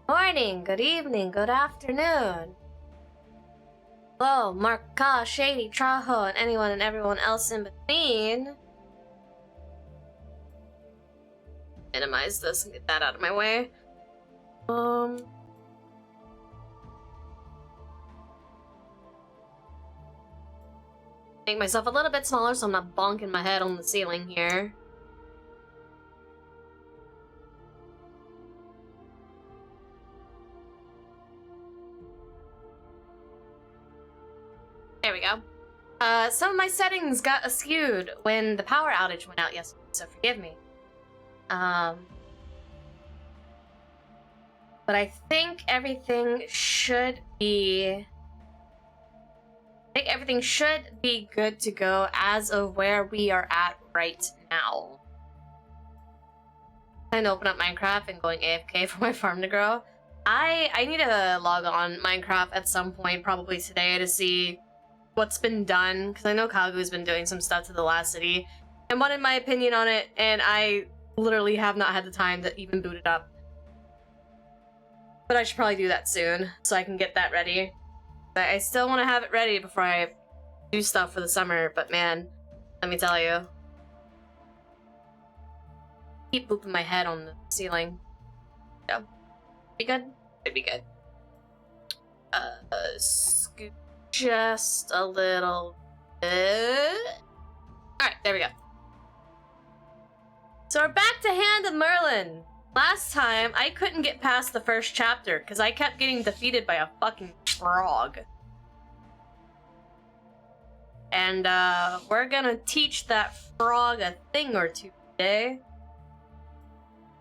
Morning, good evening, good afternoon. Hello, Mark, Ka, Shady, Traho, and anyone and everyone else in between. Minimize this and get that out of my way. Make myself a little bit smaller so I'm not bonking my head on the ceiling here. There we go. Some of my settings got askewed when the power outage went out yesterday, so forgive me. But I think everything should be... good to go as of where we are at right now. I'm gonna open up Minecraft and going AFK for my farm to grow. I need to log on Minecraft at some point, probably today, to see what's been done, because I know Kagu's been doing some stuff to the last city and wanted my opinion on it, and I literally have not had the time to even boot it up. But I should probably do that soon so I can get that ready. But I still want to have it ready before I do stuff for the summer, but man, let me tell you. Keep booping my head on the ceiling. Yeah. Be good? It'd be good. Scoot just a little bit. Alright, there we go. So we're back to Hand of Merlin. Last time, I couldn't get past the first chapter because I kept getting defeated by a fucking frog. And we're gonna teach that frog a thing or two today.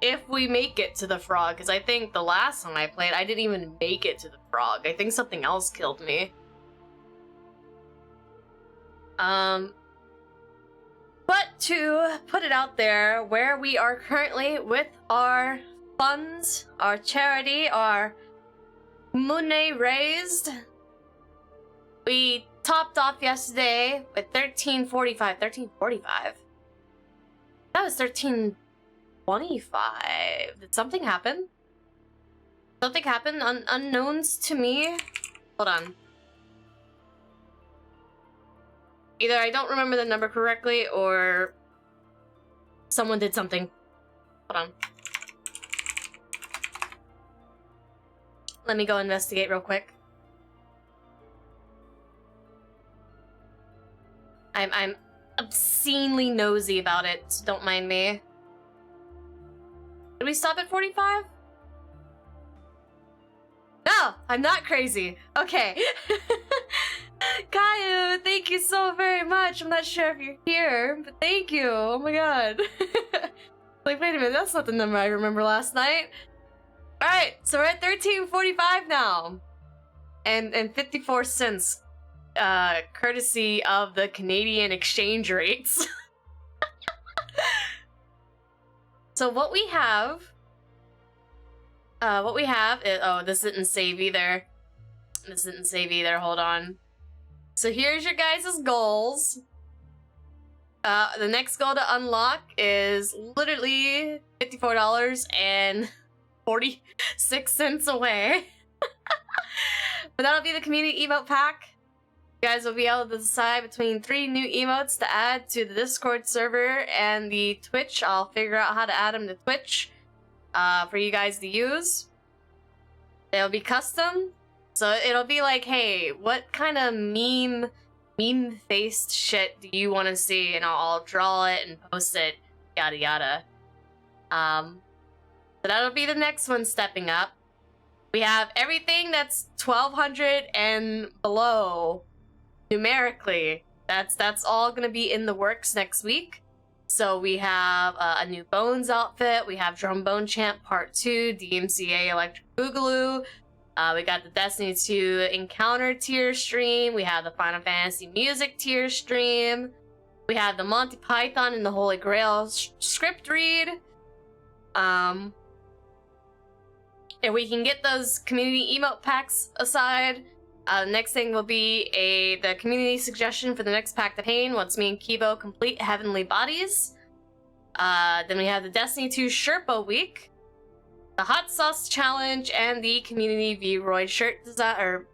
If we make it to the frog, because I think the last time I played, I didn't even make it to the frog. I think something else killed me. But to put it out there, where we are currently with our funds, our charity, our money raised, we topped off yesterday with 1345. 1345? That was 1325. Did something happen? Something happened unknowns to me? Hold on. Either I don't remember the number correctly, or someone did something. Hold on. Let me go investigate real quick. I'm obscenely nosy about it, so don't mind me. Did we stop at 45? No, I'm not crazy. Okay. Caillou, thank you so very much. I'm not sure if you're here, but thank you. Oh my god. Like, wait a minute, that's not the number I remember last night. Alright, so we're at 1345 now. And 54 cents. Courtesy of the Canadian exchange rates. So what we have is, oh, this didn't save either. This didn't save either, hold on. So here's your guys' goals. The next goal to unlock is literally $54.46 away. But that'll be the community emote pack. You guys will be able to decide between 3 new emotes to add to the Discord server and the Twitch. I'll figure out how to add them to Twitch for you guys to use. They'll be custom. So it'll be like, hey, what kind of meme-faced shit do you want to see? And I'll draw it and post it, yada yada. So that'll be the next one stepping up. We have everything that's 1200 and below, numerically. That's all gonna be in the works next week. So we have a new Bones outfit, we have Trombone Champ Part 2, DMCA Electric Boogaloo, we got the Destiny 2 Encounter tier stream, we have the Final Fantasy Music tier stream, we have the Monty Python and the Holy Grail script read. If we can get those community emote packs aside, the next thing will be the community suggestion for the next pack to pain once me and Kibo complete Heavenly Bodies. Then we have the Destiny 2 Sherpa week. the hot sauce challenge, and the community V-Roy shirt design. Or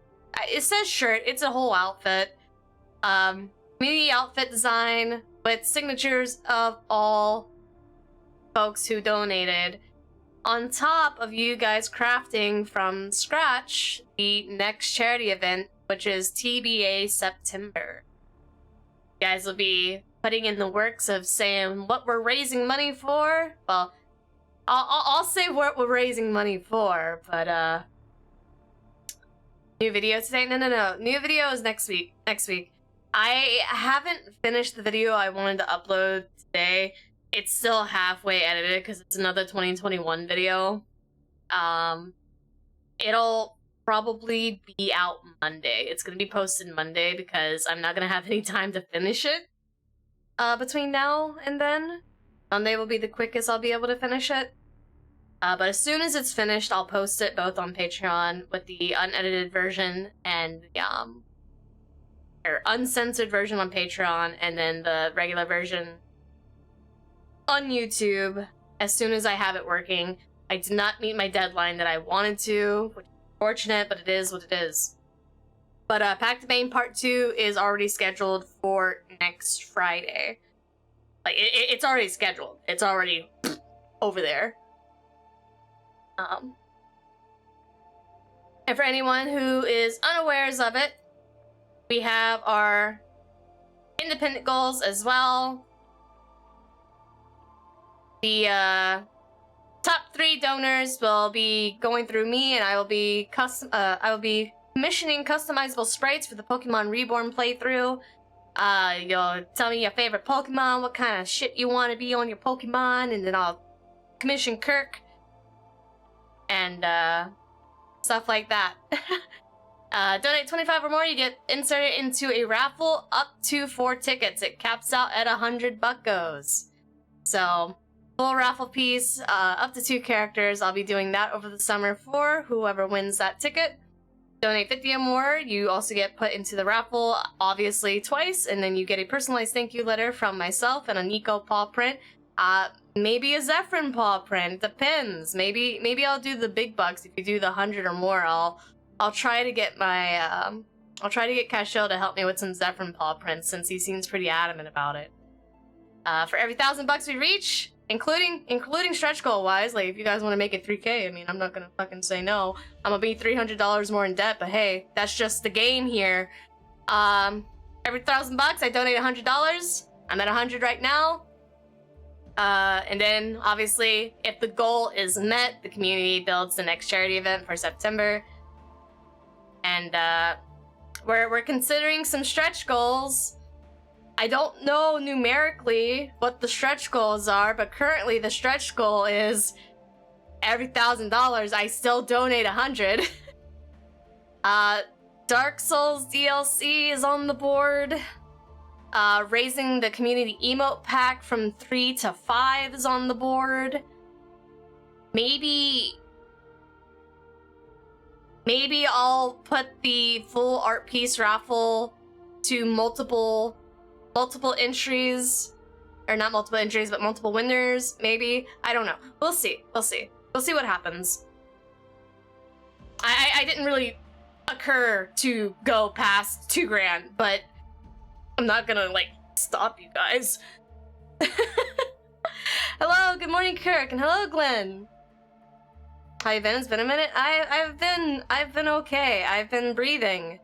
it says shirt, it's a whole outfit. Community outfit design with signatures of all folks who donated. On top of you guys crafting from scratch the next charity event, which is TBA September. You guys will be putting in the works of saying what we're raising money for. Well, I'll say what we're raising money for, but new video today? No. New video is next week. I haven't finished the video I wanted to upload today. It's still halfway edited because it's another 2021 video. It'll probably be out Monday. It's gonna be posted Monday because I'm not gonna have any time to finish it between now and then. Monday will be the quickest I'll be able to finish it. But as soon as it's finished, I'll post it both on Patreon with the unedited version and the or uncensored version on Patreon, and then the regular version on YouTube as soon as I have it working. I did not meet my deadline that I wanted to, which is unfortunate, but it is what it is. But Pack the Bane Part 2 is already scheduled for next Friday. Like, it's already scheduled. It's already over there. And for anyone who is unawares of it, we have our independent goals as well. The top 3 donors will be going through me, and I will be commissioning customizable sprites for the Pokemon Reborn playthrough. You'll tell me your favorite Pokemon, what kind of shit you want to be on your Pokemon, and then I'll commission Kirk and stuff like that. Donate 25 or more, you get inserted into a raffle up to 4 tickets. It caps out at 100 buckos. So, full raffle piece, up to 2 characters. I'll be doing that over the summer for whoever wins that ticket. Donate 50 or more, you also get put into the raffle, obviously twice, and then you get a personalized thank you letter from myself and a Nico paw print. Maybe a Zephyrin paw print, depends. Maybe I'll do the big bucks. If you do the 100 or more, I'll try to get my I'll try to get Cashel to help me with some Zephyrin paw prints, since he seems pretty adamant about it. For every 1,000 bucks we reach, including stretch goal wise, like if you guys want to make it 3K, I mean, I'm not gonna fucking say no. I'm gonna be $300 more in debt, but hey, that's just the game here. Every 1,000 bucks, I donate $100. I'm at 100 right now. And then obviously, if the goal is met, the community builds the next charity event for September. And we're considering some stretch goals. I don't know numerically what the stretch goals are, but currently the stretch goal is every $1,000 I still donate 100. Dark Souls DLC is on the board. Raising the community emote pack from 3 to 5 is on the board. Maybe I'll put the full art piece raffle to multiple entries, or not multiple entries, but multiple winners. Maybe, I don't know. We'll see what happens. I didn't really occur to go past 2 grand, but I'm not gonna like stop you guys. Hello, good morning, Kirk, and hello, Glenn. How you been? It's been a minute. I've been okay. I've been breathing.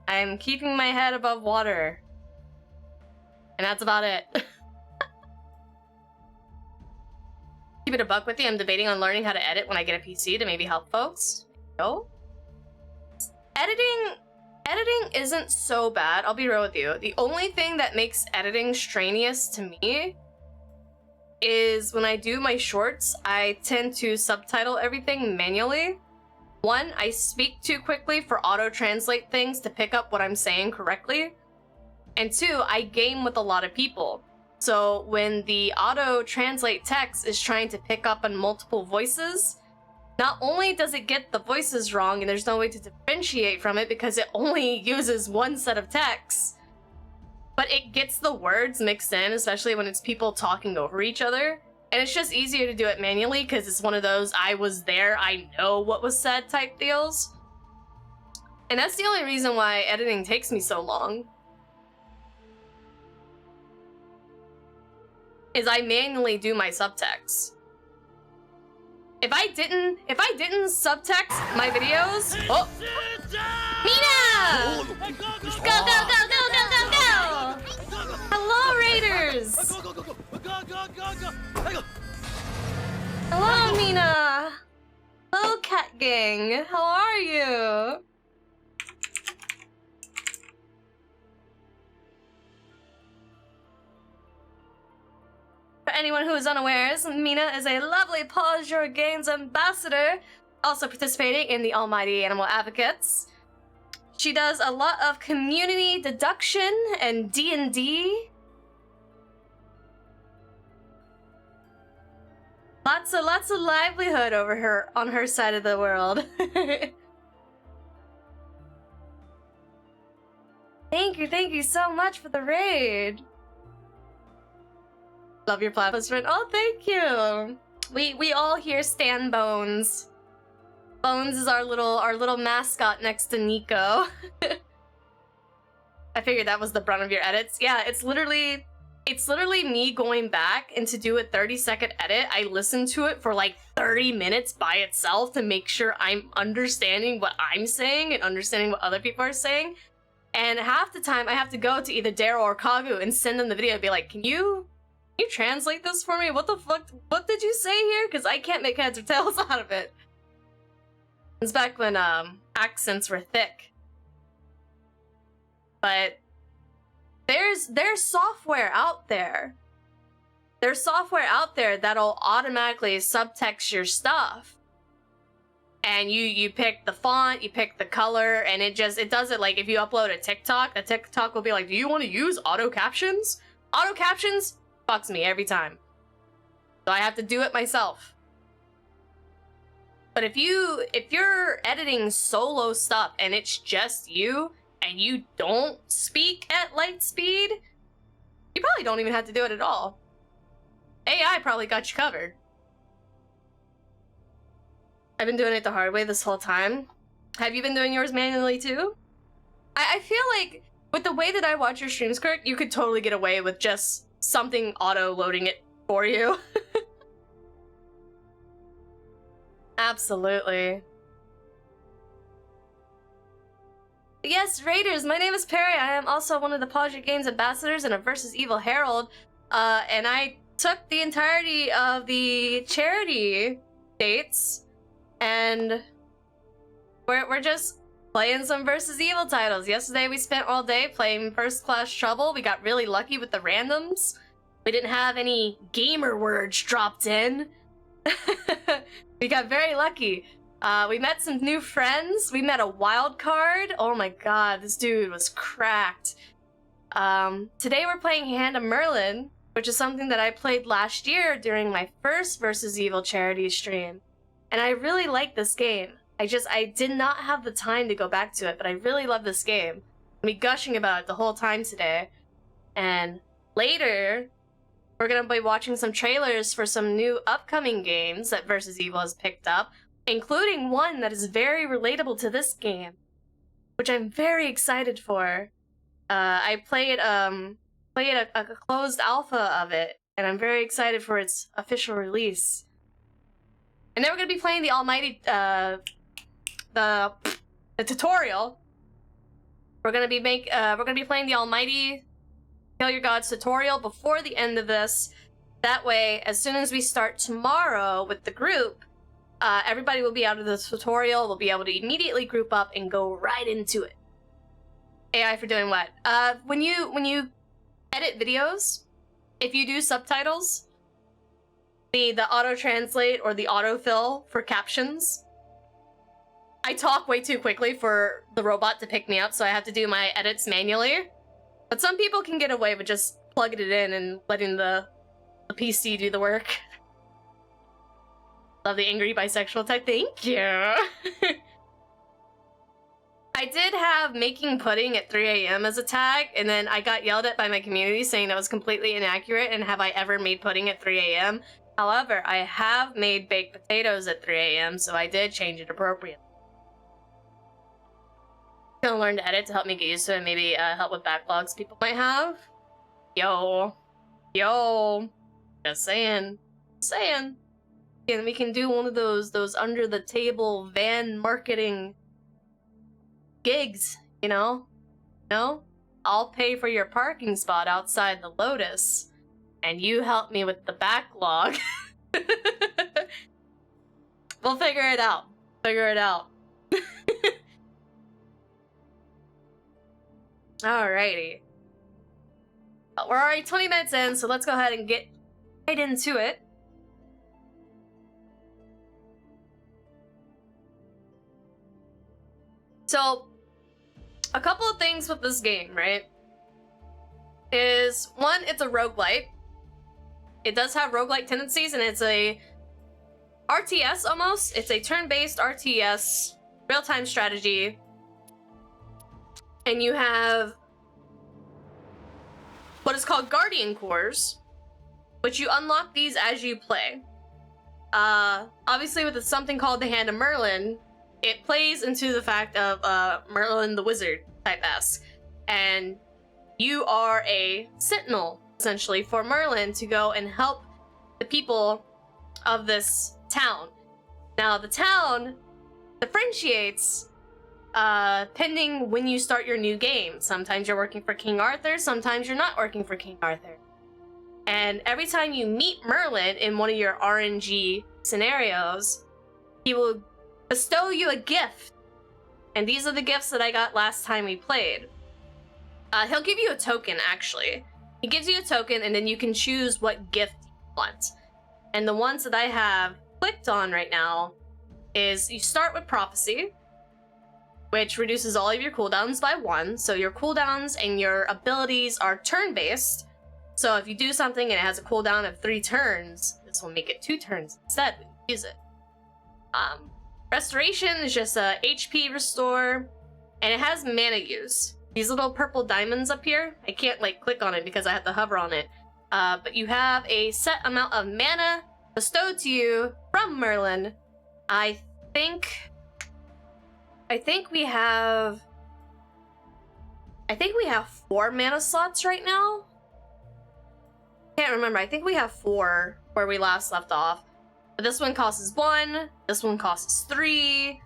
I'm keeping my head above water. And that's about it. Keep it a buck with you. I'm debating on learning how to edit when I get a PC to maybe help folks. No? Editing isn't so bad, I'll be real with you. The only thing that makes editing strenuous to me is when I do my shorts, I tend to subtitle everything manually. 1, I speak too quickly for auto-translate things to pick up what I'm saying correctly. And 2, I game with a lot of people. So when the auto-translate text is trying to pick up on multiple voices, not only does it get the voices wrong and there's no way to differentiate from it because it only uses 1 set of text, but it gets the words mixed in, especially when it's people talking over each other. And it's just easier to do it manually because it's one of those I was there, I know what was said type deals. And that's the only reason why editing takes me so long. Is I manually do my subtext. If I didn't subtext my videos, oh, Mina! Go, go, go, go, go, go, go! Hello, Raiders! Hello, Mina! Hello, Cat Gang! How are you? For anyone who is unaware, Mina is a lovely Paws Your Games ambassador, also participating in the Almighty Animal Advocates. She does a lot of community deduction and D&D. Lots of livelihood over her on her side of the world. Thank you so much for the raid. Love your platypus friend. Oh, thank you. We all here stan Bones. Bones is our little mascot next to Nico. I figured that was the brunt of your edits. Yeah, it's literally me going back and to do a 30-second edit. I listen to it for like 30 minutes by itself to make sure I'm understanding what I'm saying and understanding what other people are saying. And half the time I have to go to either Daryl or Kagu and send them the video and be like, can you translate this for me? What the fuck? What did you say here? Because I can't make heads or tails out of it. It's back when accents were thick. But there's software out there. There's software out there that'll automatically subtext your stuff. And you pick the font, you pick the color, and it does it like if you upload a TikTok, the TikTok will be like, do you want to use auto captions? Auto captions fucks me every time. So I have to do it myself. But if you're editing solo stuff and it's just you and you don't speak at light speed, you probably don't even have to do it at all. AI probably got you covered. I've been doing it the hard way this whole time. Have you been doing yours manually too? I feel like with the way that I watch your streams, Kirk, you could totally get away with just something auto-loading it for you. Absolutely. Yes, Raiders, my name is Perry. I am also one of the Paws Your Games ambassadors and a Versus Evil Herald. And I took the entirety of the charity dates, and we're just playing some Versus Evil titles. Yesterday we spent all day playing First Class Trouble. We got really lucky with the randoms. We didn't have any gamer words dropped in. We got very lucky. We met some new friends. We met a wild card. Oh my god, this dude was cracked. Today we're playing Hand of Merlin, which is something that I played last year during my first Versus Evil charity stream. And I really like this game. I did not have the time to go back to it, but I really love this game. I'll be gushing about it the whole time today. And later, we're gonna be watching some trailers for some new upcoming games that Versus Evil has picked up, including one that is very relatable to this game, which I'm very excited for. I played a closed alpha of it, and I'm very excited for its official release. And then we're gonna be playing the Almighty, the tutorial. We're gonna be playing the Almighty Kill Your Gods tutorial before the end of this. That way, as soon as we start tomorrow with the group, everybody will be out of the tutorial. We'll be able to immediately group up and go right into it. AI for doing what? When you edit videos, if you do subtitles, the auto translate or the autofill for captions, I talk way too quickly for the robot to pick me up, so I have to do my edits manually. But some people can get away with just plugging it in and letting the PC do the work. Love the angry bisexual type. Thank you. I did have making pudding at 3 a.m. as a tag, and then I got yelled at by my community saying that was completely inaccurate, and have I ever made pudding at 3 a.m.? However, I have made baked potatoes at 3 a.m., so I did change it appropriately. Gonna learn to edit to help me get used to it and maybe help with backlogs people might have. Yo. Just saying. And we can do one of those under the table van marketing gigs, you know? I'll pay for your parking spot outside the Lotus, and you help me with the backlog. We'll figure it out. Alrighty. We're already 20 minutes in, so let's go ahead and get right into it. So, a couple of things with this game, right? Is one, it's a roguelite. It does have roguelite tendencies, and it's a RTS almost. It's a turn-based RTS, real-time strategy. And you have what is called Guardian Cores, which you unlock these as you play. Obviously with something called the Hand of Merlin, it plays into the fact of Merlin the Wizard type-esque. And you are a sentinel, essentially, for Merlin to go and help the people of this town. Now, the town differentiates pending when you start your new game. Sometimes you're working for King Arthur, sometimes you're not working for King Arthur. And every time you meet Merlin in one of your RNG scenarios, he will bestow you a gift. And these are the gifts that I got last time we played. He'll give you a token, actually. He gives you a token, and then you can choose what gift you want. And the ones that I have clicked on right now is you start with Prophecy, which reduces all of your cooldowns by 1. So your cooldowns and your abilities are turn-based. So if you do something and it has a cooldown of 3 turns, this will make it 2 turns instead when you use it. Restoration is just a HP restore, and it has mana use. These little purple diamonds up here, I can't click on it because I have to hover on it. But you have a set amount of mana bestowed to you from Merlin. I think we have 4 mana slots right now. Can't remember. I think we have 4 where we last left off. But this one costs 1, this one costs 3,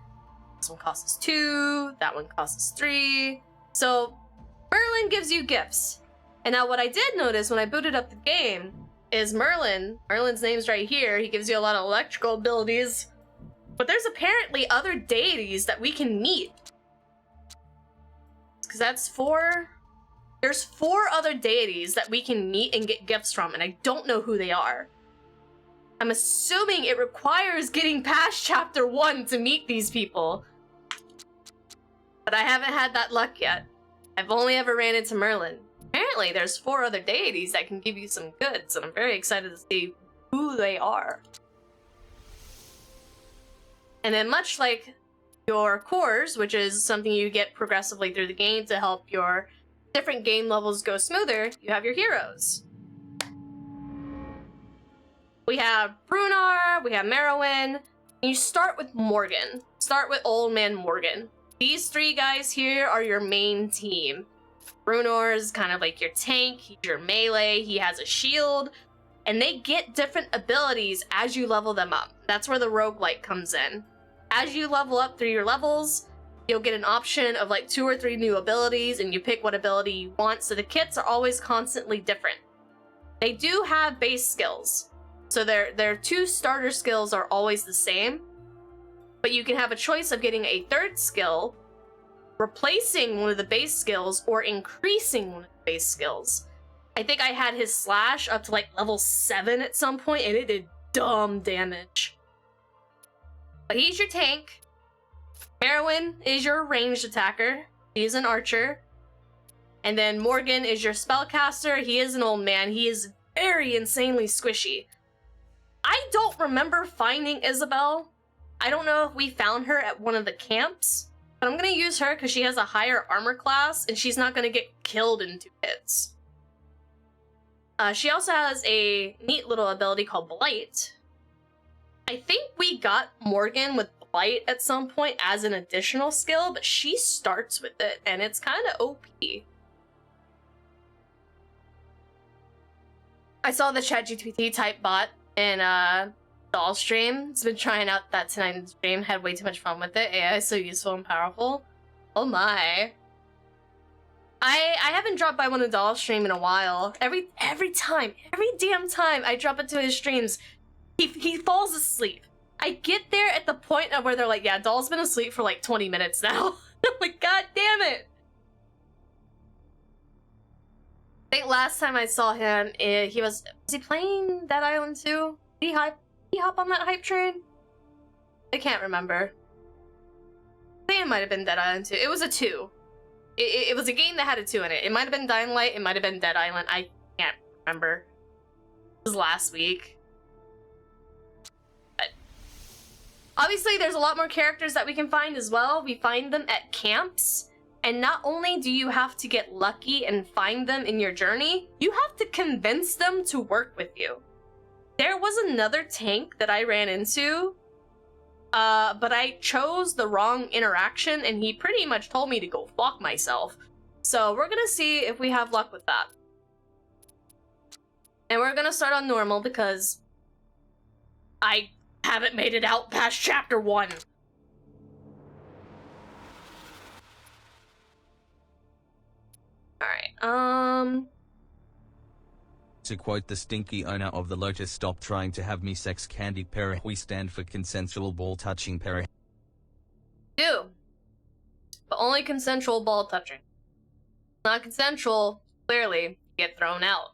this one costs 2, that one costs 3. So Merlin gives you gifts. And now what I did notice when I booted up the game is Merlin's name's right here. He gives you a lot of electrical abilities. But there's apparently other deities that we can meet. Because that's 4. There's 4 other deities that we can meet and get gifts from, and I don't know who they are. I'm assuming it requires getting past chapter 1 to meet these people. But I haven't had that luck yet. I've only ever ran into Merlin. Apparently there's 4 other deities that can give you some goods, and I'm very excited to see who they are. And then much like your cores, which is something you get progressively through the game to help your different game levels go smoother, you have your heroes. We have Brunar, we have Merowyn, and you start with Morgan. Start with Old Man Morgan. These 3 guys here are your main team. Brunar is kind of like your tank, he's your melee, he has a shield, and they get different abilities as you level them up. That's where the roguelite comes in. As you level up through your levels, you'll get an option of 2 or 3 new abilities, and you pick what ability you want, so the kits are always constantly different. They do have base skills, so their 2 starter skills are always the same, but you can have a choice of getting a 3rd skill, replacing one of the base skills, or increasing one of the base skills. I think I had his slash up to level 7 at some point, and it did dumb damage. But he's your tank. Merowyn is your ranged attacker. He's an archer. And then Morgan is your spellcaster. He is an old man. He is very insanely squishy. I don't remember finding Isabel. I don't know if we found her at one of the camps, but I'm gonna use her because she has a higher armor class and she's not gonna get killed in 2 hits. She also has a neat little ability called Blight. I think we got Morgan with Blight at some point as an additional skill, but she starts with it, and it's kind of OP. I saw the ChatGPT type bot in Doll stream. It's been trying out that tonight in stream. Had way too much fun with it. AI is so useful and powerful. Oh my. I haven't dropped by one of Doll's stream in a while. Every damn time I drop into his streams, he falls asleep. I get there at the point of where they're like, yeah, Doll's been asleep for like 20 minutes now. I'm like, god damn it. I think last time I saw him, was he playing Dead Island 2? Did he hop on that hype train? I can't remember. I think it might have been Dead Island 2. It was a 2. It was a game that had a 2 in it. It might have been Dying Light, it might have been Dead Island. I can't remember. It was last week. But obviously, there's a lot more characters that we can find as well. We find them at camps. And not only do you have to get lucky and find them in your journey, you have to convince them to work with you. There was another tank that I ran into, but I chose the wrong interaction and he pretty much told me to go fuck myself. So we're gonna see if we have luck with that. And we're gonna start on normal because I haven't made it out past chapter 1. Alright, To quote the stinky owner of the Lotus, stop trying to have me sex candy para. We stand for consensual ball touching para. do. But only consensual ball touching. Not consensual, clearly, you get thrown out.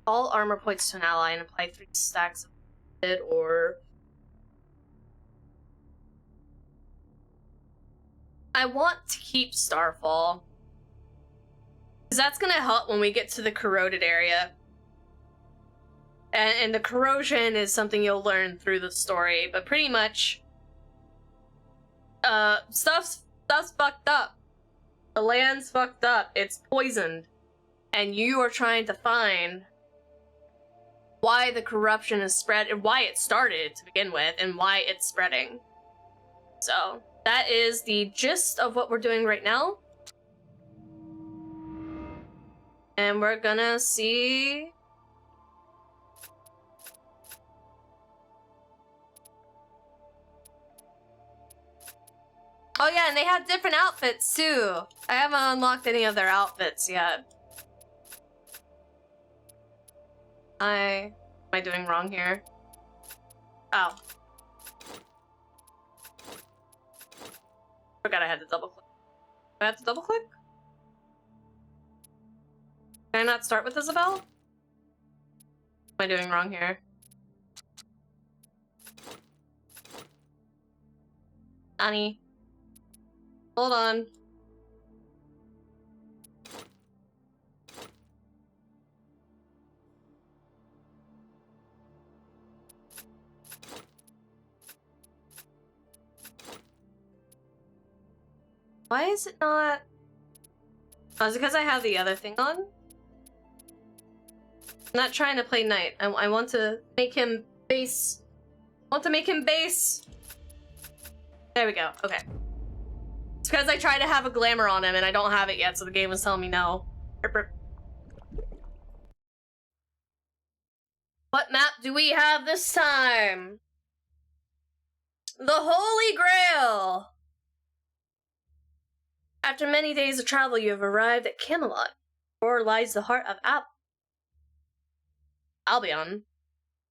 All armor points to an ally and apply 3 stacks of it, or I want to keep Starfall, because that's gonna help when we get to the corroded area. And the corrosion is something you'll learn through the story, but pretty much stuff's fucked up. The land's fucked up. It's poisoned. And you are trying to find why the corruption is spread, and why it started to begin with, and why it's spreading. So, that is the gist of what we're doing right now. And we're gonna see... Oh yeah, and they have different outfits too. I haven't unlocked any of their outfits yet. Am I doing wrong here? Oh. Forgot I had to double click. Do I have to double click? Can I not start with Isabel? Am I doing wrong here? Annie. Hold on. Why is it not? Oh, is it because I have the other thing on? I'm not trying to play knight. I want to make him base. I want to make him base. There we go. Okay. It's because I tried to have a glamour on him and I don't have it yet, so the game was telling me no. What map do we have this time? The Holy Grail! After many days of travel, you have arrived at Camelot, where lies the heart of Albion.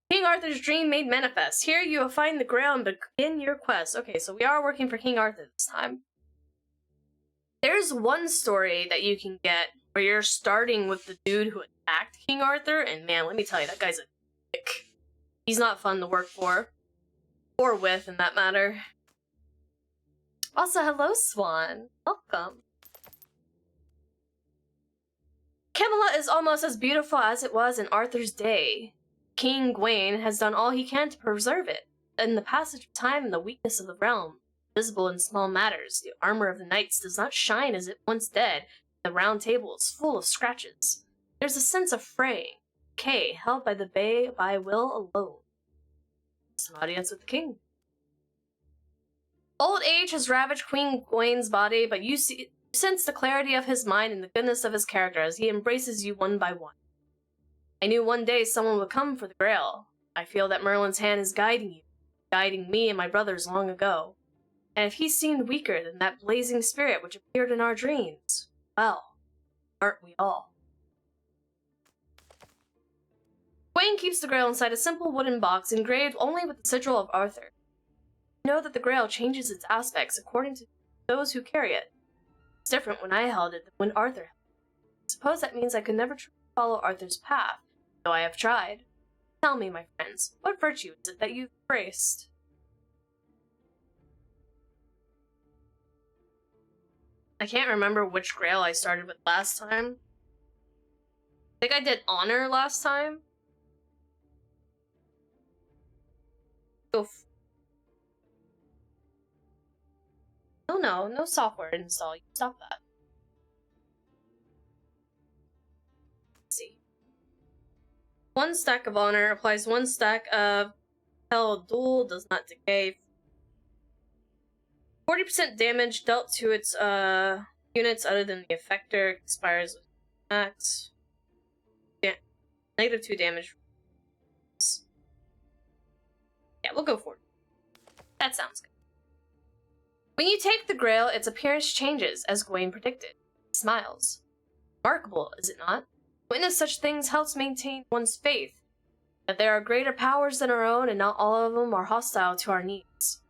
King Arthur's dream made manifest. Here you will find the Grail and begin your quest. Okay, so we are working for King Arthur this time. There's one story that you can get where you're starting with the dude who attacked King Arthur, and man, let me tell you, that guy's a dick. He's not fun to work for. Or with, in that matter. Also, hello, Swan. Welcome. Camelot is almost as beautiful as it was in Arthur's day. King Gawain has done all he can to preserve it. In the passage of time and the weakness of the realm, visible in small matters. The armor of the knights does not shine as it once did. The round table is full of scratches. There's a sense of fraying, decay held by the bay by will alone. It's an audience with the king. Old age has ravaged Queen Gwen's body, but you sense the clarity of his mind and the goodness of his character as he embraces you one by one. I knew one day someone would come for the Grail. I feel that Merlin's hand is guiding you, guiding me and my brothers long ago. And if he seemed weaker than that blazing spirit which appeared in our dreams, well, aren't we all? Gwen keeps the Grail inside a simple wooden box engraved only with the sigil of Arthur. You know that the Grail changes its aspects according to those who carry it. It's different when I held it than when Arthur held it. I suppose that means I could never truly follow Arthur's path, though I have tried. Tell me, my friends, what virtue is it that you've embraced? I can't remember which Grail I started with last time. I think I did Honor last time. Oof. Oh no, no software install. You stop that. Let's see. 1 stack of Honor applies 1 stack of Hell Duel, does not decay. 40% damage dealt to its units other than the effector expires with max. Negative 2 damage. Yeah, we'll go for it. That sounds good. When you take the Grail, its appearance changes, as Gawain predicted. He smiles. Remarkable, is it not? Witness such things helps maintain one's faith that there are greater powers than our own, and not all of them are hostile to our needs.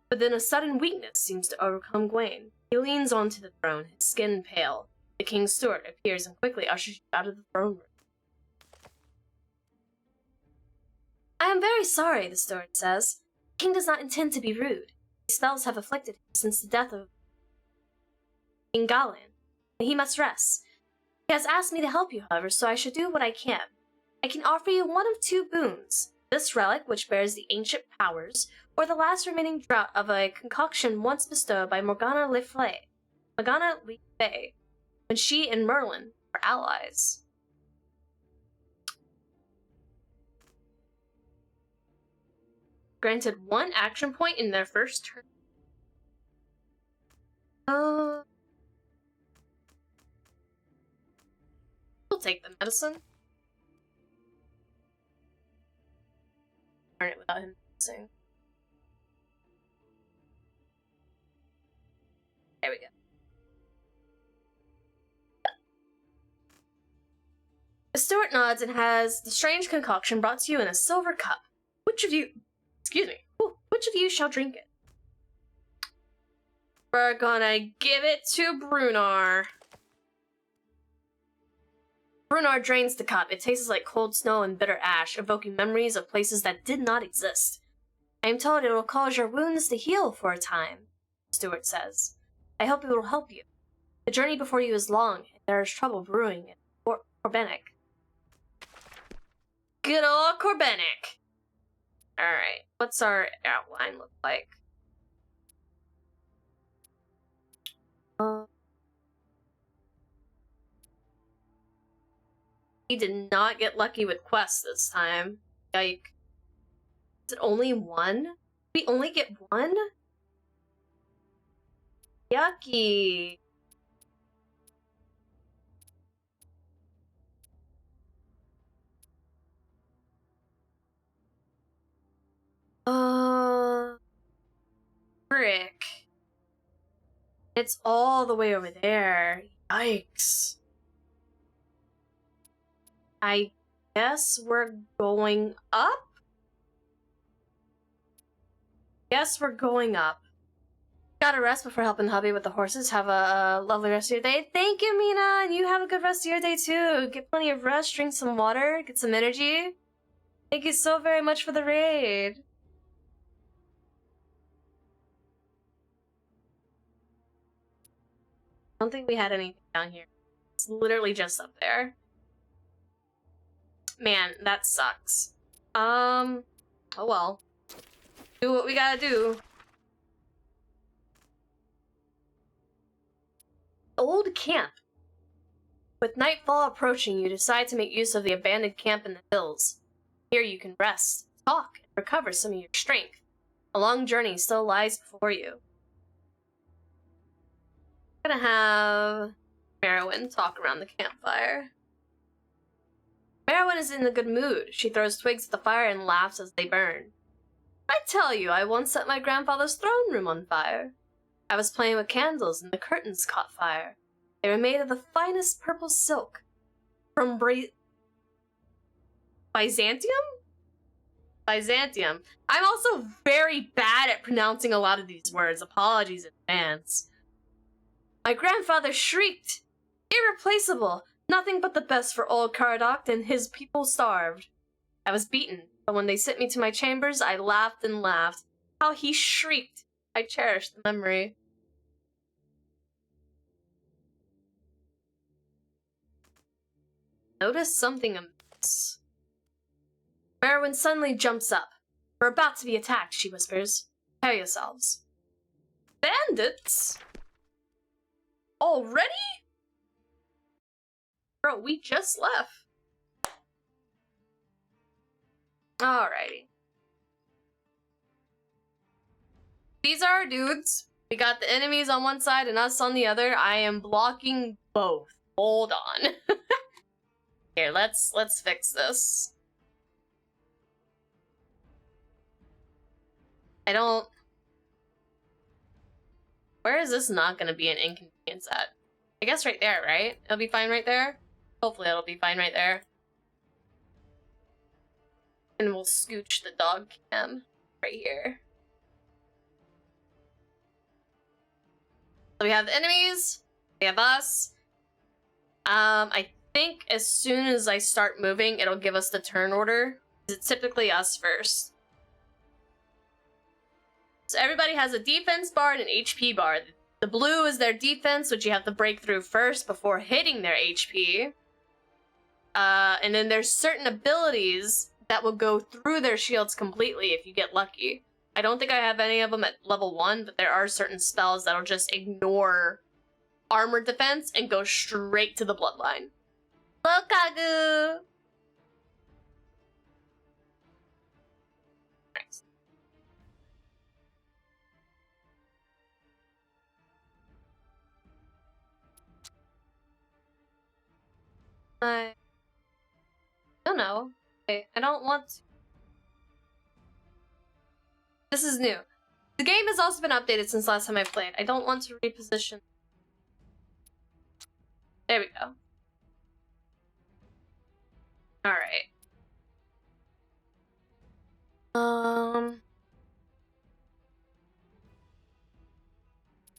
But then a sudden weakness seems to overcome Gawain. He leans onto the throne, his skin pale. The king's steward appears and quickly ushers you out of the throne room. I am very sorry, the steward says. The king does not intend to be rude. These spells have afflicted him since the death of King Gawain, and he must rest. He has asked me to help you, however, so I shall do what I can. I can offer you one of 2 boons. This relic, which bears the ancient powers, or the last remaining draught of a concoction once bestowed by Morgana Le Fay, when she and Merlin were allies. Granted 1 action point in their first turn. We'll take the medicine. Learn it without him saying. There we go. The steward nods and has the strange concoction brought to you in a silver cup. Which of you shall drink it? We're gonna give it to Brunar. Brunar drains the cup. It tastes like cold snow and bitter ash, evoking memories of places that did not exist. I am told it will cause your wounds to heal for a time, the steward says. I hope it will help you. The journey before you is long, and there is trouble brewing in Corbenic. Good old Corbenic! Alright, what's our outline look like? He did not get lucky with quests this time. Yike. Is it only 1? We only get 1? Yucky. Frick. It's all the way over there. Yikes. I guess we're going up? Guess we're going up. Gotta rest before helping hubby with the horses. Have a lovely rest of your day. Thank you, Mina! And you have a good rest of your day, too. Get plenty of rest, drink some water, get some energy. Thank you so very much for the raid. I don't think we had anything down here. It's literally just up there. Man, that sucks. Oh well. Do what we gotta do. old camp. With nightfall approaching, you decide to make use of the abandoned camp in the hills. Here you can rest, talk, and recover some of your strength. A long journey still lies before you. I'm gonna have Merylwyn talk around the campfire. Merylwyn is in a good mood. She throws twigs at the fire and laughs as they burn. I tell you, I once set my grandfather's throne room on fire. I was playing with candles and the curtains caught fire. They were made of the finest purple silk. From Byzantium? Byzantium. I'm also very bad at pronouncing a lot of these words. Apologies in advance. My grandfather shrieked. Irreplaceable. Nothing but the best for old Caradoc, and his people starved. I was beaten, but when they sent me to my chambers, I laughed and laughed. How he shrieked. I cherish the memory. Notice something amiss. Merylwyn suddenly jumps up. We're about to be attacked, she whispers. Prepare yourselves. Bandits? Already? Bro, we just left. Alrighty. These are our dudes. We got the enemies on one side and us on the other. I am blocking both. Hold on. Here, let's fix this. I don't... Where is this not gonna be an inconvenience at? I guess right there, right? It'll be fine right there? Hopefully it'll be fine right there. And we'll scooch the dog cam right here. So we have the enemies, we have us. I think as soon as I start moving, it'll give us the turn order. It's typically us first. So everybody has a defense bar and an HP bar. The blue is their defense, which you have to break through first before hitting their HP. And then there's certain abilities that will go through their shields completely if you get lucky. I don't think I have any of them at level 1, but there are certain spells that'll just ignore armor defense and go straight to the bloodline. Hello, Kagu! Nice. I don't know. Okay, I don't want to. This is new. The game has also been updated since last time I played. I don't want to reposition. There we go. Alright.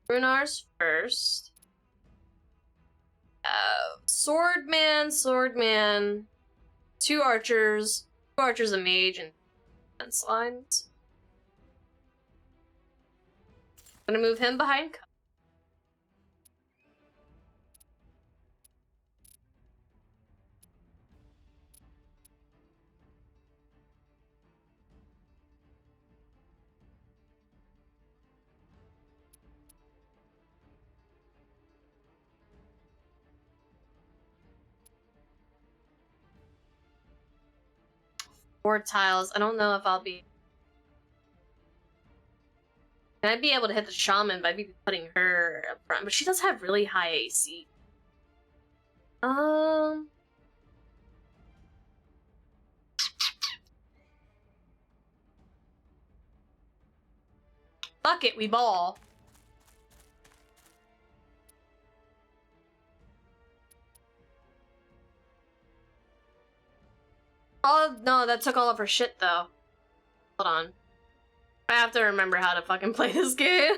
Runar's first. Swordman, 2 archers, a mage, and defense lines. I'm gonna move him behind. 4 tiles. I don't know if I'll be... I'd be able to hit the shaman, but I'd be putting her up front. But she does have really high AC. Fuck it, we ball. Oh, no, that took all of her shit, though. Hold on. I have to remember how to fucking play this game.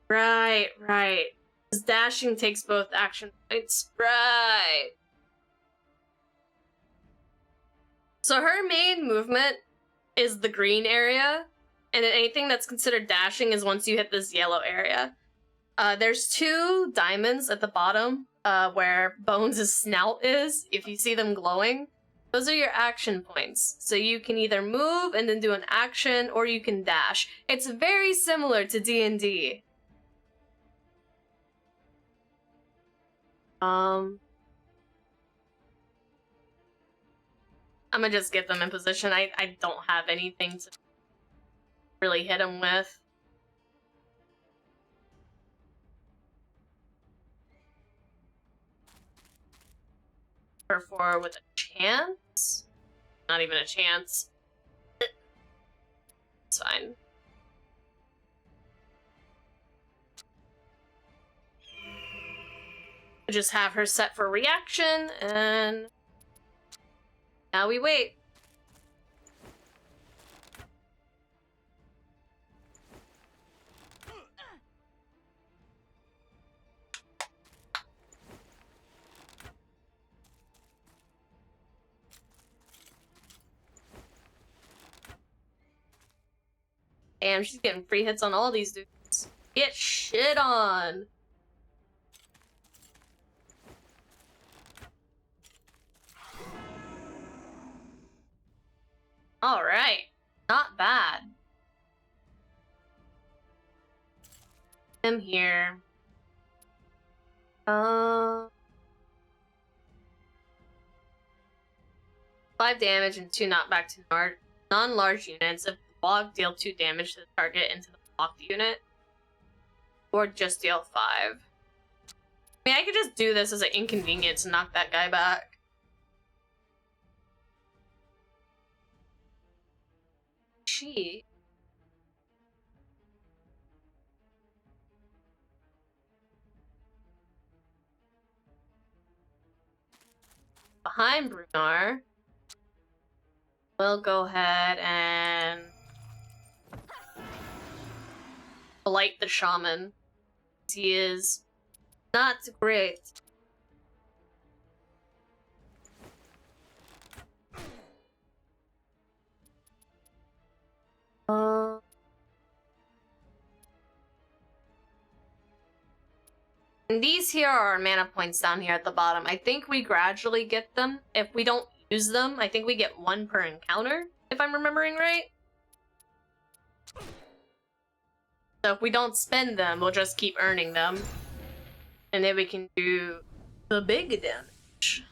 Right. Because dashing takes both action points. Right. So her main movement is the green area, and then anything that's considered dashing is once you hit this yellow area. There's 2 diamonds at the bottom, where Bones' snout is, if you see them glowing. Those are your action points. So you can either move and then do an action, or you can dash. It's very similar to D&D. I'm gonna just get them in position. I don't have anything to really hit him with. For 4 with a chance? Not even a chance. It's fine. Just have her set for reaction, and now we wait. Damn, she's getting free hits on all these dudes. Get shit on. Alright. Not bad. I'm here. 5 damage and 2 knockback to non-large units. If the block, deal 2 damage to the target into the blocked unit. Or just deal 5. I mean, I could just do this as an inconvenience and knock that guy back. She. Behind Brunar. We'll go ahead and blight the shaman. He is not great. And these here are our mana points down here at the bottom. I think we gradually get them. If we don't use them, I think we get 1 per encounter, if I'm remembering right. So if we don't spend them, we'll just keep earning them. And then we can do the big damage.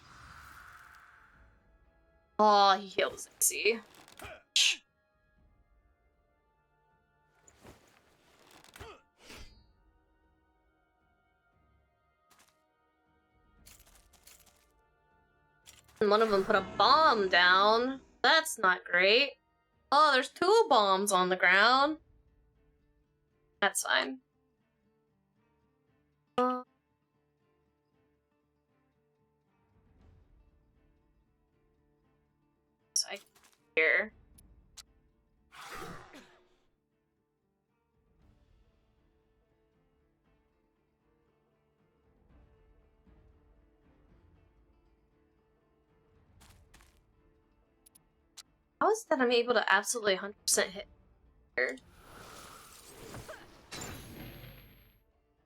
Oh, he heals XC. And one of them put a bomb down. That's not great. Oh, there's 2 bombs on the ground. That's fine. So I here. How is that I'm able to absolutely 100% hit here?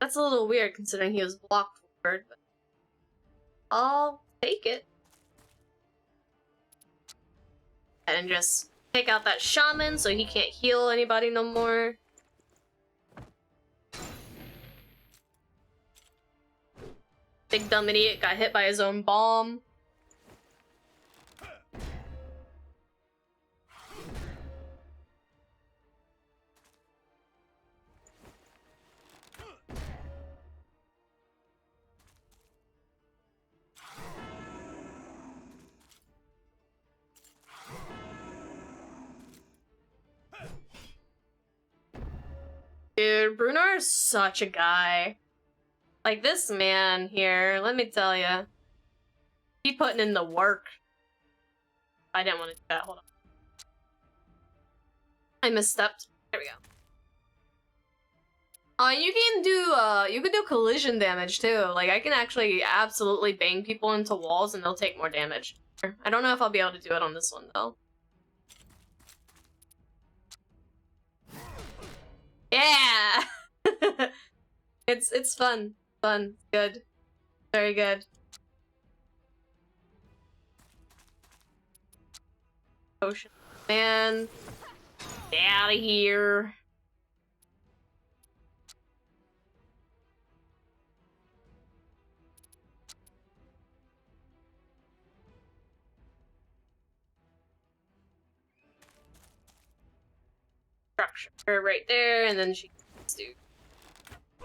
That's a little weird considering he was blocked forward, but I'll take it. And just take out that shaman so he can't heal anybody no more. Big dumb idiot got hit by his own bomb. Dude, Brunar is such a guy. Like, this man here, let me tell ya. He putting in the work. I didn't want to do that, hold on. I misstepped. There we go. You can do collision damage too. Like, I can actually absolutely bang people into walls and they'll take more damage. I don't know if I'll be able to do it on this one though. Yeah! It's fun. Fun. Good. Very good. Ocean. Man. Get out of here. fracture her right there, and then she gets to.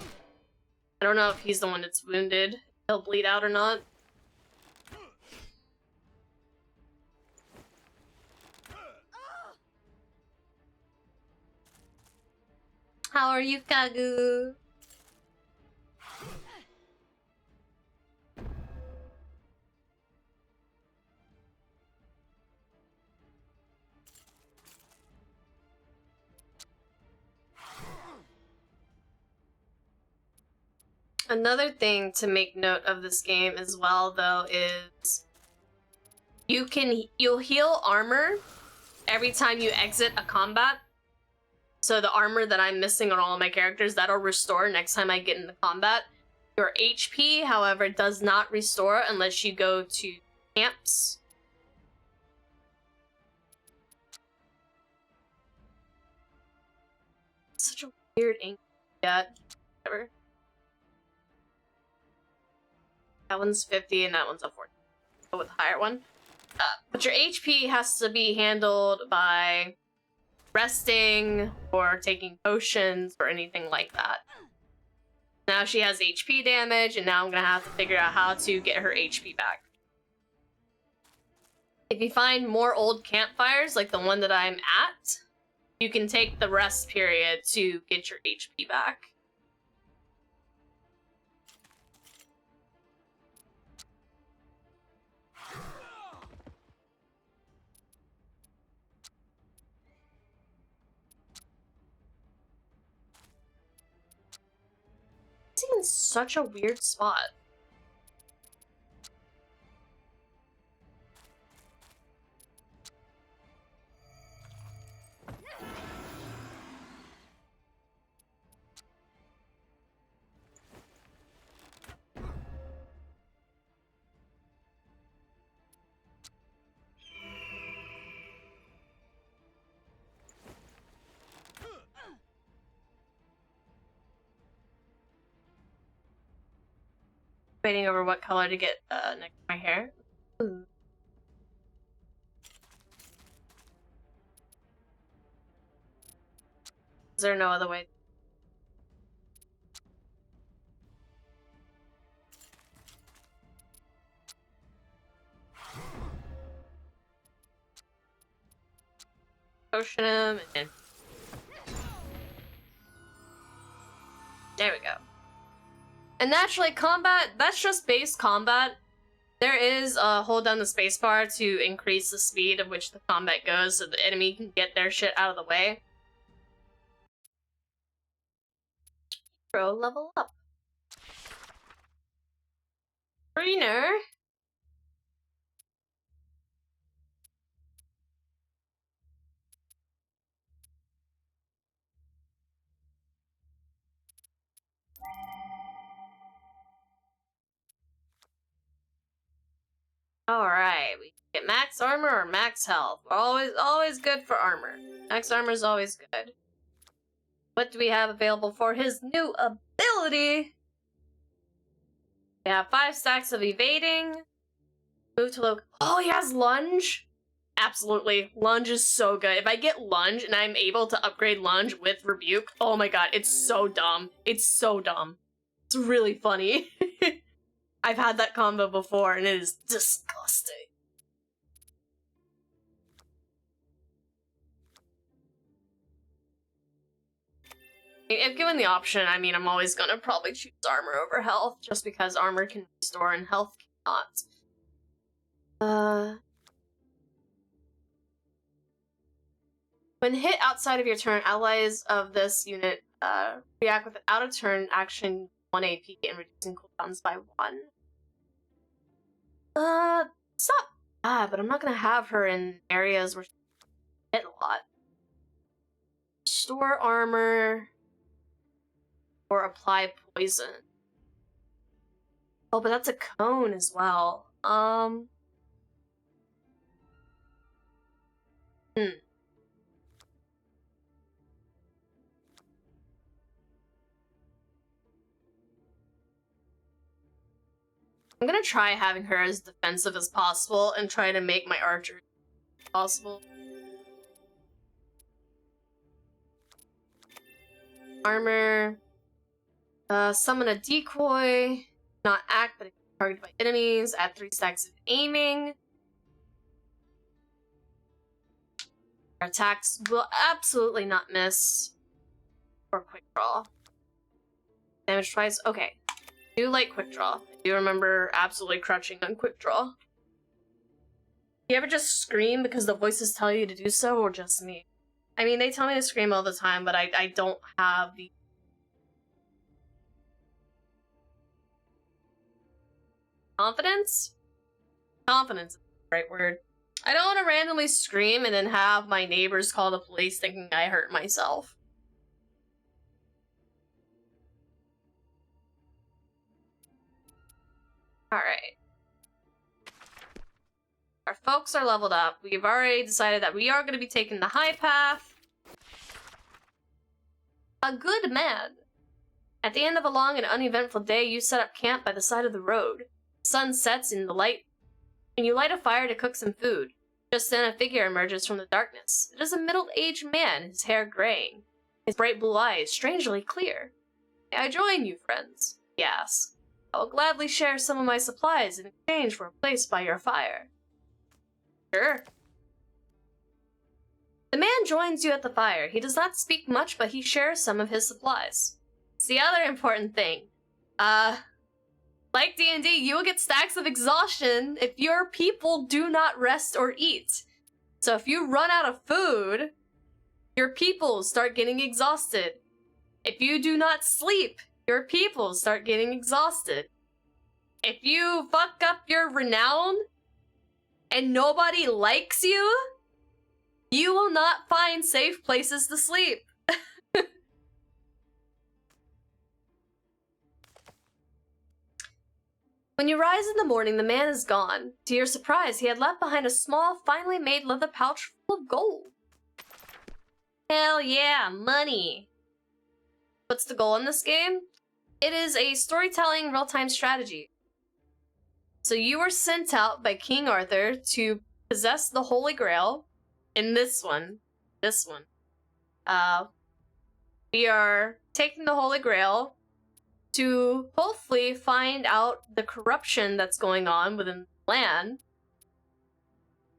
I don't know if he's the one that's wounded. He'll bleed out or not. How are you, Kagu? Another thing to make note of this game as well, though, is you'll heal armor every time you exit a combat. So the armor that I'm missing on all of my characters, that'll restore next time I get into combat. Your HP, however, does not restore unless you go to camps. Such a weird angle. Yeah, whatever. That one's 50 and that one's a 40. Go with the higher one. But your HP has to be handled by resting or taking potions or anything like that. Now she has HP damage, and now I'm gonna have to figure out how to get her HP back. If you find more old campfires, like the one that I'm at, you can take the rest period to get your HP back. It's in such a weird spot. Debating over what color to get next to my hair. Ooh. Is there no other way? Potion him and there we go. And naturally, combat, that's just base combat. There is hold down the spacebar to increase the speed of which the combat goes so the enemy can get their shit out of the way. Pro level up. Greener. Alright, we get max armor or max health. Always good for armor. Max armor is always good. What do we have available for his new ability? We have 5 stacks of evading. Move to low. Oh, he has lunge? Absolutely. Lunge is so good. If I get lunge and I'm able to upgrade lunge with rebuke, oh my god, it's so dumb. It's so dumb. It's really funny. I've had that combo before, and it is disgusting. If given the option, I mean, I'm always gonna probably choose armor over health, just because armor can restore and health cannot. When hit outside of your turn, allies of this unit react with an out-of-turn action 1 AP and reducing cooldowns by 1. It's not bad, but I'm not gonna have her in areas where she hit a lot. Store armor or apply poison. Oh, but that's a cone as well. I'm gonna try having her as defensive as possible and try to make my archer possible. armor. Summon a decoy. Not act, but targeted by enemies. Add 3 stacks of aiming. Our attacks will absolutely not miss. Or quick draw. Damage twice. Okay. Do like quick draw. I do remember absolutely crouching on quick draw. You ever just scream because the voices tell you to do so, or just me? I mean, they tell me to scream all the time, but I don't have the confidence? Confidence is the right word. I don't want to randomly scream and then have my neighbors call the police thinking I hurt myself. Alright. Our folks are leveled up. We've already decided that we are going to be taking the high path. A good man. At the end of a long and uneventful day, you set up camp by the side of the road. The sun sets in the light, and you light a fire to cook some food. Just then, a figure emerges from the darkness. It is a middle-aged man, his hair graying, his bright blue eyes strangely clear. May I join you, friends? He asks. I will gladly share some of my supplies in exchange for a place by your fire. Sure. The man joins you at the fire. He does not speak much, but he shares some of his supplies. It's the other important thing. Like D&D, you will get stacks of exhaustion if your people do not rest or eat. So if you run out of food, your people start getting exhausted. If you do not sleep, your people start getting exhausted. If you fuck up your renown and nobody likes you, you will not find safe places to sleep. When you rise in the morning, the man is gone. To your surprise, he had left behind a small, finely made leather pouch full of gold. Hell yeah, money! What's the goal in this game? It is a storytelling real-time strategy. So you were sent out by King Arthur to possess the Holy Grail. In this one. We are taking the Holy Grail to hopefully find out the corruption that's going on within the land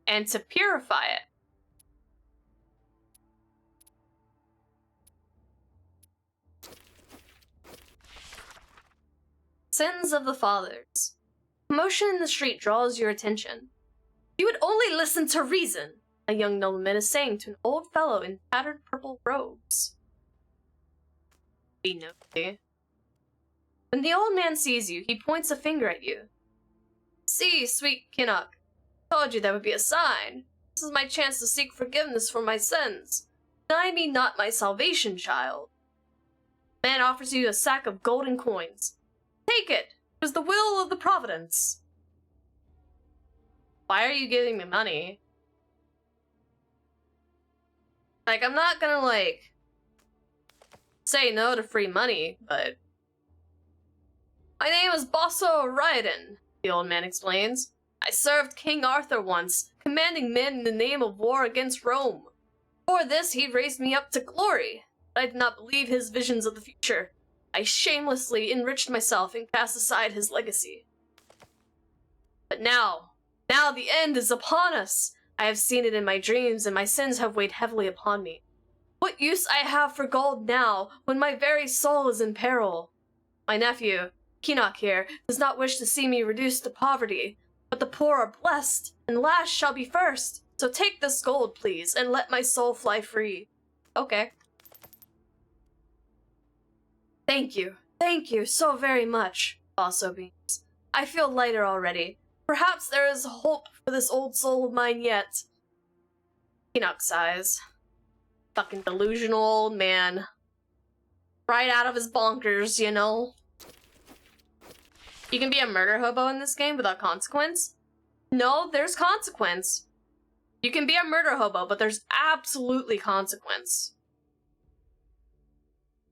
and to purify it. Sins of the Fathers. Commotion in the street draws your attention. You would only listen to reason, a young nobleman is saying to an old fellow in tattered purple robes. Be nosy. When the old man sees you, he points a finger at you. See, sweet ᴛSō뾱s, told you that would be a sign. This is my chance to seek forgiveness for my sins. Deny me not my salvation, child. The man offers you a sack of golden coins. Take it! It is the will of the Providence. Why are you giving me money? Like, I'm not gonna, like, say no to free money, but... My name is Bosso Raiden, the old man explains. I served King Arthur once, commanding men in the name of war against Rome. For this, he raised me up to glory, but I did not believe his visions of the future. I shamelessly enriched myself and cast aside his legacy. But now the end is upon us. I have seen it in my dreams, and my sins have weighed heavily upon me. What use I have for gold now, when my very soul is in peril? My nephew, ᴛSō뾱s here, does not wish to see me reduced to poverty, but the poor are blessed, and last shall be first. So take this gold, please, and let my soul fly free. Okay. Thank you so very much, Bosso beams. I feel lighter already. Perhaps there is hope for this old soul of mine yet. ᴛSō뾱s sighs. Fucking delusional old man. Right out of his bonkers, you know? You can be a murder hobo in this game without consequence? No, there's consequence. You can be a murder hobo, but there's absolutely consequence.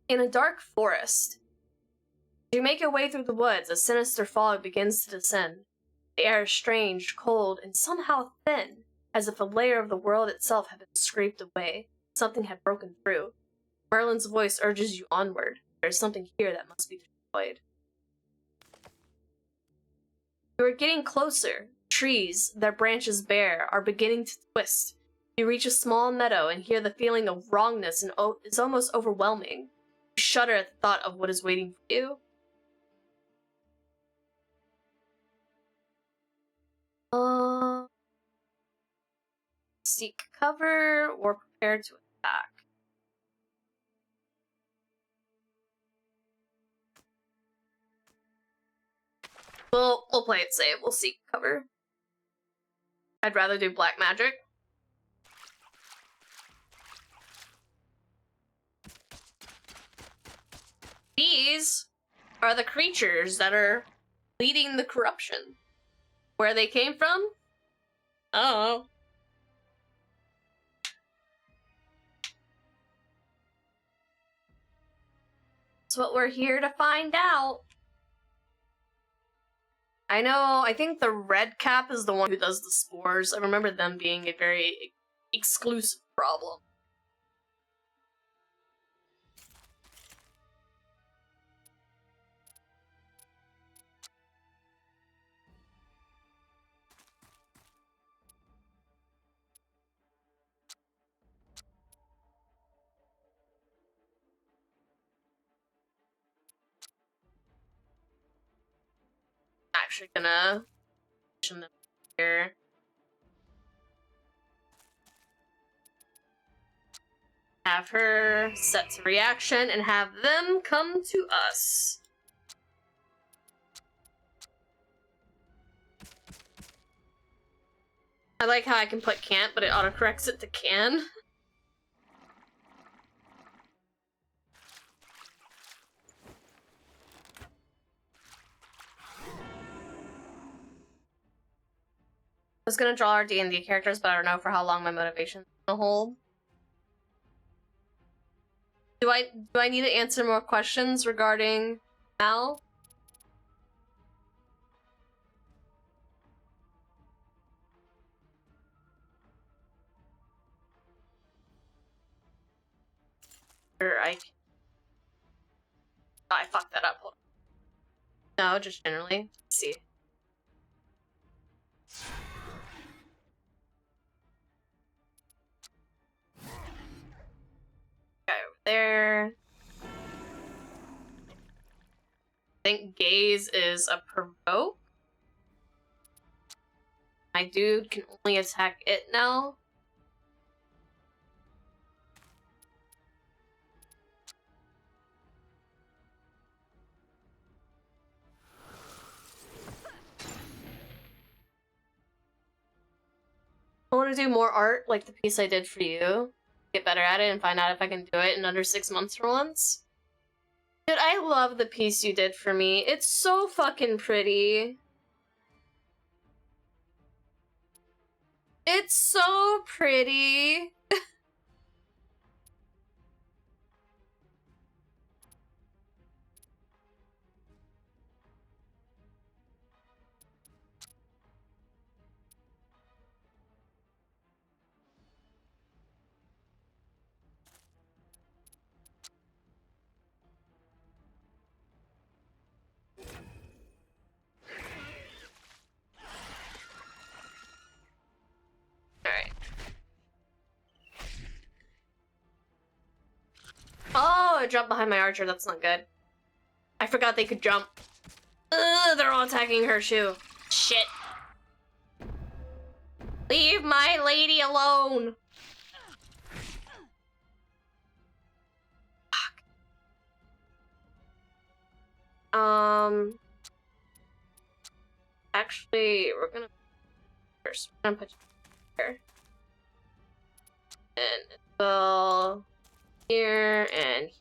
In a dark forest, as you make your way through the woods, a sinister fog begins to descend. The air is strange, cold, and somehow thin, as if a layer of the world itself had been scraped away. Something had broken through. Merlin's voice urges you onward. There's something here that must be destroyed. You are getting closer. Trees, their branches bare, are beginning to twist. You reach a small meadow and hear the feeling of wrongness and is almost overwhelming. You shudder at the thought of what is waiting for you. Seek cover or prepare to attack. We'll play it safe. We'll seek cover. I'd rather do black magic. These are the creatures that are leading the corruption. Where they came from? I don't know. That's what we're here to find out. I think the red cap is the one who does the spores. I remember them being a very exclusive problem. Actually gonna position them here. Have her set to reaction and have them come to us. I like how I can put can't, but it autocorrects it to can. I was gonna draw our D&D characters, but I don't know for how long my motivation's gonna hold. Do I need to answer more questions regarding Mal? Or I fucked that up. Hold on. No, just generally. Let's see. Okay, over there. I think gaze is a provoke. My dude can only attack it now. I want to do more art like the piece I did for you. Get better at it and find out if I can do it in under 6 months for once. Dude, I love the piece you did for me. It's so fucking pretty. It's so pretty. Alright. Oh, I jumped behind my archer. That's not good. I forgot they could jump. Ugh, they're all attacking her too. Shit. Leave my lady alone. Fuck. Actually, we're gonna first. We're gonna put you here. And it will here and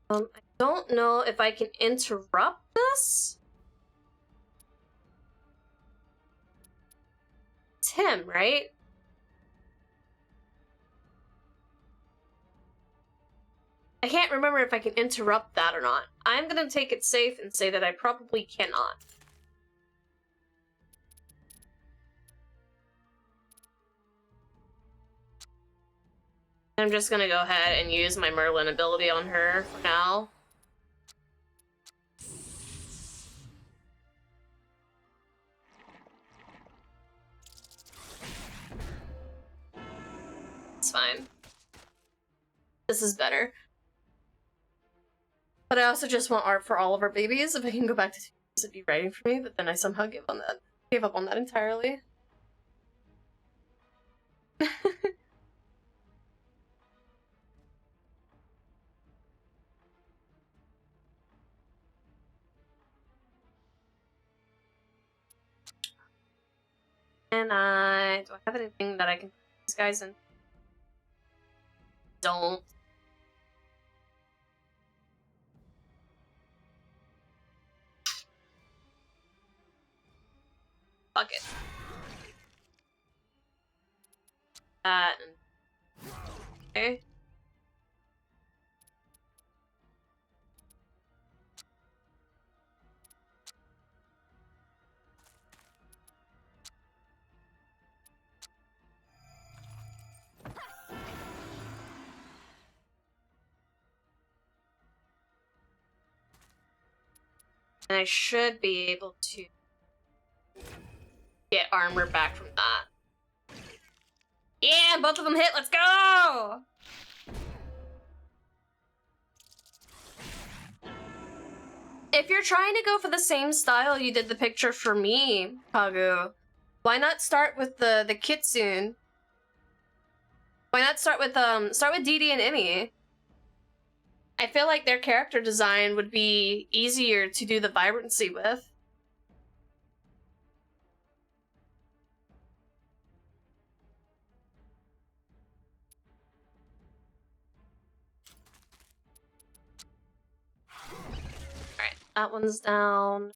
I don't know if I can interrupt this. It's him, right? I can't remember if I can interrupt that or not. I'm gonna take it safe and say that I probably cannot. I'm just gonna go ahead and use my Merlin ability on her for now. It's fine. This is better. But I also just want art for all of our babies. If I can go back to 2 years, it'd be writing for me, but then I somehow gave up on that entirely. And do I have anything that I can put these guys in? Don't. Fuck it. That. Okay. And I should be able to get armor back from that. Yeah, both of them hit. Let's go! If you're trying to go for the same style you did the picture for me, Kagu, why not start with the Kitsune? Why not start with Didi and Imi? I feel like their character design would be easier to do the vibrancy with. Alright, that one's down.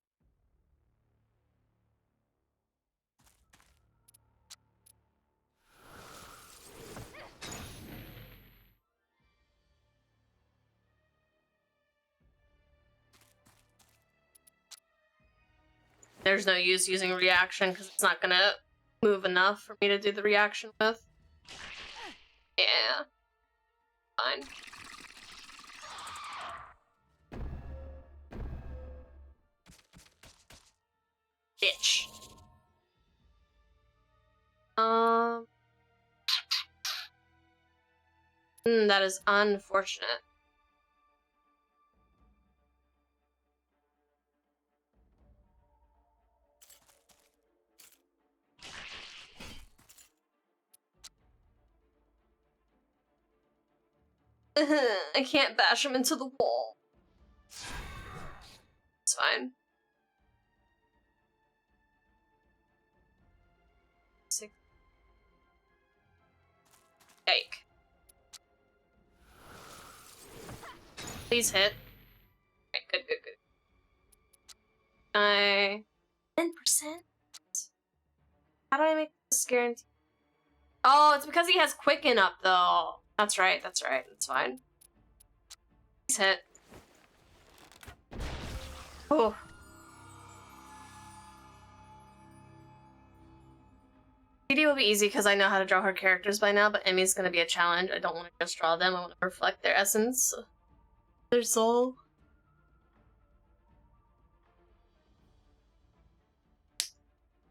There's no use using reaction because it's not gonna move enough for me to do the reaction with. Yeah. Fine. Bitch. That is unfortunate. I can't bash him into the wall. It's fine. 6. Yike. Please hit. Alright, good, good, good. 10%? How do I make this guarantee? Oh, it's because he has Quicken up, though. That's right, that's fine. Please hit. Oh. PD will be easy because I know how to draw her characters by now, but Emmy's gonna be a challenge. I don't want to just draw them, I want to reflect their essence. Their soul.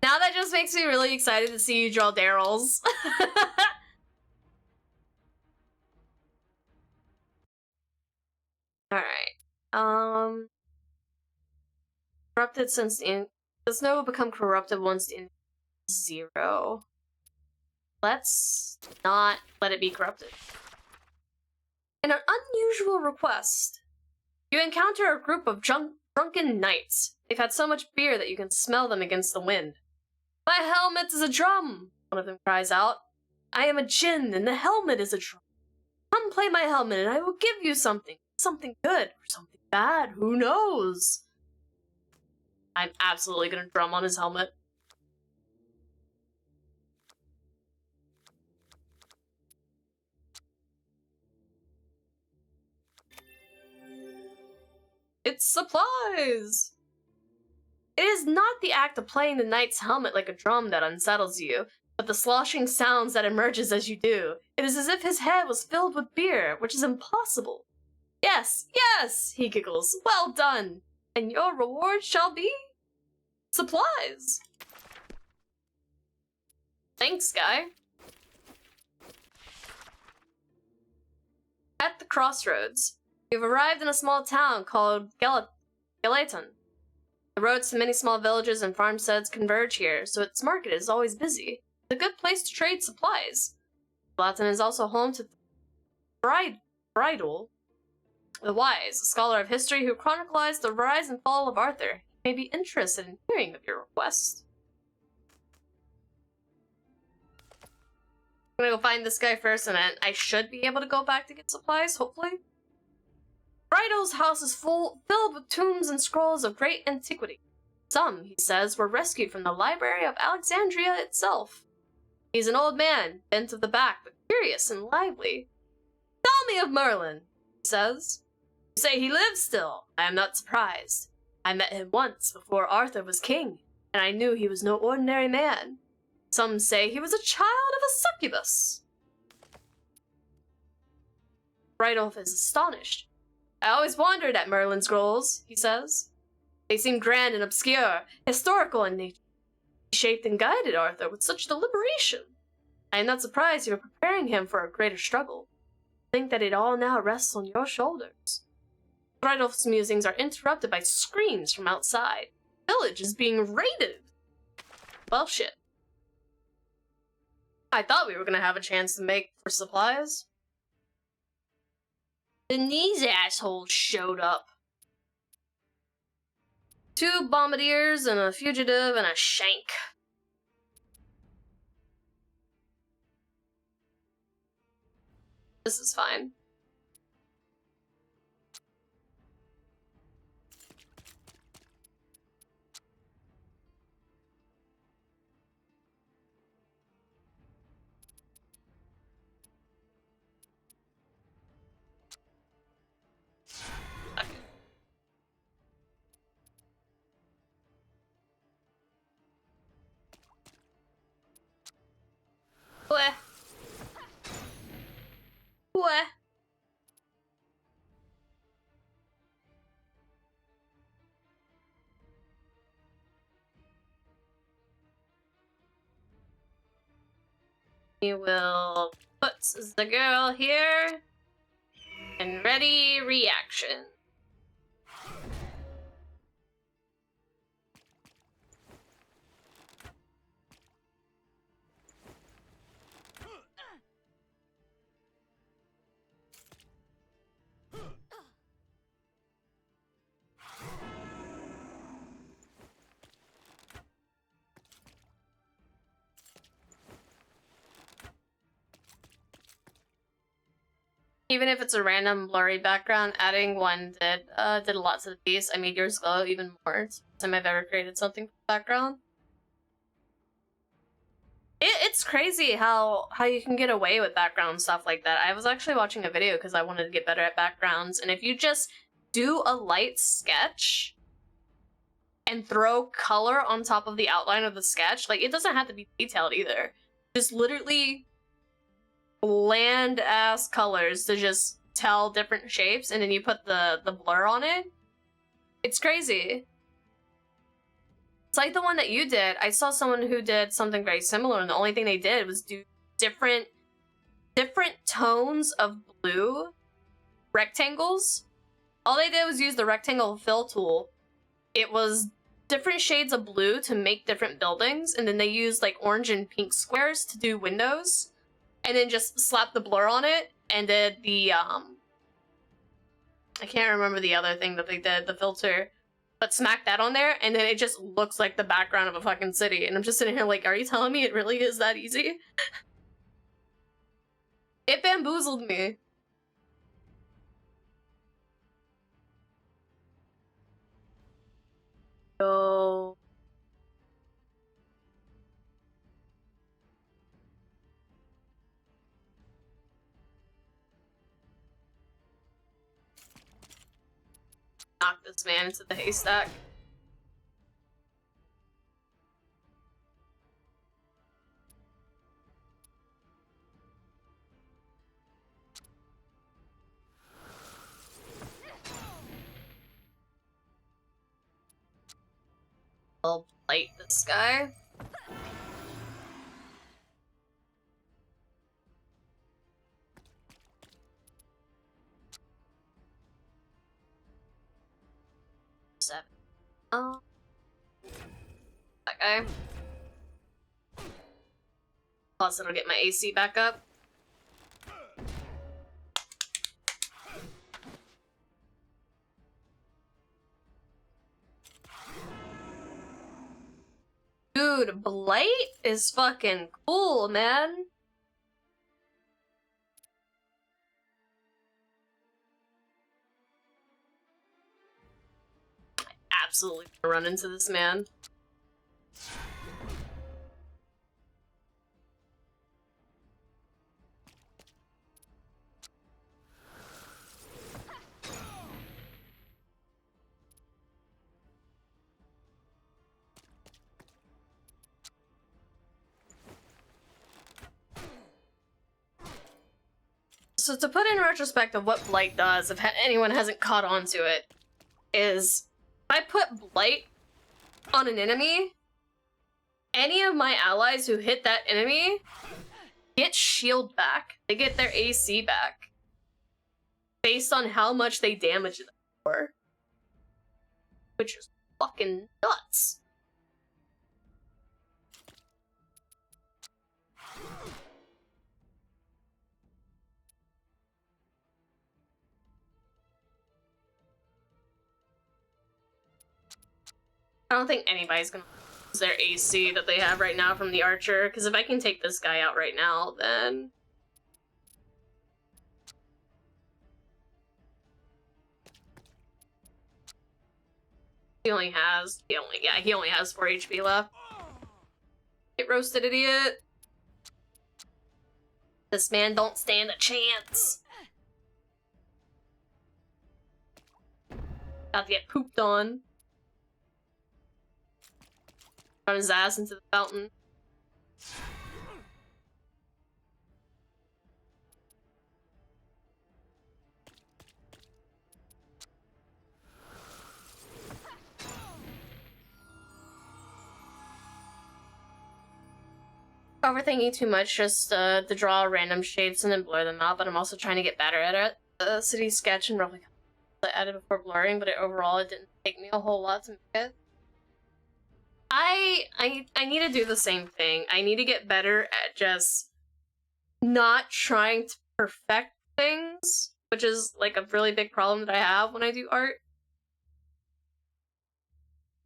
Now that just makes me really excited to see you draw Daryl's. Alright. Corrupted since the does Nova become corrupted once the 0? Let's not let it be corrupted. In an unusual request, you encounter a group of drunken knights. They've had so much beer that you can smell them against the wind. My helmet is a drum, one of them cries out. I am a djinn, and the helmet is a drum. Come play my helmet, and I will give you something. Something good, or something bad, who knows? I'm absolutely gonna drum on his helmet. It's supplies! It is not the act of playing the knight's helmet like a drum that unsettles you. but the sloshing sounds that emerges as you do. It is as if his head was filled with beer, which is impossible. Yes, yes, he giggles. Well done. And your reward shall be supplies. Thanks, guy. At the crossroads, you've arrived in a small town called ḻÉ. The roads to many small villages and farmsteads converge here, so its market is always busy. It's a good place to trade supplies. ḻÉ is also home to Bridle the Wise, a scholar of history who chronicled the rise and fall of Arthur. He may be interested in hearing of your request. I'm gonna go find this guy first, and then I should be able to go back to get supplies, hopefully. Bridle's house is filled with tombs and scrolls of great antiquity. Some, he says, were rescued from the library of Alexandria itself. He's an old man, bent of the back, but curious and lively. Tell me of Merlin, he says. You say he lives still. I am not surprised. I met him once before Arthur was king, and I knew he was no ordinary man. Some say he was a child of a succubus. Bridle is astonished. I always wondered at Merlin's scrolls, he says. They seem grand and obscure, historical in nature. He shaped and guided Arthur with such deliberation. I am not surprised you are preparing him for a greater struggle. Think that it all now rests on your shoulders. Bridle's musings are interrupted by screams from outside. The village is being raided. Well, shit. I thought we were gonna have a chance to make for supplies. Then these assholes showed up. 2 bombardiers and a fugitive and a shank. This is fine. What? What? We will put the girl here. And ready reaction. Even if it's a random blurry background, adding one did a lot to the piece. I made yours glow even more. It's the first time I've ever created something for the background. It's crazy how you can get away with background stuff like that. I was actually watching a video because I wanted to get better at backgrounds, and if you just do a light sketch and throw color on top of the outline of the sketch, like, it doesn't have to be detailed either. Just literally bland ass colors to just tell different shapes, and then you put the blur on it. It's crazy. It's like the one that you did. I saw someone who did something very similar, and the only thing they did was do different tones of blue rectangles. All they did was use the rectangle fill tool. It was different shades of blue to make different buildings, and then they used like orange and pink squares to do windows. And then just slap the blur on it, and did the, I can't remember the other thing that they did, the filter, but smack that on there, and then it just looks like the background of a fucking city, and I'm just sitting here like, are you telling me it really is that easy? It bamboozled me. So... knock this man into the haystack. I'll blight this guy. Seven. Oh. That guy. Plus, it'll get my AC back up. Dude, Blight is fucking cool, man. I absolutely run into this man. So to put in retrospect of what Blight does, if anyone hasn't caught on to it, is if I put Blight on an enemy, any of my allies who hit that enemy get shield back. They get their AC back. Based on how much they damage them for. Which is fucking nuts. I don't think anybody's gonna lose their AC that they have right now from the archer, because if I can take this guy out right now, then... He only has 4 HP left. Get roasted, idiot. This man don't stand a chance. About to get pooped on. Run his ass into the fountain. Overthinking too much, just to draw random shapes and then blur them out, but I'm also trying to get better at it. The city sketch and roughly I added before blurring, but overall it didn't take me a whole lot to make it. I need to do the same thing. I need to get better at just not trying to perfect things, which is like a really big problem that I have when I do art.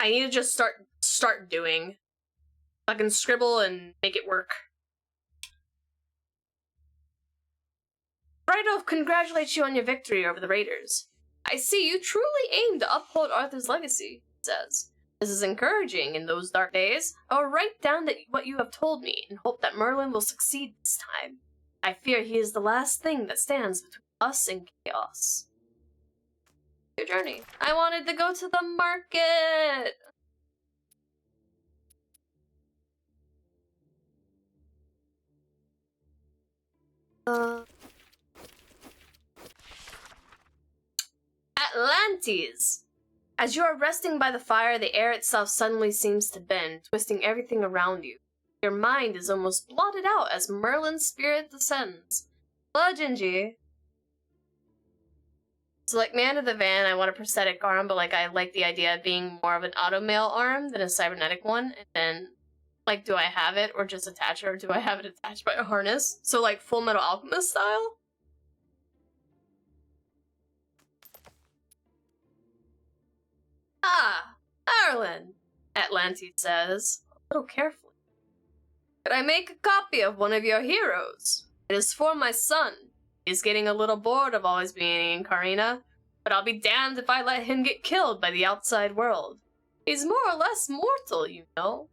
I need to just start doing. I can scribble and make it work. Brightolf congratulates you on your victory over the Raiders. I see you truly aim to uphold Arthur's legacy, it says. This is encouraging in those dark days. I will write down what you have told me and hope that Merlin will succeed this time. I fear he is the last thing that stands between us and chaos. Your journey. I wanted to go to the market! Atlantes! As you are resting by the fire, the air itself suddenly seems to bend, twisting everything around you. Your mind is almost blotted out as Merlin's spirit descends. Hello, Gingy. So, like, man of the van, I want a prosthetic arm, but, like, I like the idea of being more of an automail arm than a cybernetic one. And then, like, do I have it or just attach it, or do I have it attached by a harness? So, like, Full Metal Alchemist style? Ah, Merlin, Atlantes says, a little carefully. Could I make a copy of one of your heroes? It is for my son. He's getting a little bored of always being in Karina, but I'll be damned if I let him get killed by the outside world. He's more or less mortal, you know.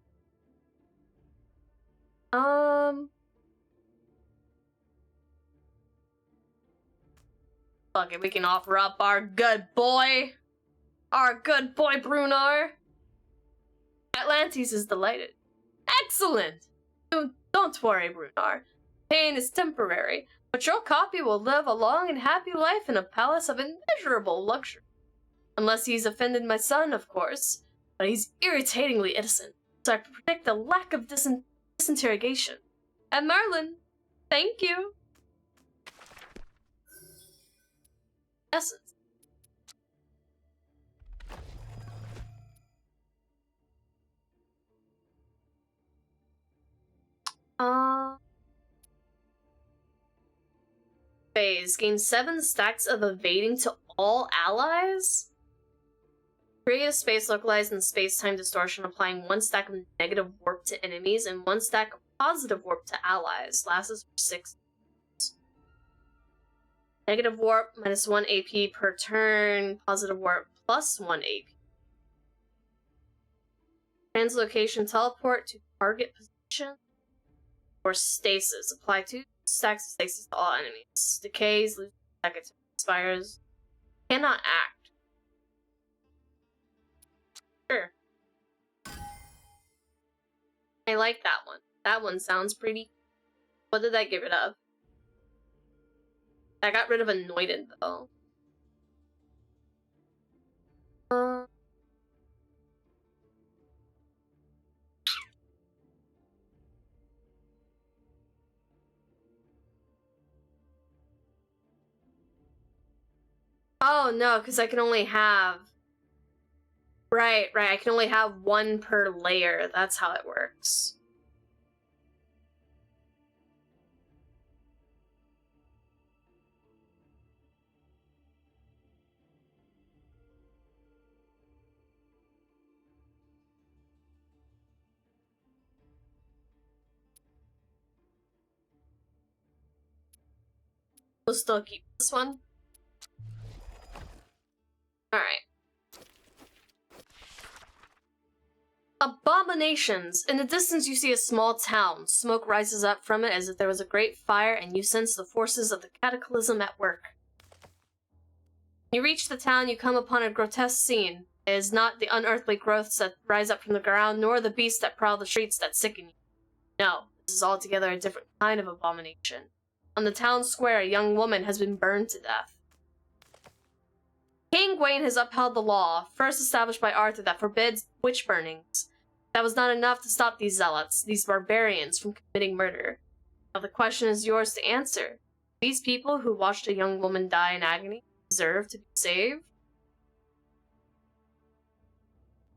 Fuck it, we can offer up our good boy. Our good boy, Brunar. Atlantes is delighted. Excellent! Don't worry, Brunar. Pain is temporary, but your copy will live a long and happy life in a palace of immeasurable luxury. Unless he's offended my son, of course. but he's irritatingly innocent, so I predict a lack of disinterrogation. And Merlin, thank you. Essence. Phase. Gain 7 stacks of evading to all allies? Create a space localized in space-time distortion, applying 1 stack of negative warp to enemies and 1 stack of positive warp to allies. Lasts for 6. Negative warp minus 1 AP per turn. Positive warp plus 1 AP. Translocation teleport to target position. Or stasis. Apply 2 stacks of stasis to all enemies. Decays, loses seconds, expires. Cannot act. Sure. I like that one. That one sounds pretty. What did I get rid of? I got rid of Anointed though. Oh no, because I can only have. Right, I can only have 1 per layer. That's how it works. We'll still keep this one. Alright. Abominations! In the distance you see a small town. Smoke rises up from it as if there was a great fire, and you sense the forces of the cataclysm at work. When you reach the town, you come upon a grotesque scene. It is not the unearthly growths that rise up from the ground, nor the beasts that prowl the streets that sicken you. No, this is altogether a different kind of abomination. On the town square, a young woman has been burned to death. King Gawain has upheld the law, first established by Arthur, that forbids witch burnings. That was not enough to stop these zealots, these barbarians, from committing murder. Now the question is yours to answer. These people who watched a young woman die in agony deserve to be saved?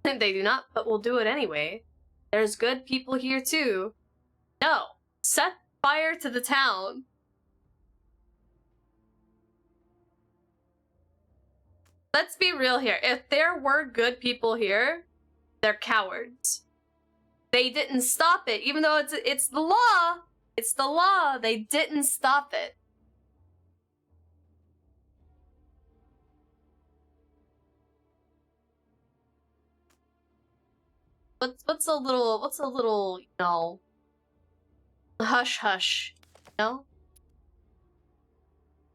They do not, but will do it anyway. There's good people here too. No, set fire to the town. Let's be real here. If there were good people here, they're cowards. They didn't stop it, even though it's the law. It's the law. They didn't stop it. What's a little, you know, hush hush, you know?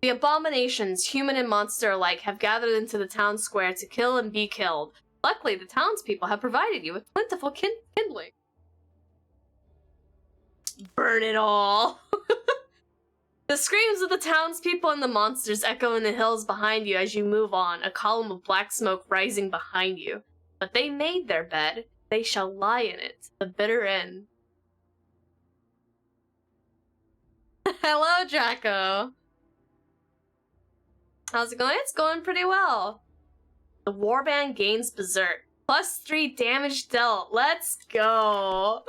The abominations, human and monster alike, have gathered into the town square to kill and be killed. Luckily, the townspeople have provided you with plentiful kindling. Burn it all! The screams of the townspeople and the monsters echo in the hills behind you as you move on, a column of black smoke rising behind you. But they made their bed. They shall lie in it to the bitter end. Hello, Draco! How's it going? It's going pretty well. The warband gains berserk. +3 damage dealt. Let's go.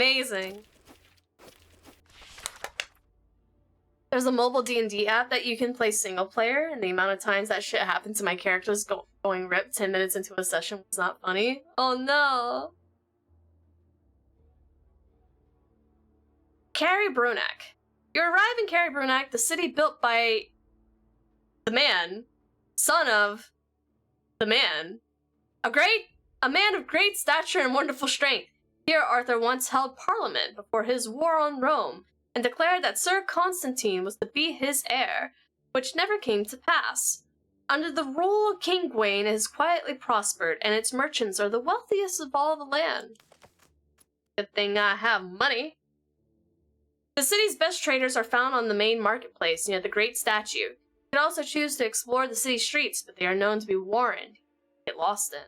Amazing. There's a mobile D&D app that you can play single player, and the amount of times that shit happened to my characters going ripped 10 minutes into a session was not funny. Oh no. Carrie Brunac. You arrive in Carrie Brunac, the city built by the man, son of the man, a man of great stature and wonderful strength. Here Arthur once held parliament before his war on Rome, and declared that Sir Constantine was to be his heir, which never came to pass. Under the rule of King Gawain, it has quietly prospered, and its merchants are the wealthiest of all the land. Good thing I have money. The city's best traders are found on the main marketplace near the great statue. You could also choose to explore the city streets, but they are known to be warrened. Get lost in.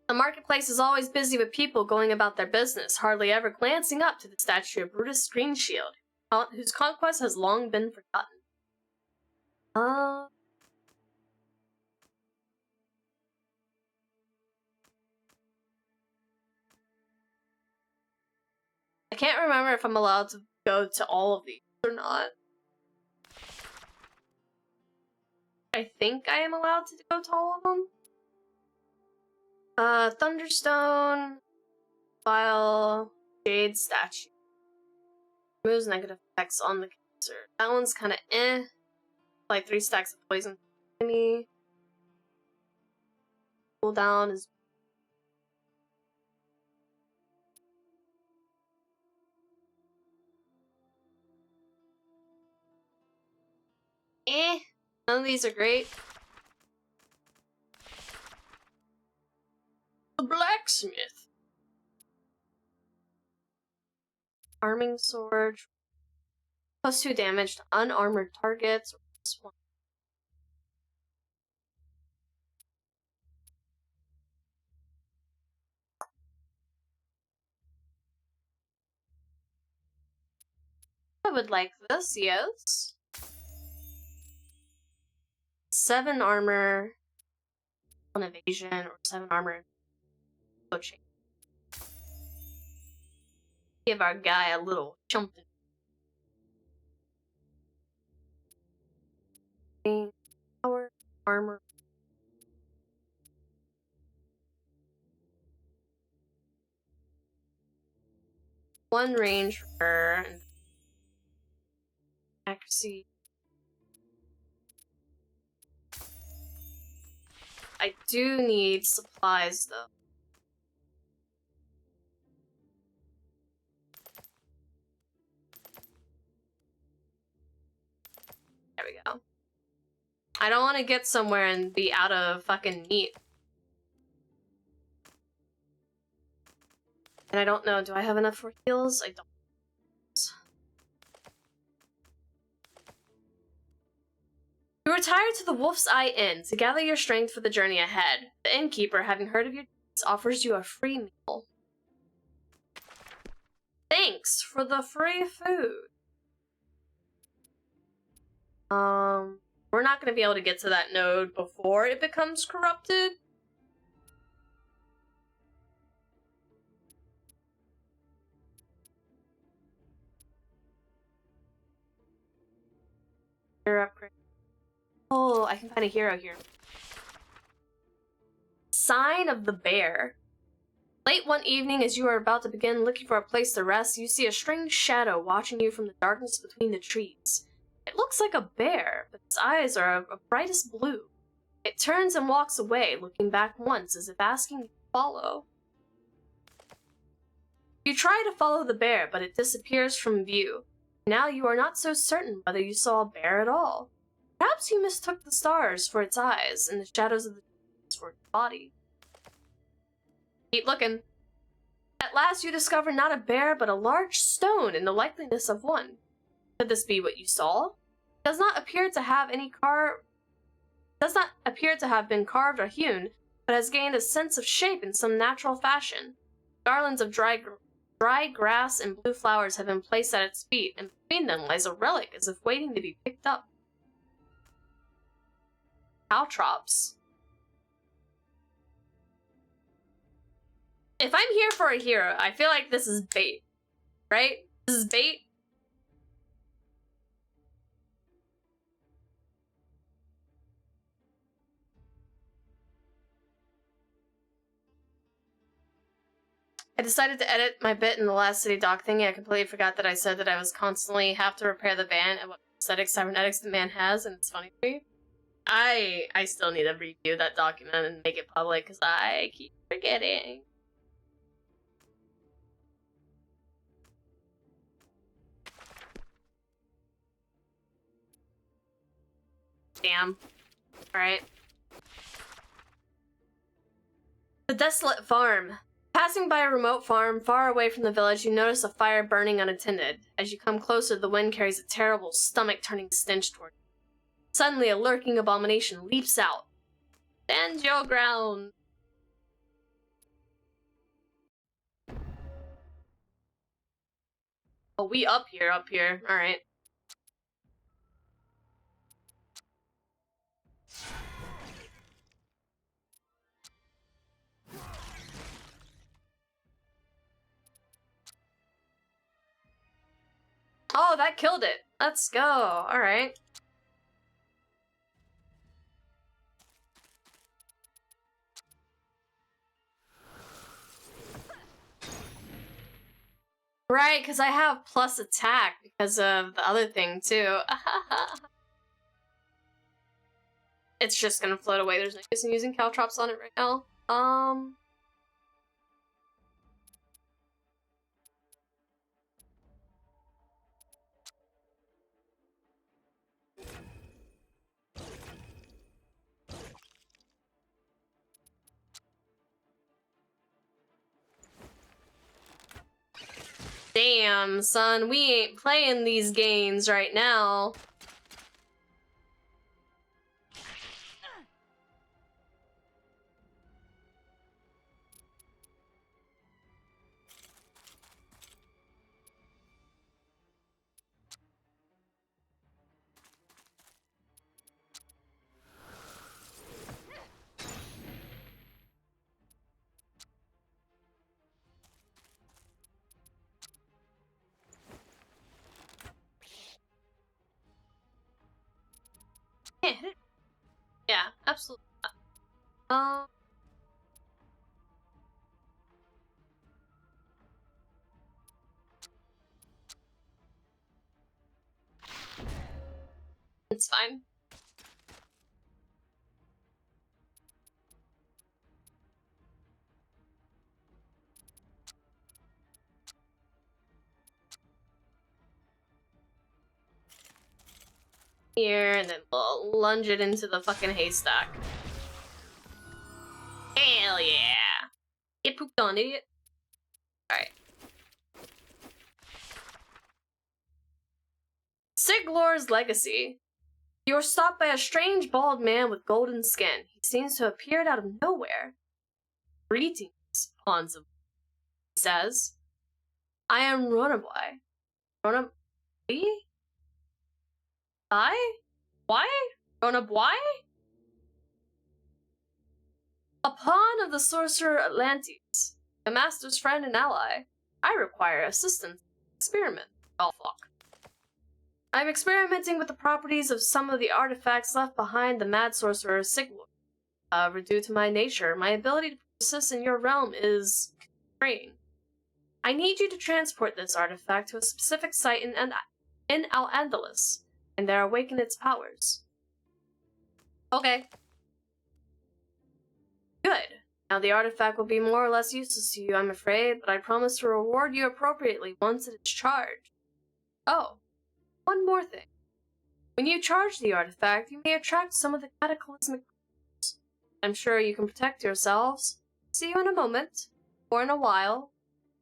The marketplace is always busy with people going about their business, hardly ever glancing up to the statue of Brutus Greenshield, whose conquest has long been forgotten. I can't remember if I'm allowed to go to all of these or not. I think I am allowed to go to all of them. Thunderstone, File, Jade Statue. Removes negative effects on the cancer. That one's kind of eh. Like 3 stacks of poison. Cooldown is. Eh. None of these are great. The Blacksmith. Arming Sword. +2 damage to unarmored targets. +1. I would like this, yes. 7 armor on evasion, or 7 armor coaching. Give our guy a little jumping. Power, armor. One range for her, and accuracy. I do need supplies though. There we go. I don't want to get somewhere and be out of fucking meat. And I don't know, do I have enough for heals? I don't. You retire to the Wolf's Eye Inn to gather your strength for the journey ahead. The innkeeper, having heard of your deeds, offers you a free meal. Thanks for the free food. We're not going to be able to get to that node before it becomes corrupted. Upgrade. Oh, I can find a hero here. Sign of the Bear. Late one evening, as you are about to begin looking for a place to rest, you see a strange shadow watching you from the darkness between the trees. It looks like a bear, but its eyes are a brightest blue. It turns and walks away, looking back once as if asking you to follow. You try to follow the bear, but it disappears from view. Now you are not so certain whether you saw a bear at all. Perhaps you mistook the stars for its eyes and the shadows of the trees for its body. Keep looking. At last you discover not a bear, but a large stone in the likeness of one. Could this be what you saw? It does not appear to have been carved or hewn, but has gained a sense of shape in some natural fashion. Garlands of dry grass and blue flowers have been placed at its feet, and between them lies a relic as if waiting to be picked up. Caltrops. If I'm here for a hero, I feel like this is bait. Right? This is bait. I decided to edit my bit in the last city doc thingy. I completely forgot that I said that I was constantly have to repair the van and what cybernetics the man has, and it's funny to me. I still need to review that document and make it public because I keep forgetting. Damn. Alright. The Desolate Farm. Passing by a remote farm far away from the village, you notice a fire burning unattended. As you come closer, the wind carries a terrible, stomach-turning stench toward you. Suddenly, a lurking abomination leaps out. Stand your ground. Oh, we up here. Alright. Oh, that killed it. Let's go. Alright. Right, because I have plus attack because of the other thing, too. It's just gonna float away. There's no use in using caltrops on it right now. Damn, son, we ain't playing these games right now. Yeah, absolutely. It's fine. Here, and then we'll lunge it into the fucking haystack. Hell yeah! Get pooped on, idiot. Alright. Siglor's legacy. You are stopped by a strange bald man with golden skin. He seems to have appeared out of nowhere. Greetings, Paws, he says. I am Ronaboy. Ronaboy? Why? Ronaboy? A pawn of the sorcerer Atlantes, a master's friend and ally. I require assistance. Experiment. Oh, fuck. I'm experimenting with the properties of some of the artifacts left behind the mad sorcerer Siglor. Due to my nature, my ability to persist in your realm is constrained. I need you to transport this artifact to a specific site in Al-Andalus, and there awaken its powers. Okay. Good. Now the artifact will be more or less useless to you, I'm afraid, but I promise to reward you appropriately once it is charged. Oh, one more thing. When you charge the artifact, you may attract some of the cataclysmic creatures. I'm sure you can protect yourselves. See you in a moment, or in a while,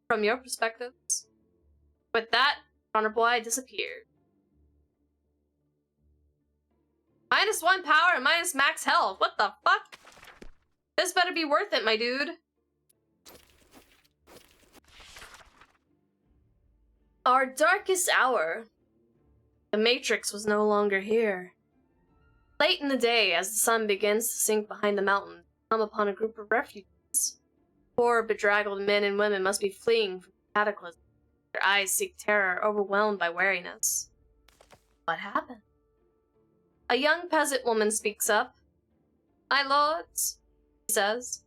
from your perspectives. With that, Boy disappeared. -1 power and minus max health. What the fuck? This better be worth it, my dude. Our darkest hour. The Matrix was no longer here. Late in the day, as the sun begins to sink behind the mountains, we come upon a group of refugees. Poor, bedraggled men and women must be fleeing from the cataclysm. Their eyes seek terror, overwhelmed by weariness. What happened? A young peasant woman speaks up. My lords, she says,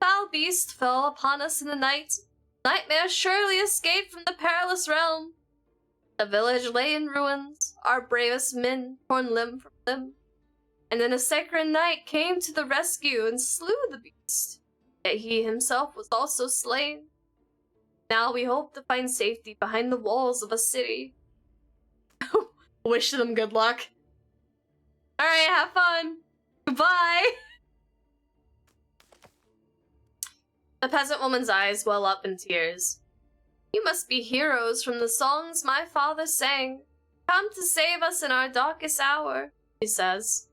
foul beast fell upon us in the night. Nightmare surely escaped from the perilous realm. The village lay in ruins, our bravest men torn limb from limb. And then a sacred knight came to the rescue and slew the beast. Yet he himself was also slain. Now we hope to find safety behind the walls of a city. Wish them good luck. Alright, have fun. Goodbye. The peasant woman's eyes well up in tears. You must be heroes from the songs my father sang. Come to save us in our darkest hour, she says.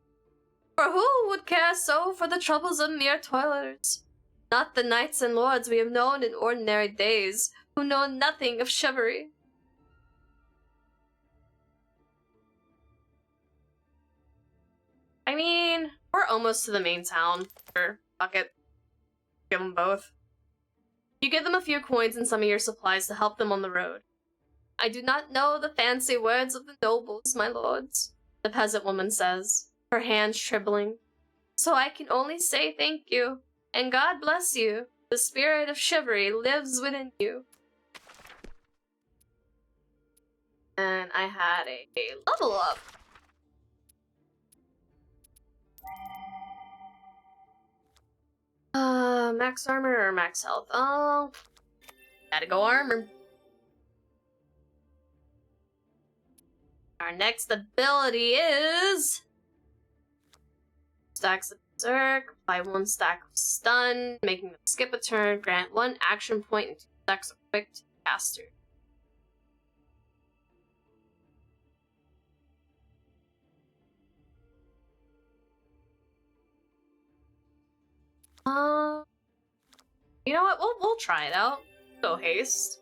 For who would care so for the troubles of mere toilers? Not the knights and lords we have known in ordinary days, who know nothing of chivalry. I mean, we're almost to the main town. Sure, fuck it. Give them both. You give them a few coins and some of your supplies to help them on the road. I do not know the fancy words of the nobles, my lords, the peasant woman says, her hands trembling. So I can only say thank you, and God bless you. The spirit of chivalry lives within you. And I had a level up. Max armor or max health? Oh, gotta go armor. Our next ability is stacks of berserk, apply 1 stack of stun, making them skip a turn, grant 1 action point and 2 stacks of quick to the caster. You know what? We'll try it out. Go haste.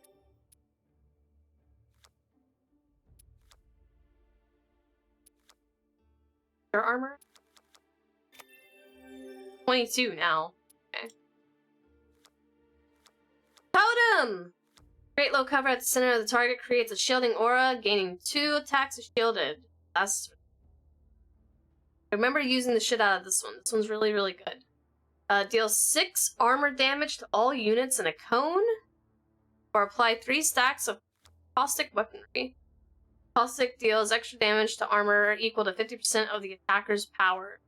Your armor? 22 now. Okay. Totem! Great low cover at the center of the target creates a shielding aura, gaining 2 attacks of shielded. That's... Remember using the shit out of this one. This one's really, really good. Deals 6 armor damage to all units in a cone, or apply 3 stacks of caustic weaponry. Caustic deals extra damage to armor equal to 50% of the attacker's power.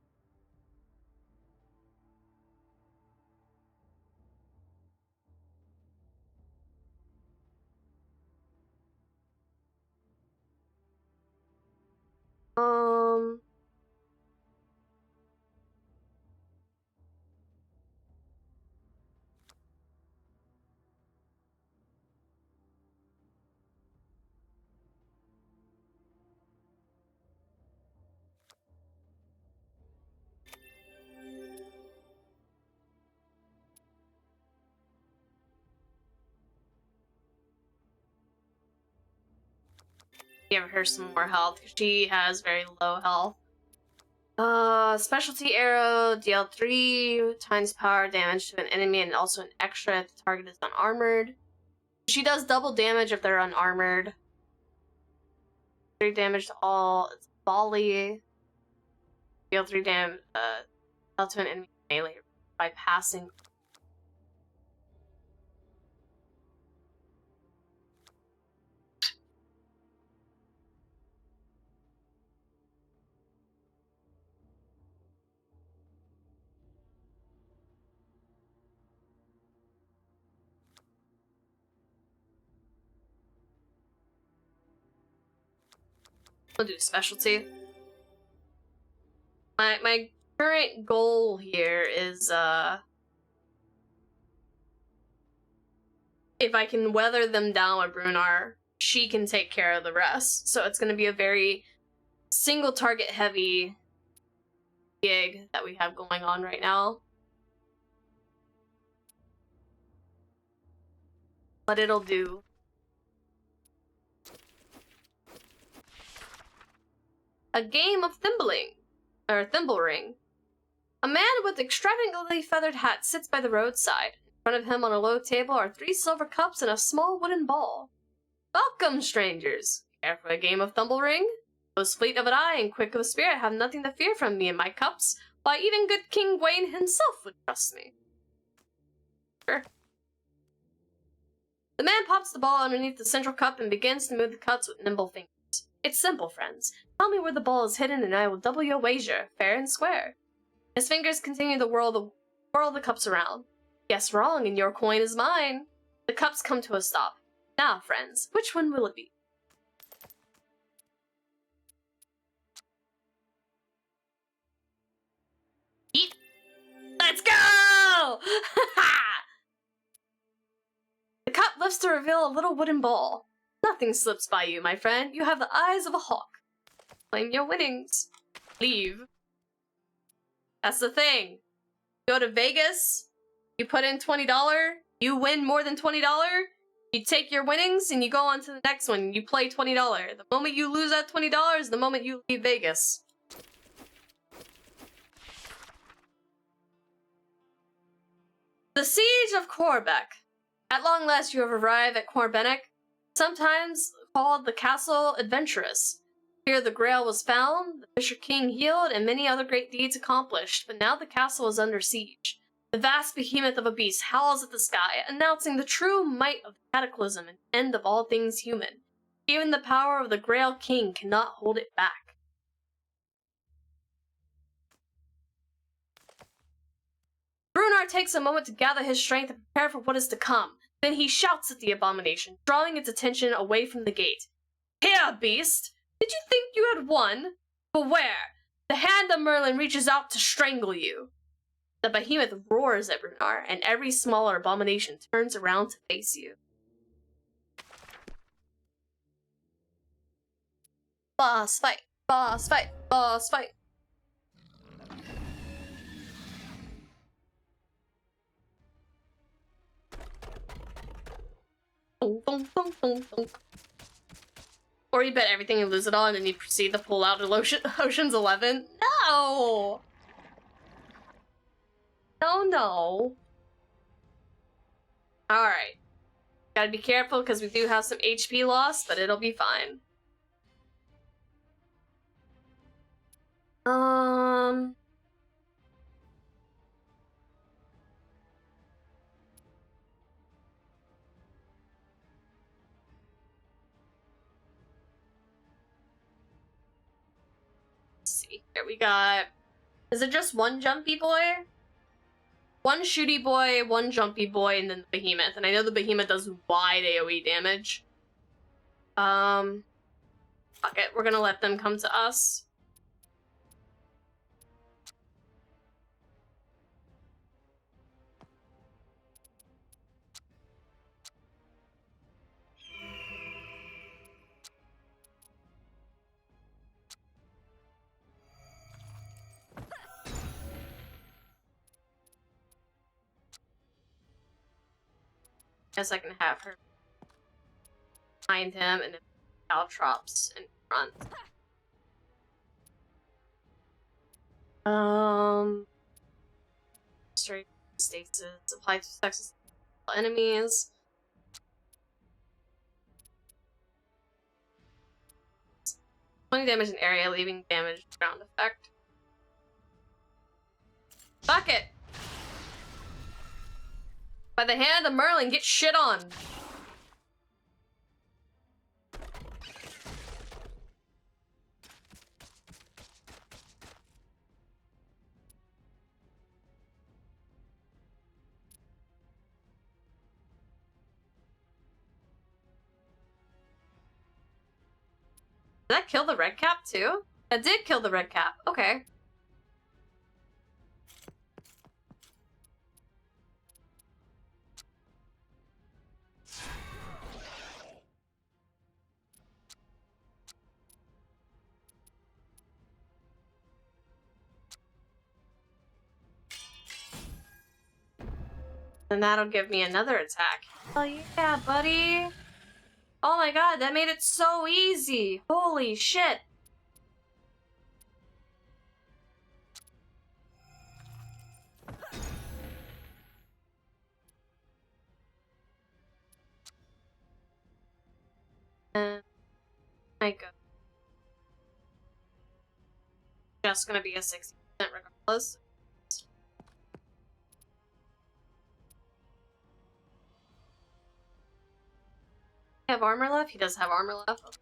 Give her some more health, because she has very low health. Specialty arrow, deal 3 times power damage to an enemy and also an extra if the target is unarmored. She does double damage if they're unarmored. 3 damage to all. It's volley. Deal 3 damage to an enemy melee by passing. We'll do specialty. My current goal here is if I can weather them down with Brunar, she can take care of the rest. So it's gonna be a very single target heavy gig that we have going on right now. But it'll do. A game of thimble ring. A man with extravagantly feathered hat sits by the roadside. In front of him on a low table are 3 silver cups and a small wooden ball. Welcome, strangers. Care for a game of thimble ring? Those fleet of an eye and quick of a spirit have nothing to fear from me and my cups. Why, even good King Gawain himself would trust me. Sure. The man pops the ball underneath the central cup and begins to move the cups with nimble fingers. It's simple, friends. Tell me where the ball is hidden and I will double your wager, fair and square. His fingers continue to whirl the cups around. Guess wrong, and your coin is mine. The cups come to a stop. Now, friends, which one will it be? Eat. Let's go! reveal a little wooden ball. Nothing slips by you, my friend. You have the eyes of a hawk. Claim your winnings. Leave. That's the thing. Go to Vegas, you put in $20, you win more than $20, you take your winnings and you go on to the next one. You play $20. The moment you lose that $20 is the moment you leave Vegas. The Siege of Corbeck. At long last you have arrived at Corbenek, sometimes called the Castle Adventurous. Here the Grail was found, the Fisher King healed, and many other great deeds accomplished, but now the castle is under siege. The vast behemoth of a beast howls at the sky, announcing the true might of the cataclysm and end of all things human. Even the power of the Grail King cannot hold it back. Brunar takes a moment to gather his strength and prepare for what is to come. Then he shouts at the abomination, drawing its attention away from the gate. Here, beast! Did you think you had won? Beware! The Hand of Merlin reaches out to strangle you. The behemoth roars at Brunar, and every smaller abomination turns around to face you. Boss fight! Boss fight! Boss fight! Dunk, dunk, dunk, dunk, dunk. Or you bet everything and lose it all, and then you proceed to pull out Ocean's 11. No! No, no. Alright. Gotta be careful, because we do have some HP loss, but it'll be fine. Here we got... Is it just one jumpy boy? One shooty boy, one jumpy boy, and then the behemoth. And I know the behemoth does wide AoE damage. Fuck it, we're gonna let them come to us. Guess I can have her behind him and then Caltrops in front. Straight stasis. Apply to success enemies. Putting damage in area, leaving damage ground effect. Fuck it! By the Hand of Merlin, get shit on! Did that kill the red cap too? That did kill the red cap. Okay. And that'll give me another attack. Oh yeah, buddy! Oh my god, that made it so easy! Holy shit! And I go. Just gonna be a 60% regardless. Have armor left? He does have armor left.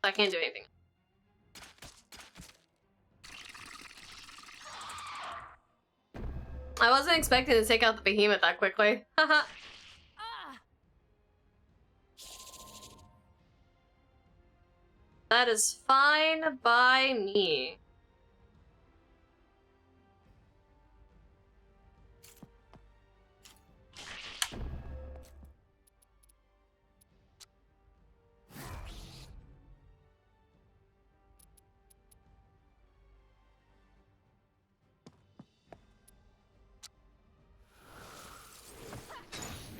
I can't do anything. I wasn't expecting to take out the behemoth that quickly. Haha. That is fine by me.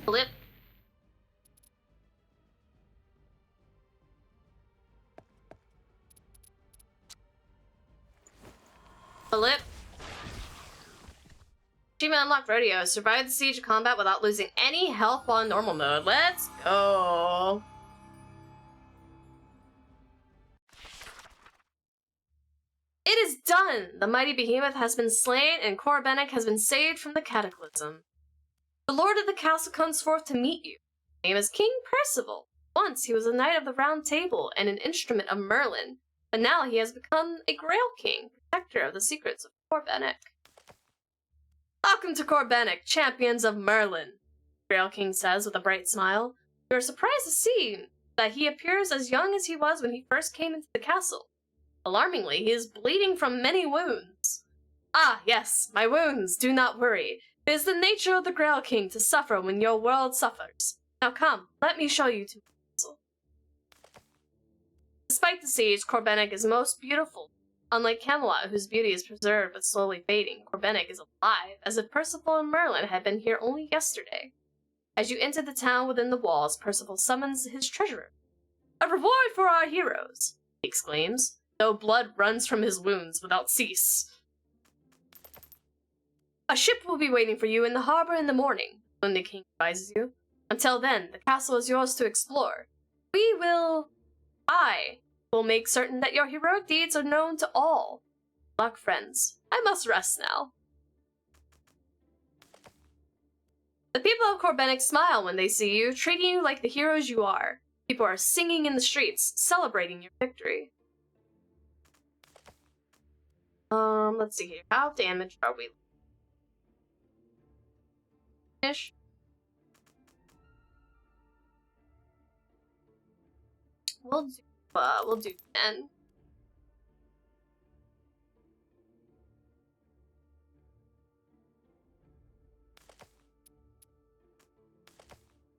Flip. Flip. Achievement unlocked rodeo. Survive the siege of combat without losing any health while in normal mode. Let's go. It is done! The mighty behemoth has been slain and ÇorbEnnek has been saved from the cataclysm. The lord of the castle comes forth to meet you. His name is King Percival. Once he was a knight of the Round Table and an instrument of Merlin, but now he has become a Grail King, protector of the secrets of ÇorbEnnek. Welcome to ÇorbEnnek, champions of Merlin, Grail King says with a bright smile. You are surprised to see that he appears as young as he was when he first came into the castle. Alarmingly, he is bleeding from many wounds. Ah, yes, my wounds, do not worry. It is the nature of the Grail King to suffer when your world suffers. Now come, let me show you to my castle. Despite the siege, ÇorbEnnek is most beautiful. Unlike Camelot, whose beauty is preserved but slowly fading, ÇorbEnnek is alive, as if Percival and Merlin had been here only yesterday. As you enter the town within the walls, Percival summons his treasurer. A reward for our heroes, he exclaims, though blood runs from his wounds without cease. A ship will be waiting for you in the harbor in the morning, when the king advises you. Until then, the castle is yours to explore. I will make certain that your heroic deeds are known to all. Luck, friends. I must rest now. The people of ÇorbEnnek smile when they see you, treating you like the heroes you are. People are singing in the streets, celebrating your victory. Let's see here. How damaged are we? Ish. We'll do 10.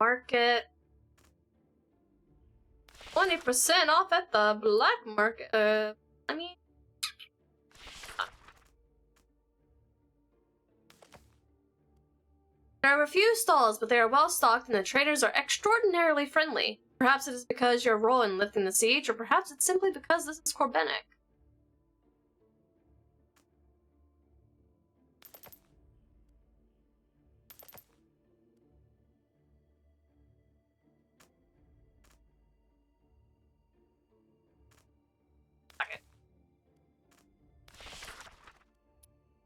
Market. 20% off at the black market. I mean. There are a few stalls, but they are well stocked and the traders are extraordinarily friendly. Perhaps it is because your role in lifting the siege, or perhaps it's simply because this is ÇorbEnnek. Okay.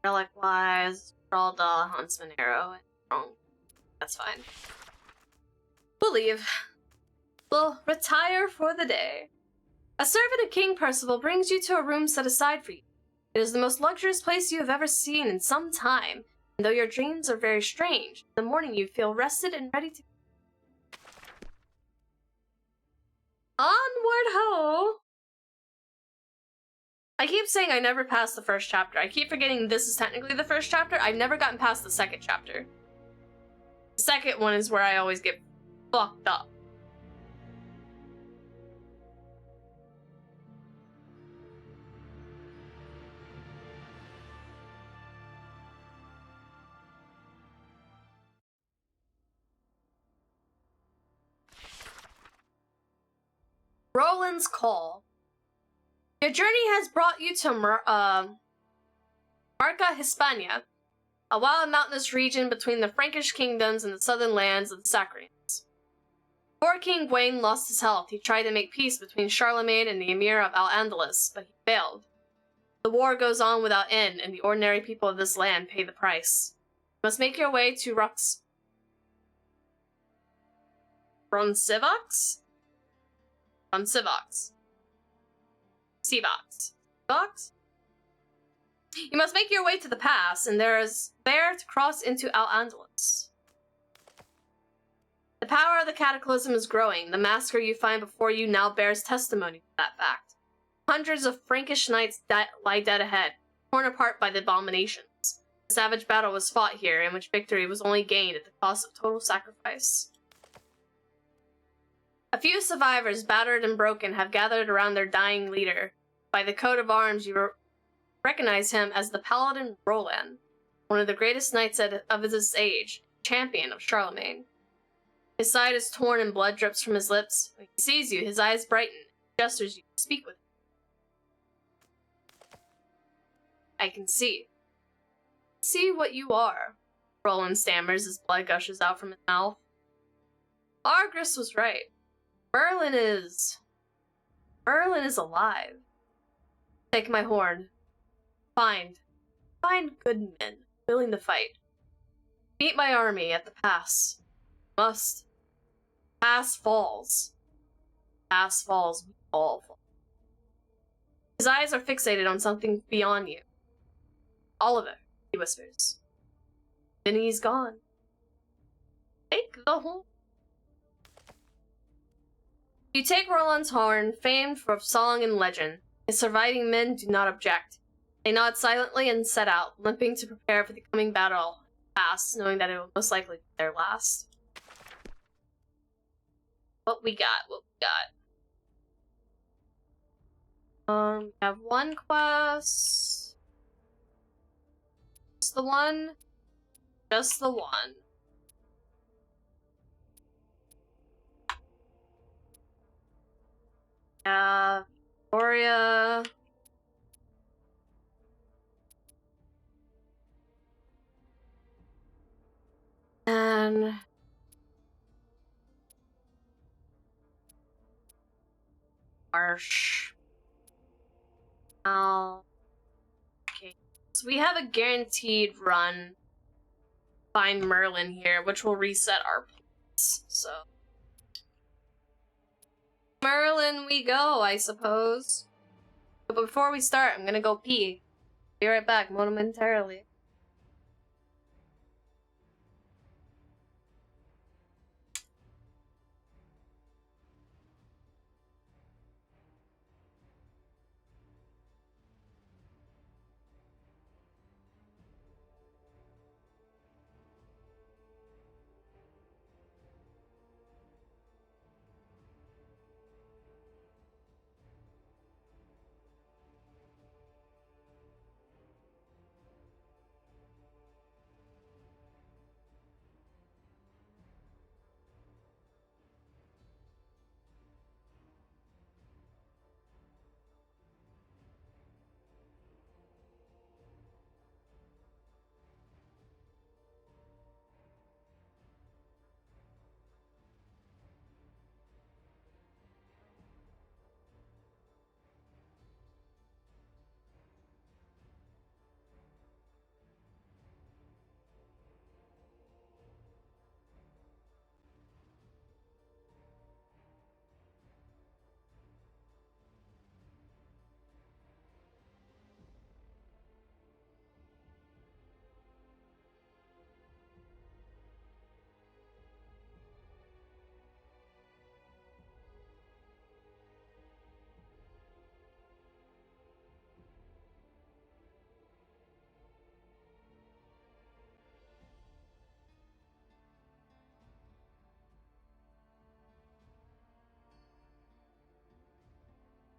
Relic-wise, draw the Huntsman arrow. Wrong. That's fine. We'll leave. We'll retire for the day. A servant of King Percival brings you to a room set aside for you. It is the most luxurious place you have ever seen in some time, and though your dreams are very strange, in the morning you feel rested and ready to... Onward ho! I keep saying I never passed the first chapter. I keep forgetting this is technically the first chapter. I've never gotten past the second chapter. The second one is where I always get fucked up. Roland's Call. Your journey has brought you to Marca Hispania, a wild mountainous region between the Frankish kingdoms and the southern lands of the Sacrians. Before King Gawain lost his health, he tried to make peace between Charlemagne and the Emir of Al-Andalus, but he failed. The war goes on without end, and the ordinary people of this land pay the price. You must make your way to Ronsivox? Seavox. You must make your way to the pass, and there to cross into Al-Andalus. The power of the cataclysm is growing. The massacre you find before you now bears testimony to that fact. Hundreds of Frankish knights lie dead ahead, torn apart by the abominations. A savage battle was fought here, in which victory was only gained at the cost of total sacrifice. A few survivors, battered and broken, have gathered around their dying leader. By the coat of arms, you recognize him as the paladin Roland, one of the greatest knights of his age, champion of Charlemagne. His side is torn and blood drips from his lips. When he sees you, his eyes brighten, and gestures you to speak with him. I can see. See what you are, Roland stammers as blood gushes out from his mouth. Argris was right. Merlin is alive. Take my horn. Find good men, willing to fight. Meet my army at the pass. Must. Pass falls. Pass falls, we all fall. His eyes are fixated on something beyond you. Oliver, he whispers. Then he's gone. Take the horn. You take Roland's horn, famed for song and legend. His surviving men do not object. They nod silently and set out, limping to prepare for the coming battle, fast, knowing that it will most likely be their last. What we got? We have one quest. Just the one. Just the one. Victoria. And Marsh. Okay. So we have a guaranteed run. Find Merlin here, which will reset our points. So Merlin we go, I suppose. But before we start, I'm gonna go pee. Be right back momentarily.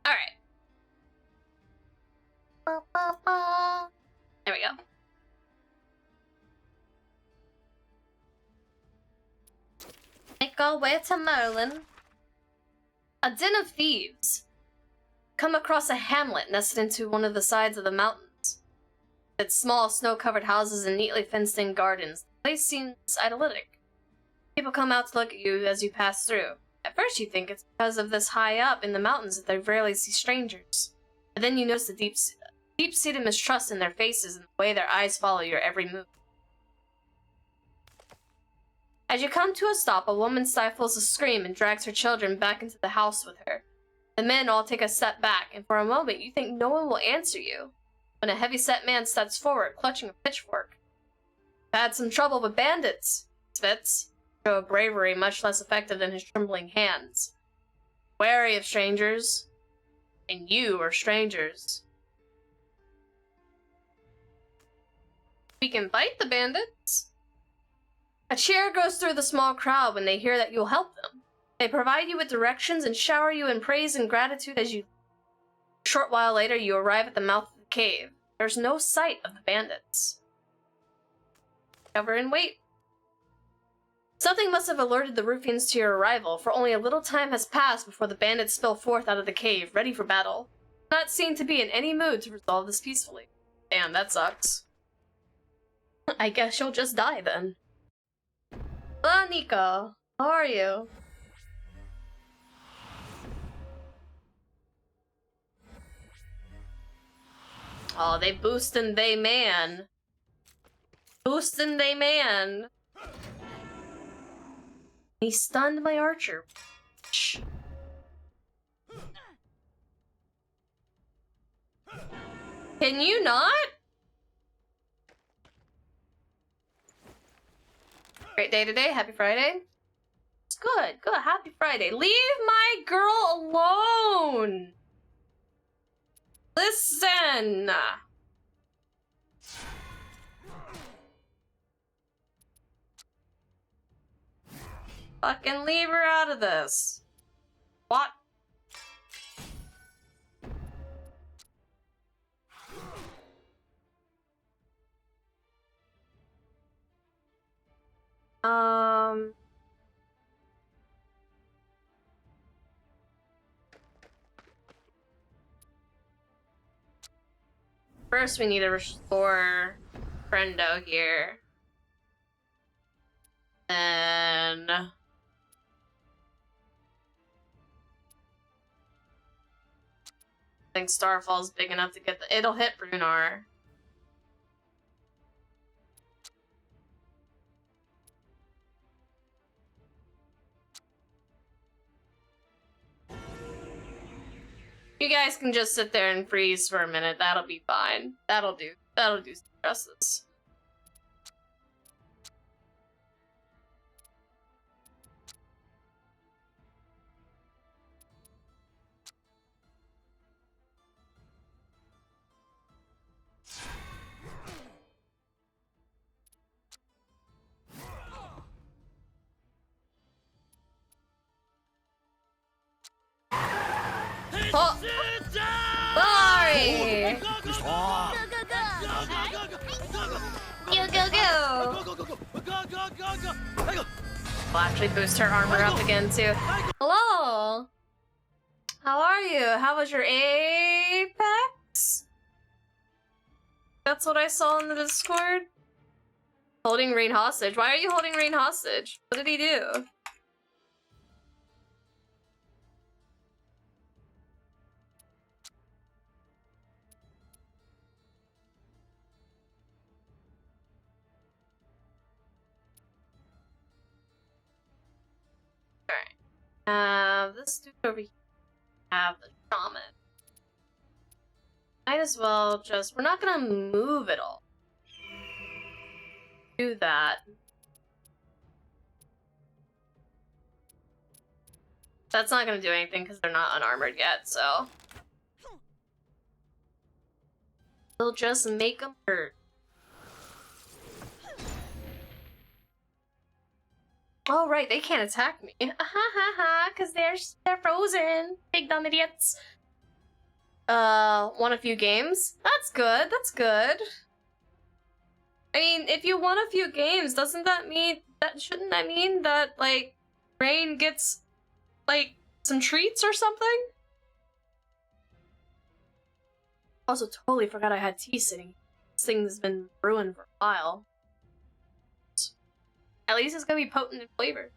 Alright. There we go. Make our way to Merlin. A den of thieves. Come across a hamlet nested into one of the sides of the mountains. Its small, snow-covered houses and neatly fenced-in gardens. The place seems idyllic. People come out to look at you as you pass through. At first you think it's because of this high up in the mountains that they rarely see strangers. But then you notice the deep-seated mistrust in their faces and the way their eyes follow your every move. As you come to a stop, a woman stifles a scream and drags her children back into the house with her. The men all take a step back, and for a moment you think no one will answer you, when a heavy-set man steps forward, clutching a pitchfork. "I've had some trouble with bandits," spits. Show of bravery much less effective than his trembling hands. "Wary of strangers. and you are strangers. We can fight the bandits. A cheer goes through the small crowd when they hear that you'll help them. They provide you with directions and shower you in praise and gratitude as you... A short while later, you arrive at the mouth of the cave. There's no sight of the bandits. Cover and wait. Something must have alerted the ruffians to your arrival, for only a little time has passed before the bandits spill forth out of the cave, ready for battle. Not seen to be in any mood to resolve this peacefully. Damn, that sucks. I guess you'll just die then. Hello, Nico. How are you? Oh, they boostin' they man. Boostin' they man. He stunned my archer. Shh. Can you not? Great day today. Happy Friday. It's good. Good. Happy Friday. Leave my girl alone. Listen. Fucking leave her out of this. What? First we need to restore Friendo here. Then... I think Starfall's big enough to get the... It'll hit Brunar. You guys can just sit there and freeze for a minute. That'll be fine. That'll do. That'll do justice. Oh! Sorry! Go! We'll actually boost her armor up again, too. Hello! How are you? How was your Apex? That's what I saw in the Discord. Holding Rain hostage. Why are you holding Rain hostage? What did he do? This dude over here have the shaman. Might as well just... We're not gonna move it all. Do that. That's not gonna do anything because they're not unarmored yet, so... We'll just make them hurt. Oh right, they can't attack me. Cause they're frozen. Big dumb idiots. Won a few games. That's good. That's good. I mean, if you won a few games, doesn't that mean that shouldn't that mean that like Rain gets like some treats or something? Also, totally forgot I had tea sitting. This thing's been brewing for a while. At least it's gonna be potent in flavor.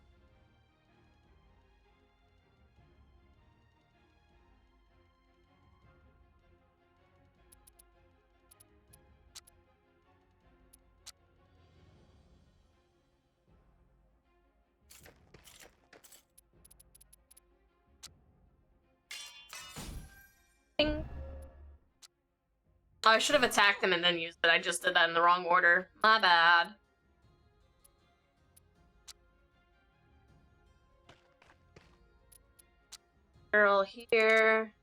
Ding. Oh, I should have attacked him and then used it. I just did that in the wrong order. My bad. Girl here.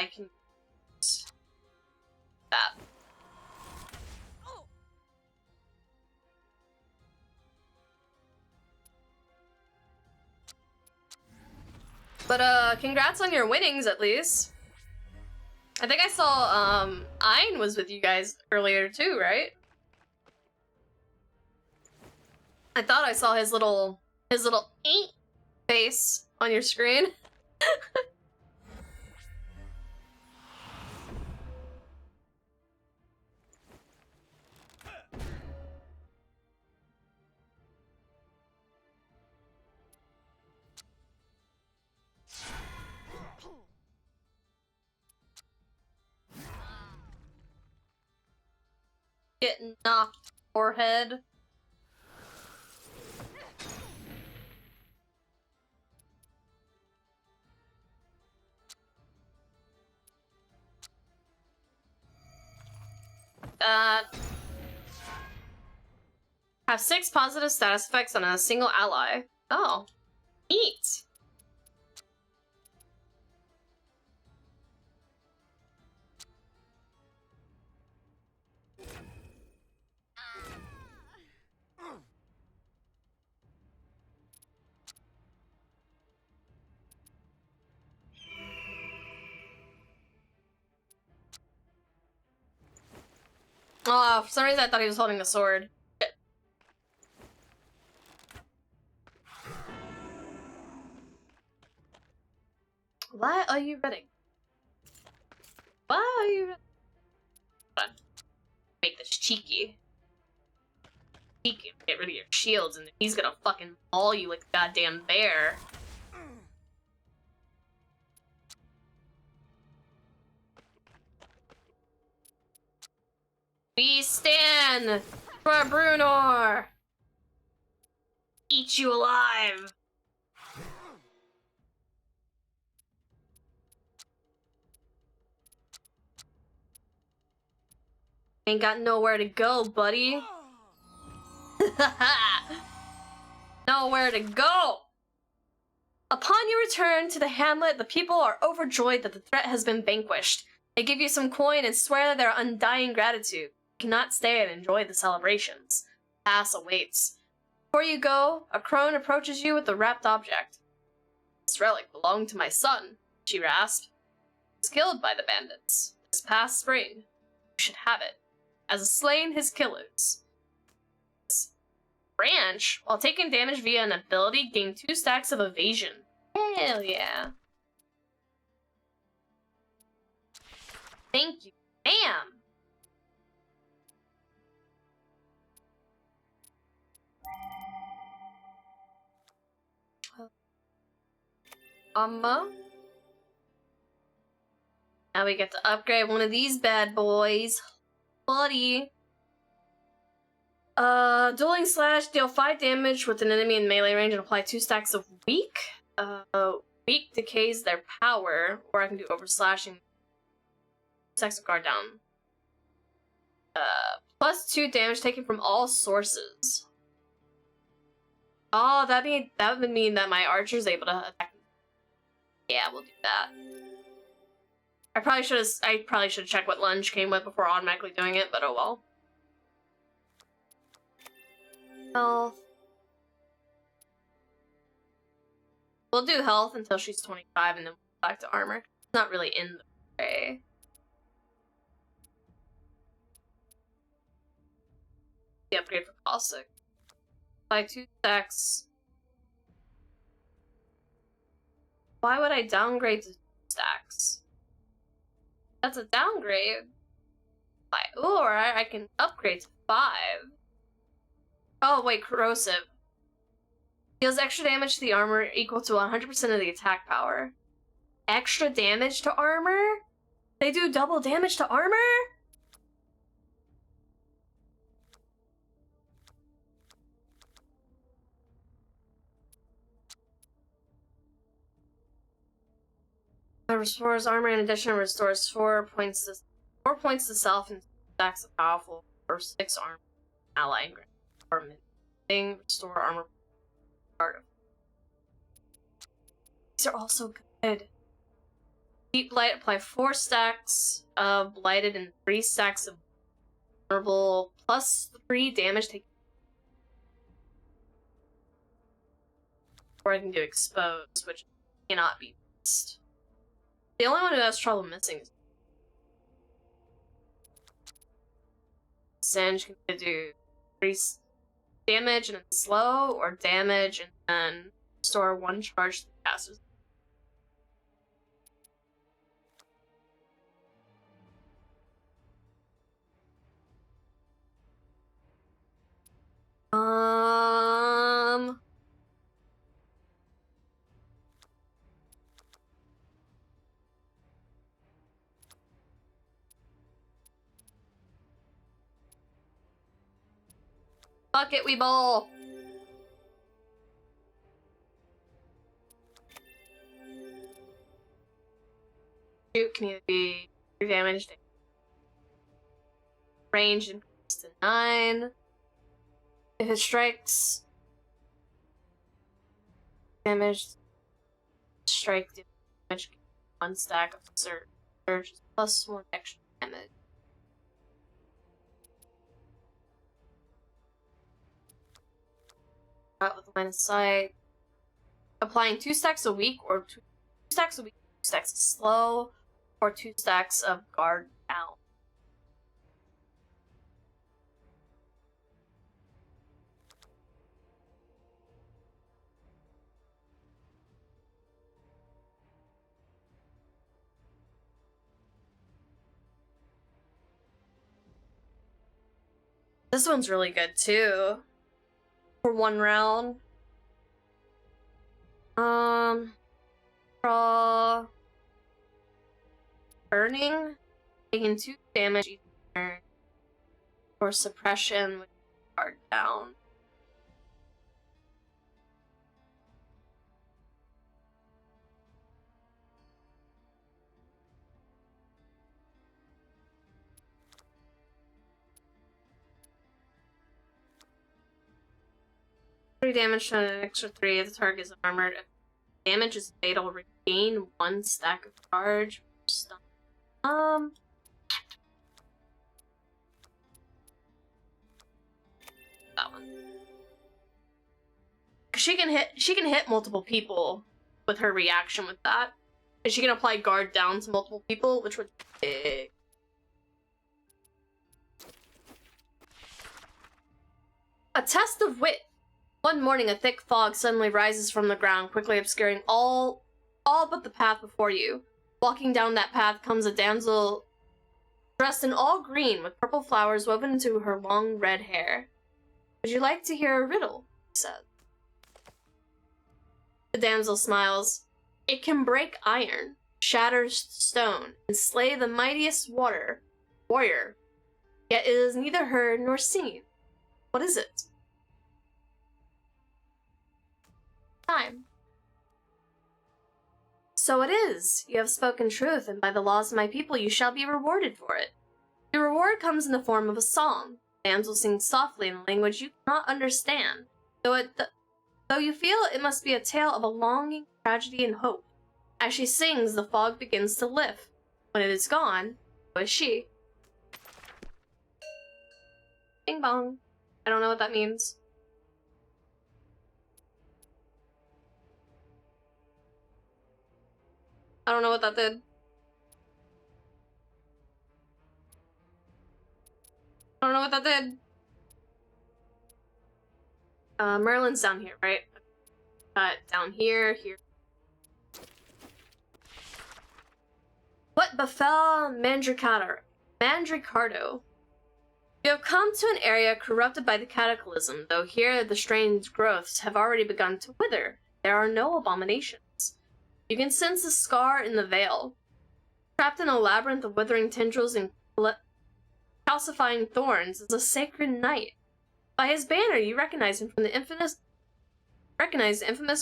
I can use that. But congrats on your winnings at least. I think I saw Ein was with you guys earlier too, right? I thought I saw his little face on your screen. Get knocked forehead. Have 6 positive status effects on a single ally. Oh, neat. Oh, for some reason I thought he was holding a sword. Why are you running? Why are you running? Make this cheeky. Cheeky. Get rid of your shields and he's gonna fucking maul you like a goddamn bear. We stand for Brunor! Eat you alive! Ain't got nowhere to go, buddy. Nowhere to go! Upon your return to the hamlet, the people are overjoyed that the threat has been vanquished. They give you some coin and swear their undying gratitude. You cannot stay and enjoy the celebrations. Pass awaits. Before you go, a crone approaches you with a wrapped object. This relic belonged to my son, she rasped. He was killed by the bandits this past spring. You should have it. As slain his killers. Branch, while taking damage via an ability, gain 2 stacks of evasion. Hell yeah. Thank you, ma'am. Now we get to upgrade one of these bad boys. Buddy. Dueling Slash, deal 5 damage with an enemy in melee range and apply 2 stacks of weak. Weak decays their power, or I can do overslashing. Stacks of guard down. Plus 2 damage taken from all sources. Oh, that would mean that my archer's able to attack. Yeah, we'll do that. I probably should check what lunge came with before automatically doing it, but oh well. Health. We'll do health until she's 25 and then we'll go back to armor. It's not really in the fray. The upgrade for Caustic. Buy 2 stacks. Why would I downgrade to 2 stacks? That's a downgrade. Or I can upgrade to 5. Oh, wait, corrosive. Deals extra damage to the armor equal to 100% of the attack power. Extra damage to armor? They do double damage to armor? It restores armor in addition, restores 4 points to self and stacks of powerful or 6 armor ally thing, restore armor part of. These are all so good. Deep Blight, apply 4 stacks of Blighted and 3 stacks of Vulnerable, plus 3 damage taken. Or I can do Exposed, which cannot be missed. The only one who has trouble missing is Singe. Can do 3 damage and then slow, or damage and then store 1 charge to the caster's. Fuck it, we bowl. Shoot can either be 3 damage, range increased to 9. If it strikes, damage, strike damage, 1 stack of surge plus 1 extra damage. Out with line of sight. Applying 2 stacks a week, or 2 stacks a week, 2 stacks of slow, or 2 stacks of guard down. This one's really good too. For 1 round. Draw. Burning. Taking 2 damage each turn. Or suppression with guard down. Damage to an extra 3 if the target is armored. If damage is fatal, regain 1 stack of charge. Stun. That one. She can hit multiple people with her reaction with that. And she can apply guard down to multiple people, which would be big. A test of wit. One morning, a thick fog suddenly rises from the ground, quickly obscuring all but the path before you. Walking down that path comes a damsel dressed in all green with purple flowers woven into her long red hair. Would you like to hear a riddle? He said. The damsel smiles. It can break iron, shatter stone, and slay the mightiest warrior. Yet it is neither heard nor seen. What is it? Time. So it is. You have spoken truth, and by the laws of my people you shall be rewarded for it. The reward comes in the form of a song. The damsel sings softly in a language you cannot understand, though you feel it must be a tale of a longing, tragedy, and hope. As she sings, the fog begins to lift. When it is gone, so is she. Bing bong. I don't know what that means. I don't know what that did. I don't know what that did. Merlin's down here, right? Down here, here. What befell Mandricardo? You have come to an area corrupted by the cataclysm, though here the strange growths have already begun to wither. There are no abominations. You can sense a scar in the veil. Trapped in a labyrinth of withering tendrils and calcifying thorns is a sacred knight. By his banner, you recognize him from the infamous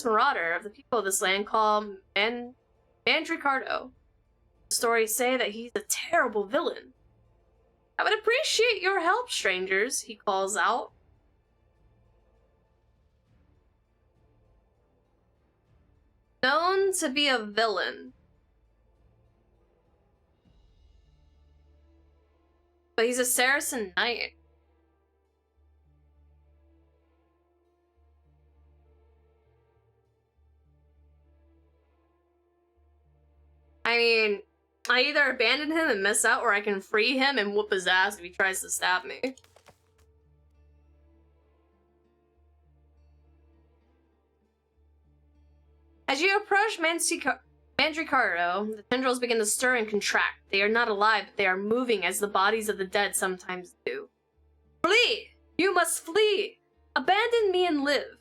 marauder of the people of this land called Mandricardo. The stories say that he's a terrible villain. I would appreciate your help, strangers, he calls out. Known to be a villain. But he's a Saracen knight. I mean, I either abandon him and miss out, or I can free him and whoop his ass if he tries to stab me. As you approach Mandricardo, the tendrils begin to stir and contract. They are not alive, but they are moving as the bodies of the dead sometimes do. Flee! You must flee! Abandon me and live!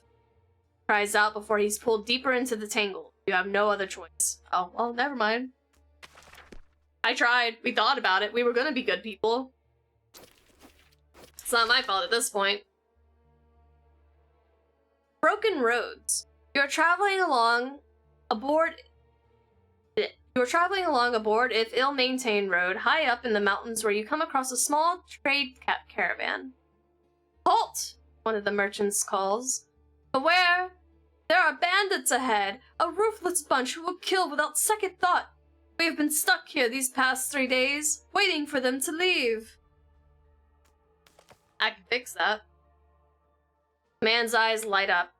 Cries out before he's pulled deeper into the tangle. You have no other choice. Oh, well, never mind. I tried. We thought about it. We were gonna be good people. It's not my fault at this point. Broken roads. You're traveling along aboard if ill-maintained road high up in the mountains where you come across a small trade caravan. Halt! One of the merchants calls. Beware! There are bandits ahead, a ruthless bunch who will kill without second thought. We have been stuck here these past 3 days, waiting for them to leave. I can fix that. Man's eyes light up.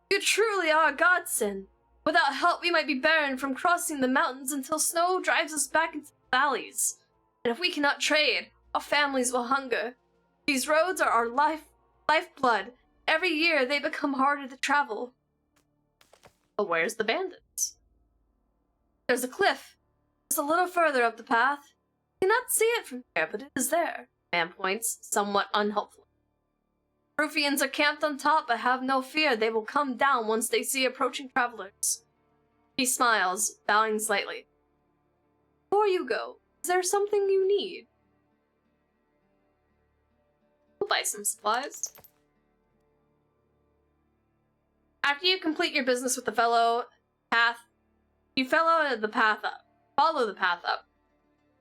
You truly are a godsend. Without help, we might be barren from crossing the mountains until snow drives us back into the valleys. And if we cannot trade, our families will hunger. These roads are our lifeblood. Every year, they become harder to travel. But where's the bandits? There's a cliff. Just a little further up the path. You cannot see it from here, but it is there. Man points, somewhat unhelpfully. Ruffians are camped on top, but have no fear. They will come down once they see approaching travelers. He smiles, bowing slightly. Before you go, is there something you need? We'll buy some supplies. After you complete your business with the follow the path up.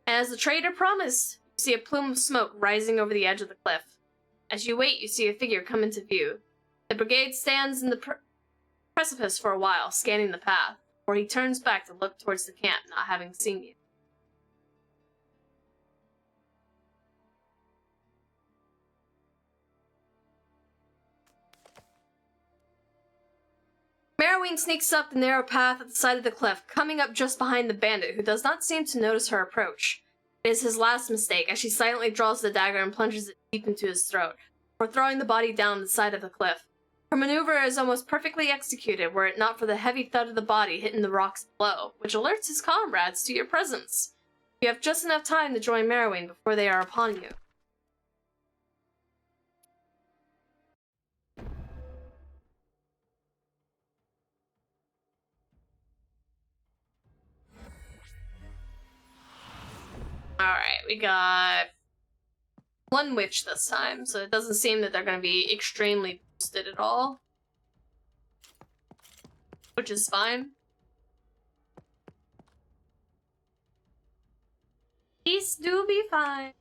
And as the trader promised, you see a plume of smoke rising over the edge of the cliff. As you wait, you see a figure come into view. The brigade stands in the precipice for a while, scanning the path, before he turns back to look towards the camp, not having seen you. Merowyn sneaks up the narrow path at the side of the cliff, coming up just behind the bandit, who does not seem to notice her approach. It is his last mistake, as she silently draws the dagger and plunges it deep into his throat, before throwing the body down the side of the cliff. Her maneuver is almost perfectly executed, were it not for the heavy thud of the body hitting the rocks below, which alerts his comrades to your presence. You have just enough time to join Merowyn before they are upon you. Alright, we got one witch this time, so it doesn't seem that they're going to be extremely boosted at all. Which is fine. These do be fine.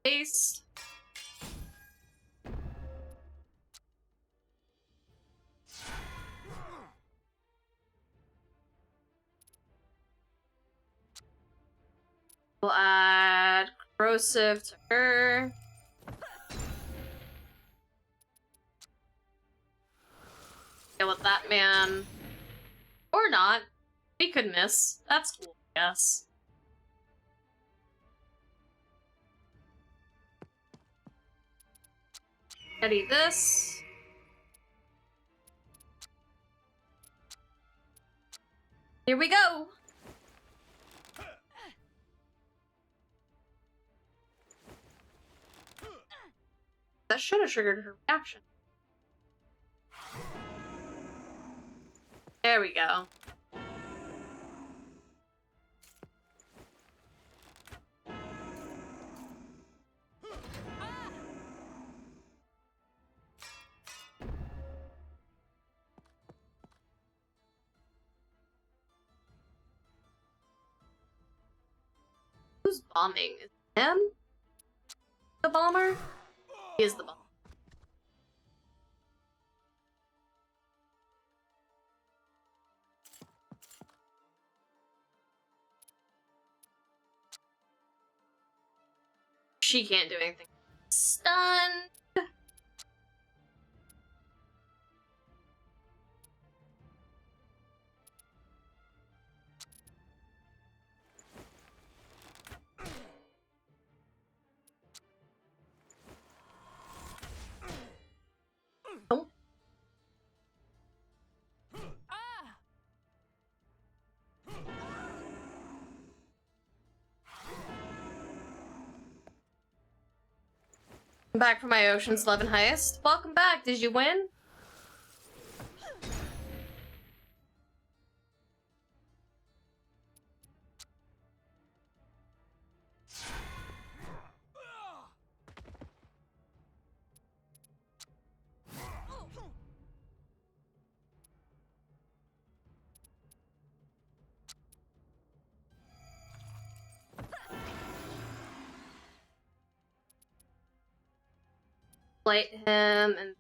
Base. We'll add corrosive to her. Deal with that man. Or not. We could miss. That's cool, I guess. Ready this. Here we go. That should have triggered her reaction. There we go. Who's bombing? Is it him? The bomber? He is the bomber. She can't do anything. Stunned. Oh. I'm back from my Ocean's 11 heist. Welcome back. Did you win? Light him and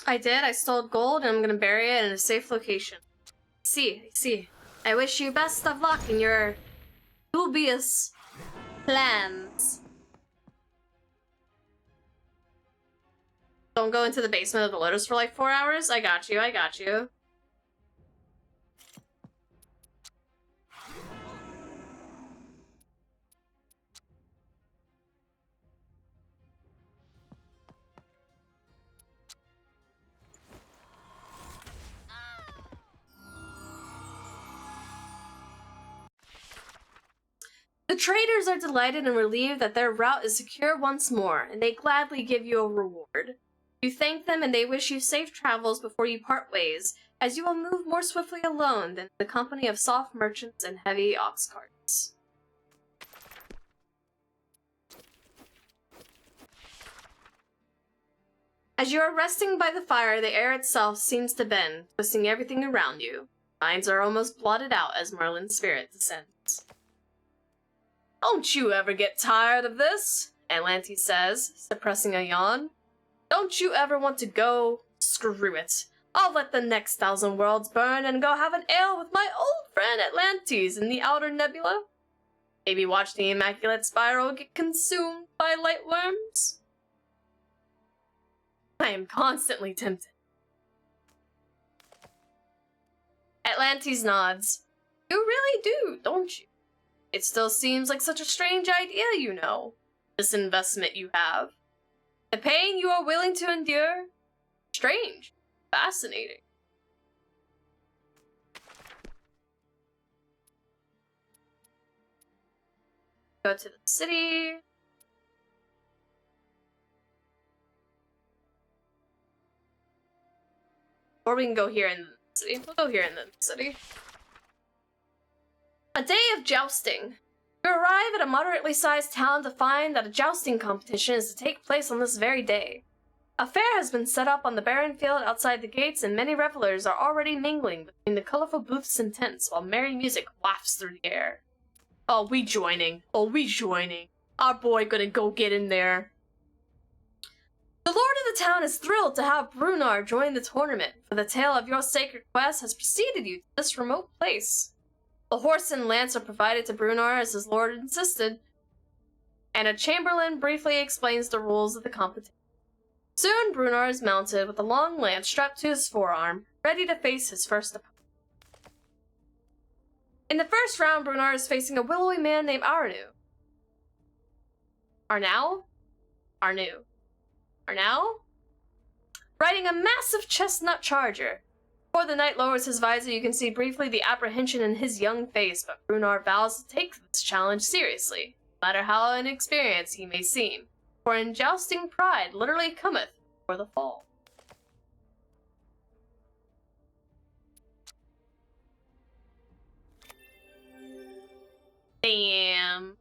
I did. I stole gold and I'm gonna bury it in a safe location. I see. I wish you best of luck in your dubious plans. Don't go into the basement of the Lotus for like 4 hours? I got you. The traders are delighted and relieved that their route is secure once more, and they gladly give you a reward. You thank them and they wish you safe travels before you part ways, as you will move more swiftly alone than in the company of soft merchants and heavy ox carts. As you are resting by the fire, the air itself seems to bend, twisting everything around you. Minds are almost blotted out as Merlin's spirit descends. Don't you ever get tired of this? l'aNTi says, suppressing a yawn. Don't you ever want to go? Screw it. I'll let the next 1,000 worlds burn and go have an ale with my old friend l'aNTi's in the Outer Nebula. Maybe watch the Immaculate Spiral get consumed by light worms. I am constantly tempted. l'aNTi's nods. You really do, don't you? It still seems like such a strange idea, you know. This investment you have. The pain you are willing to endure. Strange. Fascinating. Go to the city. Or we can go here in the city. We'll go here in the city. A day of jousting. You arrive at a moderately sized town to find that a jousting competition is to take place on this very day. A fair has been set up on the barren field outside the gates, and many revelers are already mingling between the colorful booths and tents while merry music wafts through the air. Oh, we joining. Our boy gonna go get in there. The lord of the town is thrilled to have Brunar join the tournament, for the tale of your sacred quest has preceded you to this remote place. A horse and lance are provided to Brunar as his lord insisted, and a chamberlain briefly explains the rules of the competition. Soon Brunar is mounted with a long lance strapped to his forearm, ready to face his first opponent. In the first round, Brunar is facing a willowy man named Arnu. Arnu? Riding a massive chestnut charger. Before the knight lowers his visor, you can see briefly the apprehension in his young face, but Brunar vows to take this challenge seriously, no matter how inexperienced he may seem. For in jousting pride literally cometh before the fall. Damn.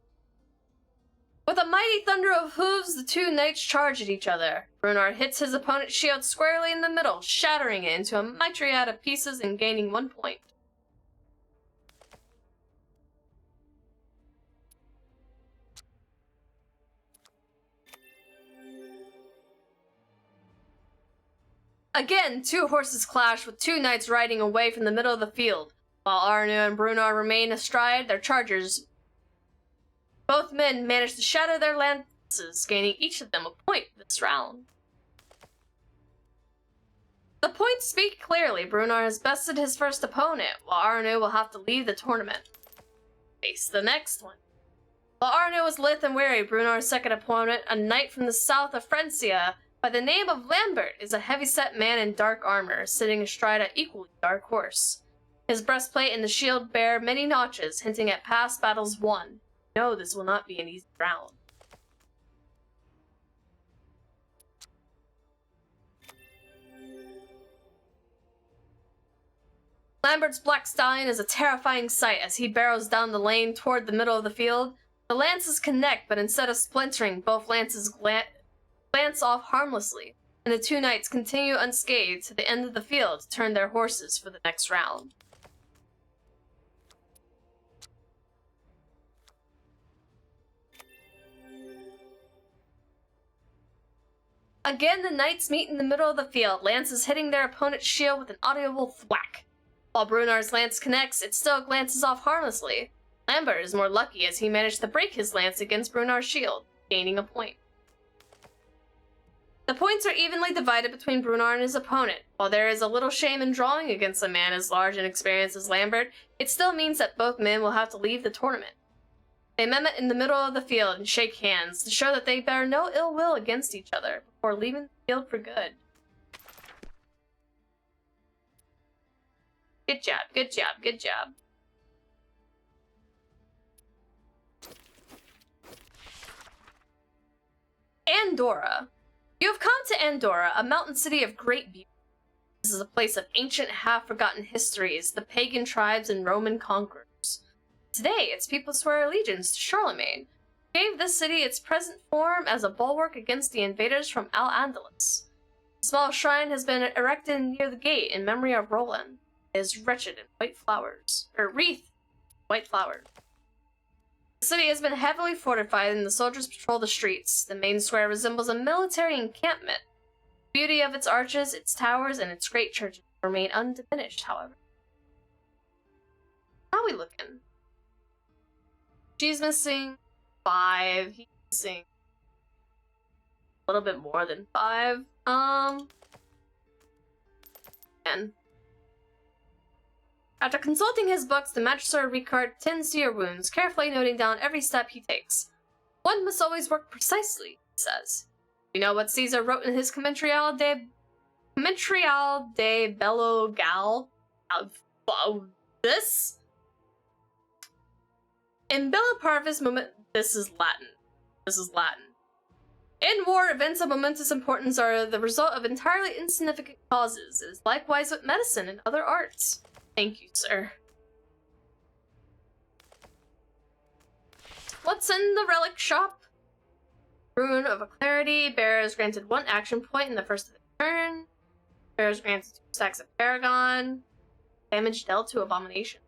With a mighty thunder of hooves, the two knights charge at each other. Brunar hits his opponent's shield squarely in the middle, shattering it into a myriad of pieces and gaining 1 point. Again, two horses clash, with two knights riding away from the middle of the field. While Arnu and Brunar remain astride their chargers, both men manage to shatter their lances, gaining each of them a point this round. The points speak clearly. Brunar has bested his first opponent, while Arnu will have to leave the tournament. Face the next one. While Arnu was lithe and wary, Brunar's second opponent, a knight from the south of Francia, by the name of Lambert, is a heavy-set man in dark armor, sitting astride an equally dark horse. His breastplate and the shield bear many notches, hinting at past battles won. No, this will not be an easy round. Lambert's black stallion is a terrifying sight as he barrels down the lane toward the middle of the field. The lances connect, but instead of splintering, both lances glance off harmlessly, and the two knights continue unscathed to the end of the field to turn their horses for the next round. Again, the knights meet in the middle of the field, lances hitting their opponent's shield with an audible thwack. While Brunar's lance connects, it still glances off harmlessly. Lambert is more lucky as he managed to break his lance against Brunar's shield, gaining a point. The points are evenly divided between Brunar and his opponent. While there is a little shame in drawing against a man as large and experienced as Lambert, it still means that both men will have to leave the tournament. They met in the middle of the field and shake hands to show that they bear no ill will against each other before leaving the field for good. Good job, good job, good job. Andorra. You have come to Andorra, a mountain city of great beauty. This is a place of ancient, half-forgotten histories, the pagan tribes and Roman conquerors. Today, its people swear allegiance to Charlemagne, who gave this city its present form as a bulwark against the invaders from Al-Andalus. A small shrine has been erected near the gate in memory of Roland. It is wreathed in white flowers. The city has been heavily fortified and the soldiers patrol the streets. The main square resembles a military encampment. The beauty of its arches, its towers, and its great churches remain undiminished, however. How are we looking? She's missing 5. He's missing a little bit more than 5. 10. After consulting his books, the magister Ricard tends to your wounds, carefully noting down every step he takes. One must always work precisely, he says. You know what Caesar wrote in his Commentrial de Bello Gal? This? In Bella Parvis moment, this is Latin. In war, events of momentous importance are the result of entirely insignificant causes. It is likewise with medicine and other arts. Thank you, sir. What's in the relic shop? Rune of Clarity. Bearer is granted 1 action point in the first of the turn. Bearer is granted 2 stacks of Paragon. Damage dealt to Abomination.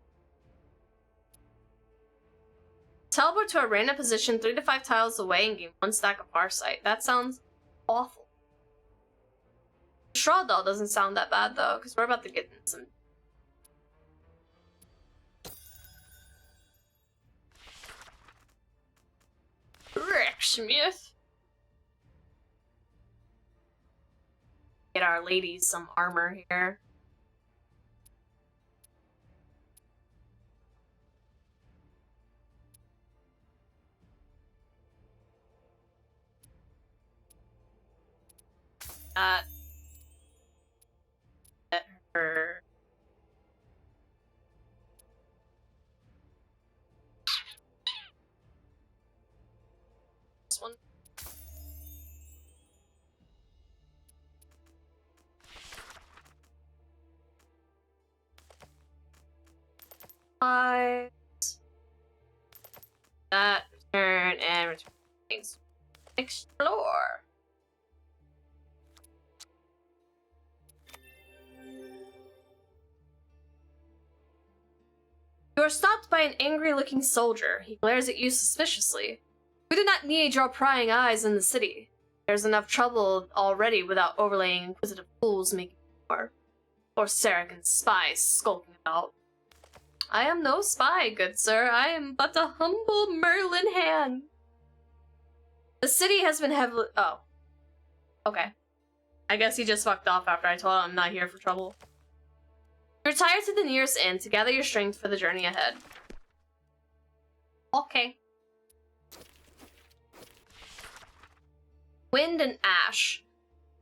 Teleport to a random position 3 to 5 tiles away and gain 1 stack of Farsight. That sounds awful. The Shroud Doll doesn't sound that bad though, because we're about to get in some Smith. Get our ladies some armor here. Let her. One. supplies. That, return, and return things. Explore. You are stopped by an angry-looking soldier. He glares at you suspiciously. We do not need your prying eyes in the city. There's enough trouble already without overlaying inquisitive fools making more. Or ᴛᴇs spies skulking about. I am no spy, good sir. I am but a humble Merlin hand. The city has been heavily— oh. Okay. I guess he just fucked off after I told him I'm not here for trouble. Retire to the nearest inn to gather your strength for the journey ahead. Okay. Wind and ash.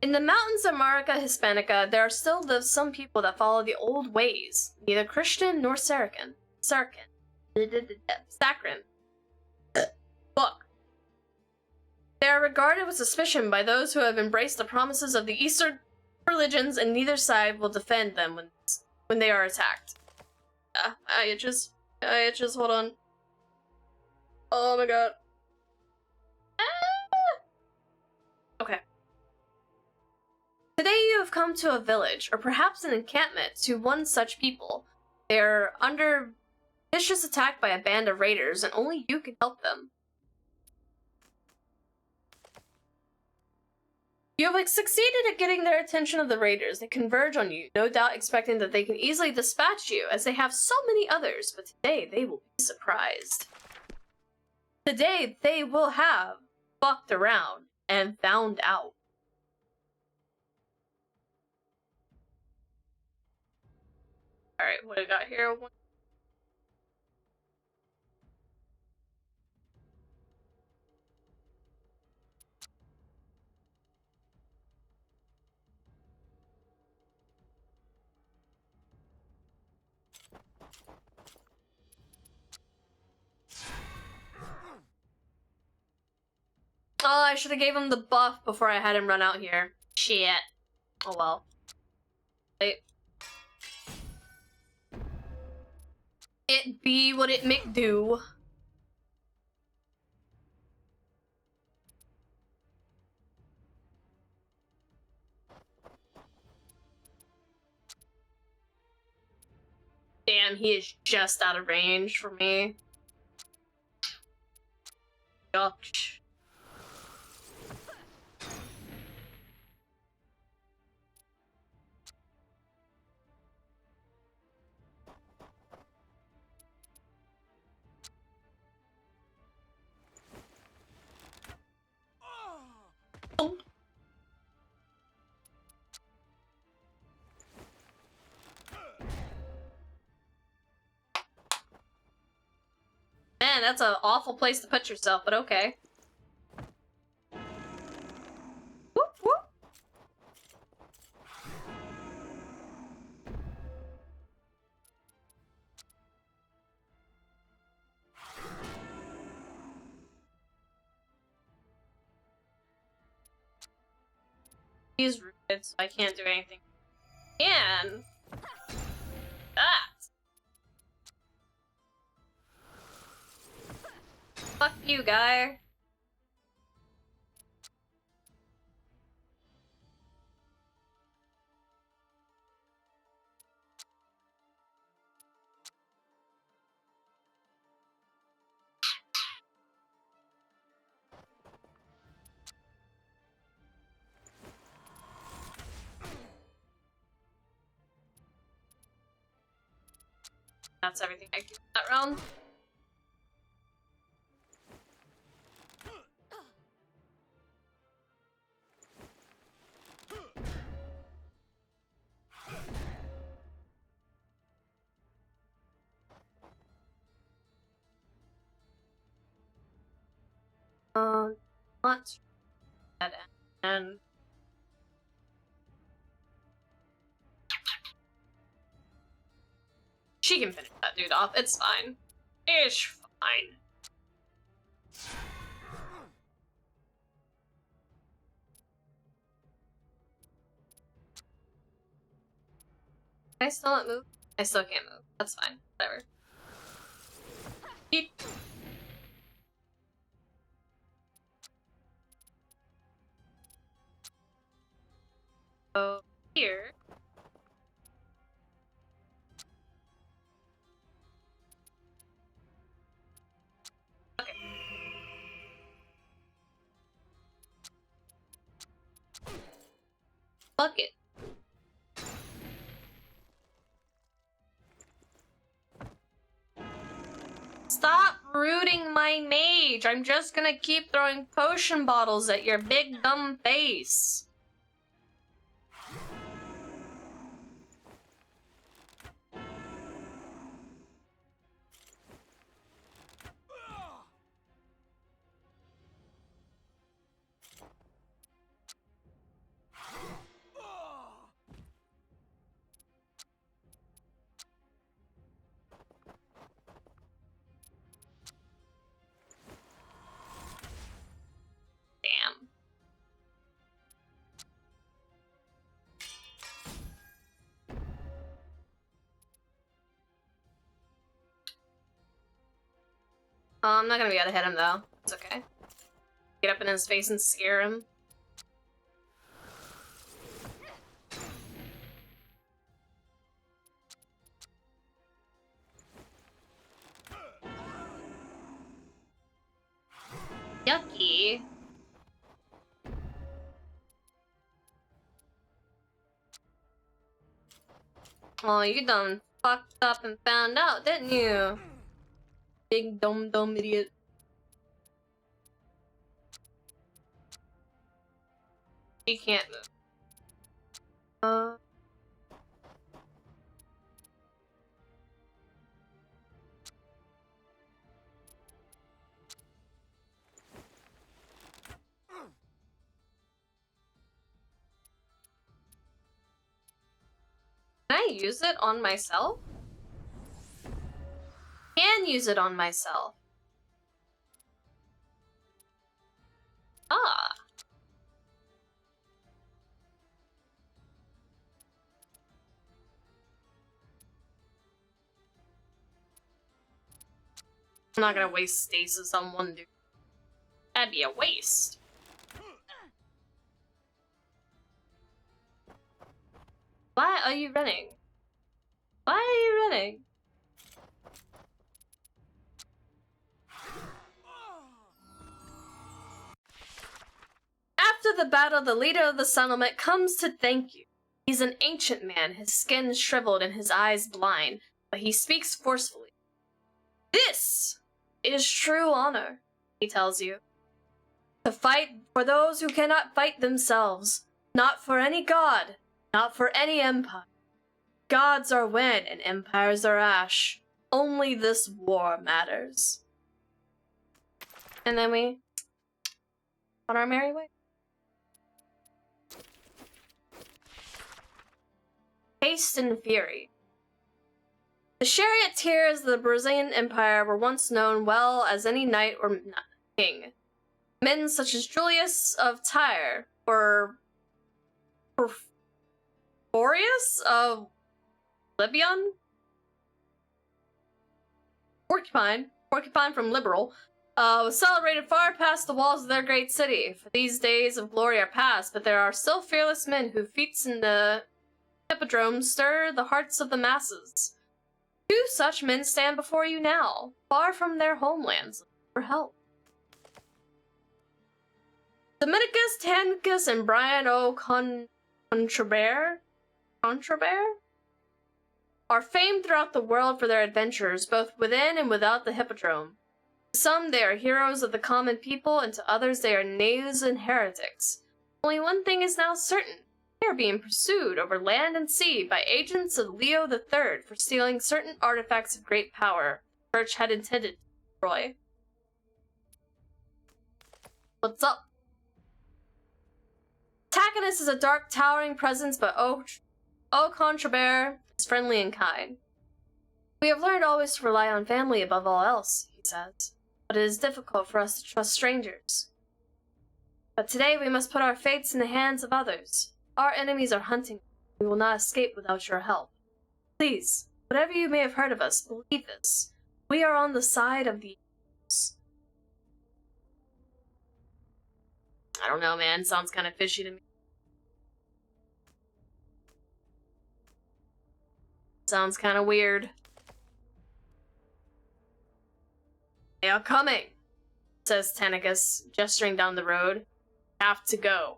In the mountains of Marica Hispanica, there are still some people that follow the old ways, neither Christian nor Saccharin. Book. They are regarded with suspicion by those who have embraced the promises of the Eastern religions, and neither side will defend them when they are attacked. My itches, hold on. Oh my god. Okay. Today you have come to a village, or perhaps an encampment, to one such people. They are under vicious attack by a band of raiders, and only you can help them. You have succeeded at getting their attention of the raiders. They converge on you, no doubt expecting that they can easily dispatch you, as they have so many others, but today they will be surprised. Today they will have fucked around and found out. Alright, what do we got here? Oh, I should have gave him the buff before I had him run out here. Shit. Oh well. Wait. It be what it might do. Damn, he is just out of range for me. Gosh. Oh. Man, that's an awful place to put yourself, but okay. Whoop, whoop. He's rooted, so I can't do anything. And that. Fuck you, guy. That's everything I can do that round. Let's try that and she can finish that dude off. It's fine. It's fine. Can I still not move? I still can't move. That's fine. Whatever. Eat. So here. Okay. Bucket. Stop rooting my mage! I'm just gonna keep throwing potion bottles at your big dumb face. Damn. I'm not gonna be able to hit him though. It's okay. Get up in his face and scare him. Yucky. Oh, you done fucked up and found out, didn't you? Big dumb idiot. He can't move. Can I use it on myself? Can use it on myself. Ah. I'm not gonna waste stasis on one dude. That'd be a waste. Why are you running? Why are you running? After the battle, the leader of the settlement comes to thank you. He's an ancient man, his skin shriveled and his eyes blind, but he speaks forcefully. This is true honor, he tells you. To fight for those who cannot fight themselves, not for any god, not for any empire. Gods are wind and empires are ash. Only this war matters. And then we on our merry way. Haste and fury. The charioteers of the Brazilian Empire were once known well as any knight or king. Men such as Julius of Tyre or Boreas of Libyan? Porcupine from Liberal, was celebrated far past the walls of their great city. For these days of glory are past, but there are still fearless men whose feats in the hippodrome stir the hearts of the masses. 2 such men stand before you now, far from their homelands, for help. Dominicus Tancus and Brian Contrabert are famed throughout the world for their adventures, both within and without the hippodrome. To some, they are heroes of the common people, and to others, they are knaves and heretics. Only one thing is now certain. They are being pursued over land and sea by agents of Leo III for stealing certain artifacts of great power the Church had intended to destroy. What's up? Tacitus is a dark, towering presence, but Contrabert is friendly and kind. We have learned always to rely on family above all else, he says, but it is difficult for us to trust strangers. But today we must put our fates in the hands of others. Our enemies are hunting. We will not escape without your help. Please, whatever you may have heard of us, believe this. We are on the side of the angels. I don't know, man. Sounds kind of fishy to me. Sounds kind of weird. They are coming, says ᴛᴇs, gesturing down the road. Have to go.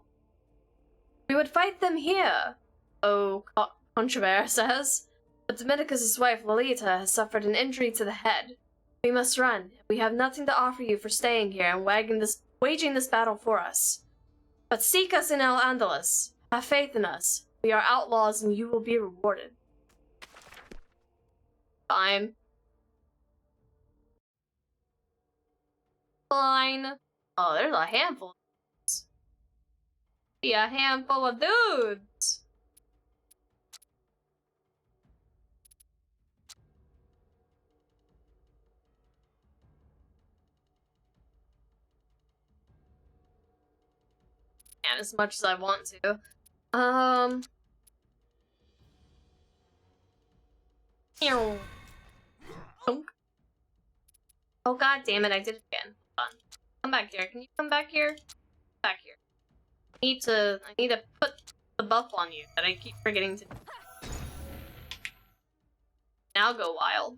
We would fight them here, ᴛᴇs says. But Dominicus's wife, ḻīṛ, has suffered an injury to the head. We must run. We have nothing to offer you for staying here and waging this battle for us. But seek us in Al-Andalus. Have faith in us. We are outlaws and you will be rewarded. Fine. Fine. Oh, there's a handful of dudes. Be a handful of dudes. And as much as I want to. Ew. Dunk. Oh god damn it, I did it again. Hold on. Come back here. Can you come back here? Back here. I need to put the buff on you that I keep forgetting to do. Now go wild.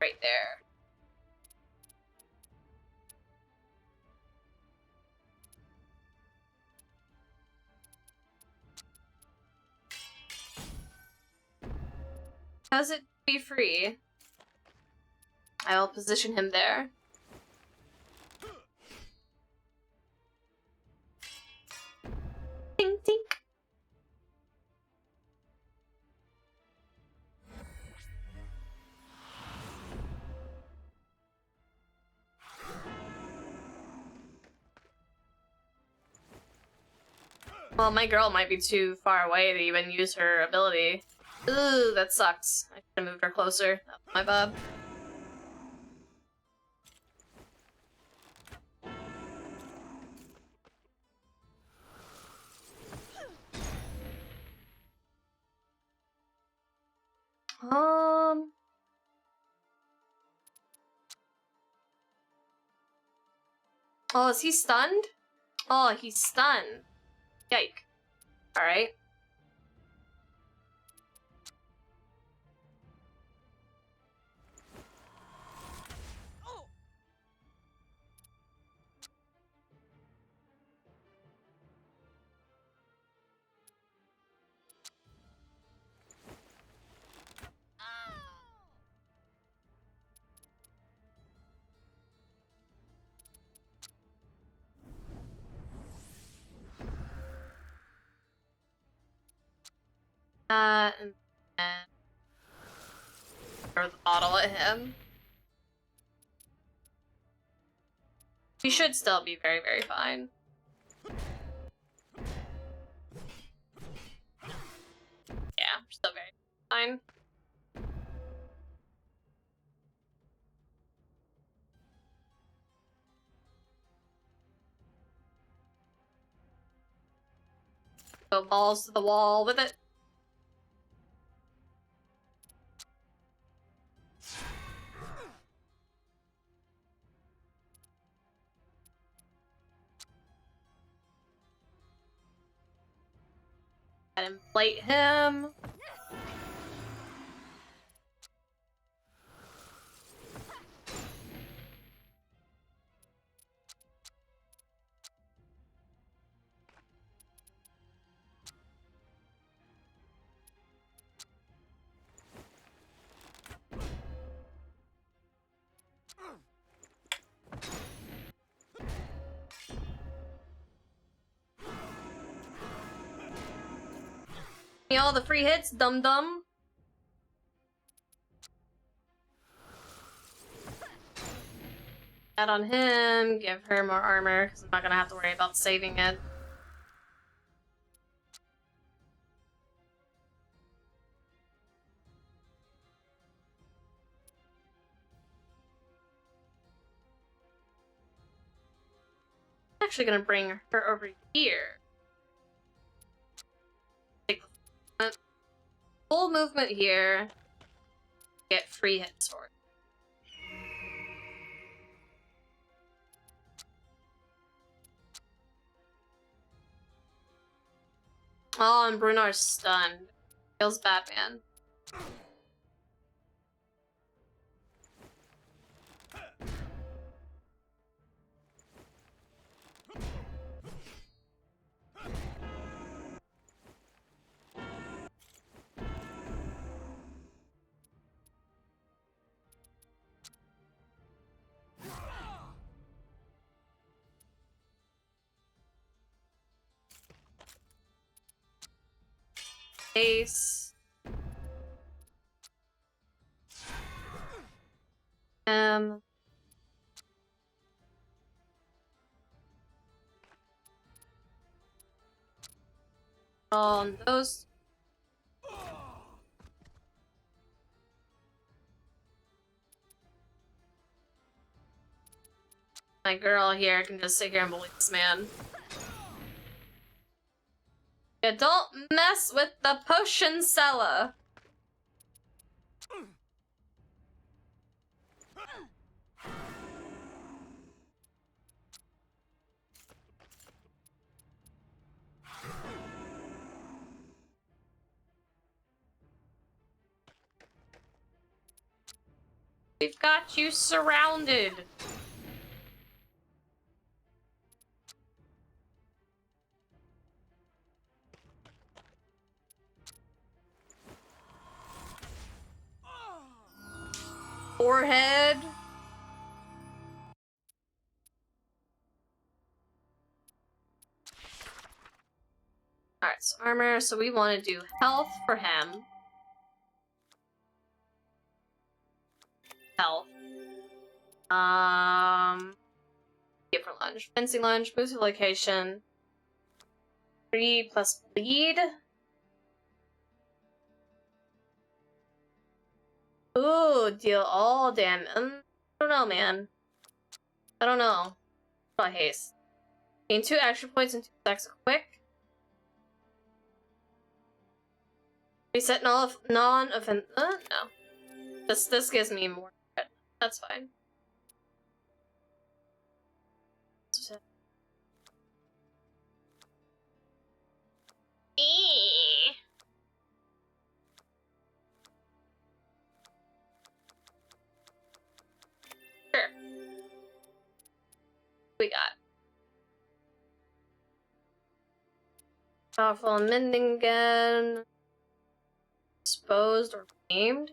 Right there. How's it be free? I will position him there. Tink tink. Well, my girl might be too far away to even use her ability. Ooh, that sucks. I should have moved her closer. That was my bad. Oh, is he stunned? Oh, he's stunned. Yike. Alright. And then throw the bottle at him. We should still be very, very fine. Yeah, we're still very fine. Go balls to the wall with it. And inflate him. Me all the free hits, dum dum. Add on him, give her more armor, because I'm not gonna have to worry about saving it. actually gonna bring her over here. Take full movement here. Get free hit sword. Oh, and Brunar's stunned. Kills Batman. Ace. On those. My girl here can just sit here and bully this man. Yeah, don't mess with the potion seller. We've got you surrounded. Forehead. Alright, so armor. So we want to do health for him. Health. Get for lunge. Fencing lunge. Boost location. 3 plus bleed. Ooh, deal all damage. I don't know, man. I don't know. Not haste. Gain 2 action points and 2 stacks of quick. Reset non-offense. No. This gives me more. That's fine. Sure. We got powerful and mending again. Exposed or maimed.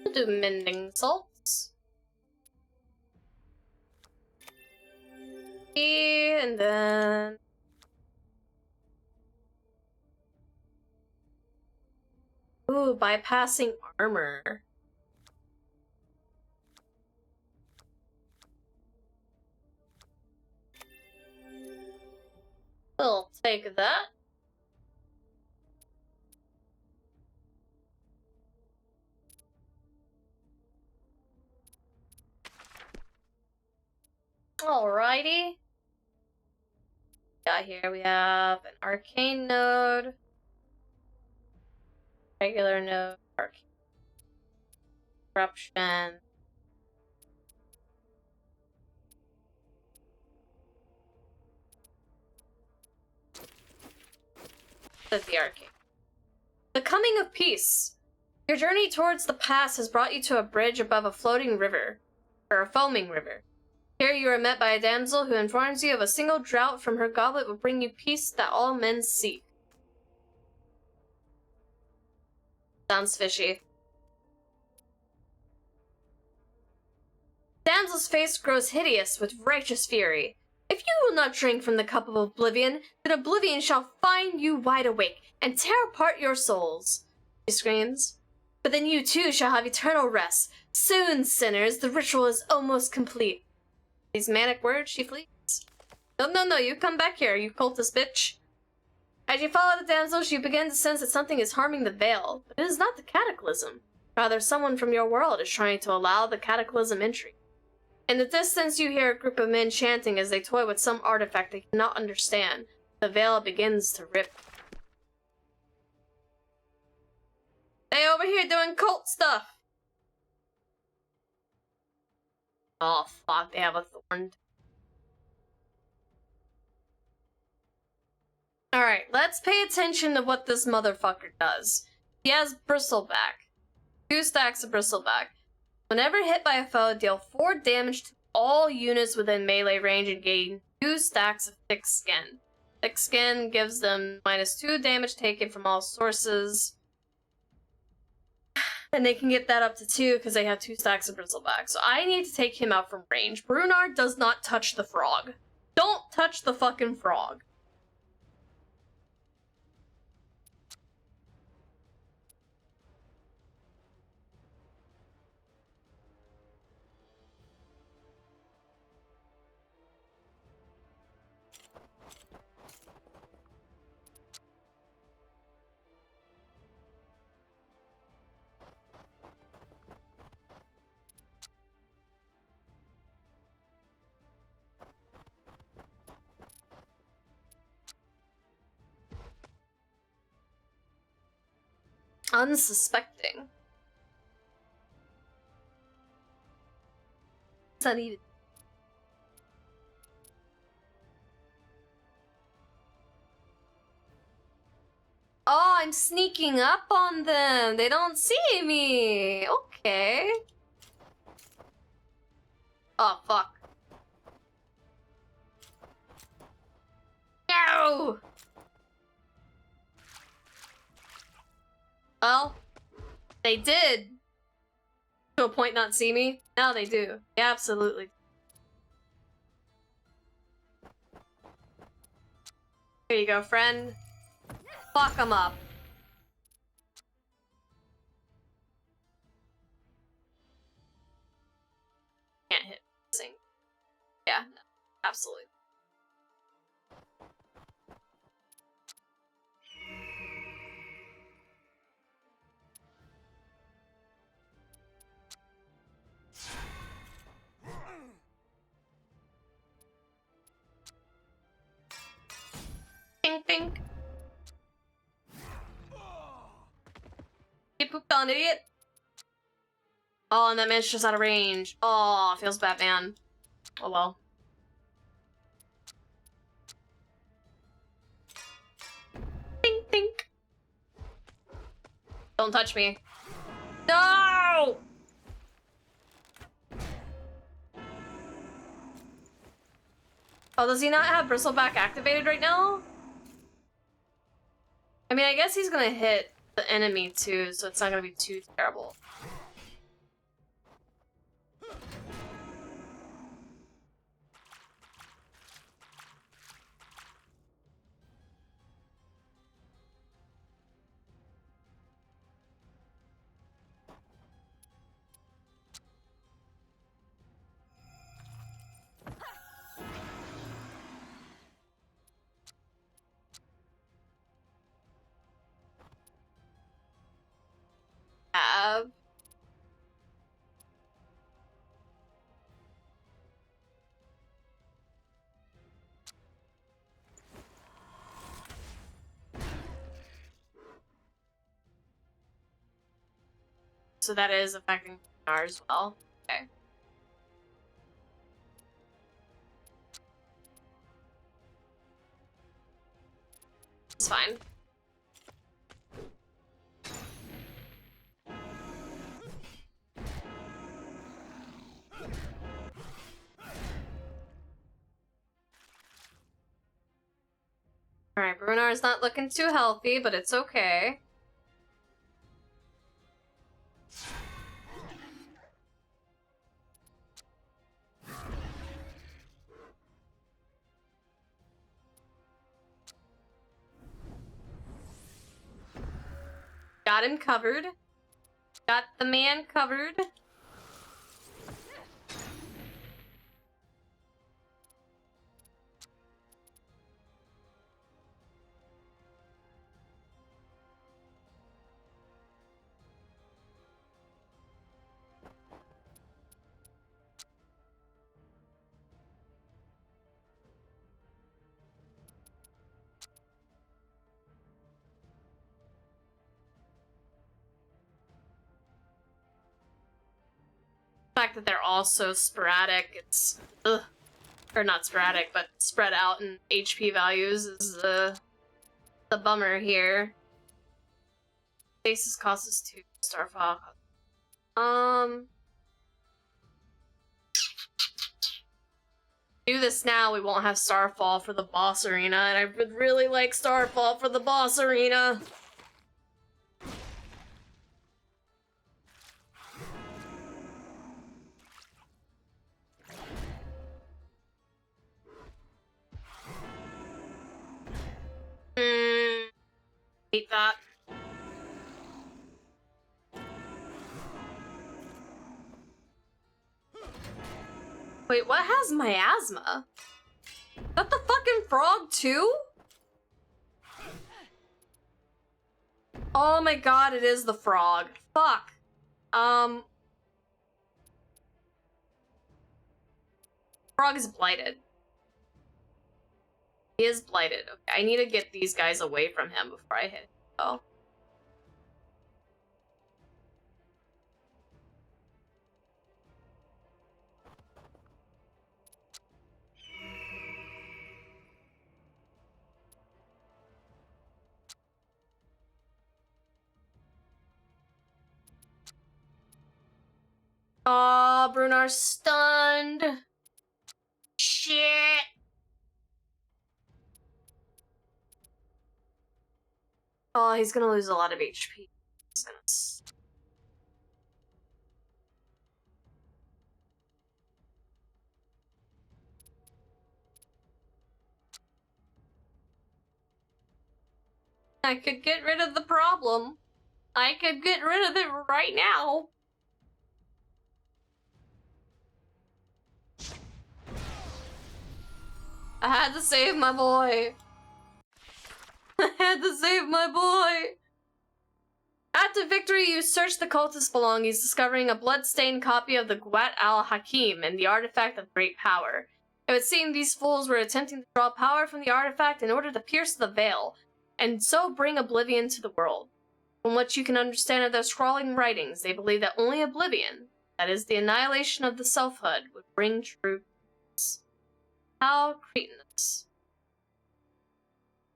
We'll do mending salts. And then ooh, bypassing armor. We'll take that. Alrighty. Yeah, here we have an arcane node, regular node, arcane corruption. That's the arcane. The coming of peace. Your journey towards the past has brought you to a bridge above a floating river, or a foaming river. Here you are met by a damsel who informs you of a single draught from her goblet will bring you peace that all men seek. Sounds fishy. Damsel's face grows hideous with righteous fury. If you will not drink from the cup of oblivion, then oblivion shall find you wide awake and tear apart your souls, she screams. But then you too shall have eternal rest. Soon, sinners, the ritual is almost complete. These manic words, she flees. No, you come back here, you cultist bitch. As you follow the damsels, you begin to sense that something is harming the veil, but it is not the cataclysm. Rather, someone from your world is trying to allow the cataclysm entry. In the distance, you hear a group of men chanting as they toy with some artifact they cannot understand. The veil begins to rip. They over here doing cult stuff! Oh fuck, they have a thorn. Alright, let's pay attention to what this motherfucker does. He has bristleback. 2 stacks of bristleback. Whenever hit by a foe, deal 4 damage to all units within melee range and gain 2 stacks of thick skin. Thick skin gives them -2 damage taken from all sources. And they can get that up to 2 because they have 2 stacks of bristleback. So I need to take him out from range. Brunar does not touch the frog. Don't touch the fucking frog. Unsuspecting. What's that even? Oh, I'm sneaking up on them. They don't see me. Okay. Oh, fuck. No! Well, they did. To a point not see me. Now they do. They absolutely. Here you go, friend. Fuck them up. Can't hit. Sing. Yeah, no, absolutely. Ding ding. Get pooped on, idiot. Oh, and that man's just out of range. Oh, feels bad, man. Oh well. Ding ding. Don't touch me. No! Oh, does he not have bristleback activated right now? I mean, I guess he's gonna hit the enemy too, so it's not gonna be too terrible. So that is affecting ours as well. Okay. It's fine. Alright, Brunar's not looking too healthy, but it's okay. Got him covered. Got the man covered. The fact that they're all so sporadic, it's ugh. Or not sporadic, but spread out in HP values is the bummer here. Stasis costs us 2, Starfall. Do this now, we won't have Starfall for the boss arena, and I would really like Starfall for the boss arena. Hate that. Wait, what has miasma? Is that the fucking frog too? Oh my god, it is the frog. Fuck. Frog is blighted. He is blighted. Okay, I need to get these guys away from him before I hit him. Oh. Oh, Brunar's stunned. Shit. Oh, he's gonna lose a lot of HP. He's gonna... I could get rid of the problem. I could get rid of it right now. I had to save my boy. I had to save my boy. After victory, you search the cultist's belongings, discovering a blood-stained copy of the Gwat al-Hakim and the artifact of great power. It would seem these fools were attempting to draw power from the artifact in order to pierce the veil, and so bring oblivion to the world. From what you can understand of their scrawling writings, they believe that only oblivion, that is, the annihilation of the selfhood, would bring true peace. How cretinous.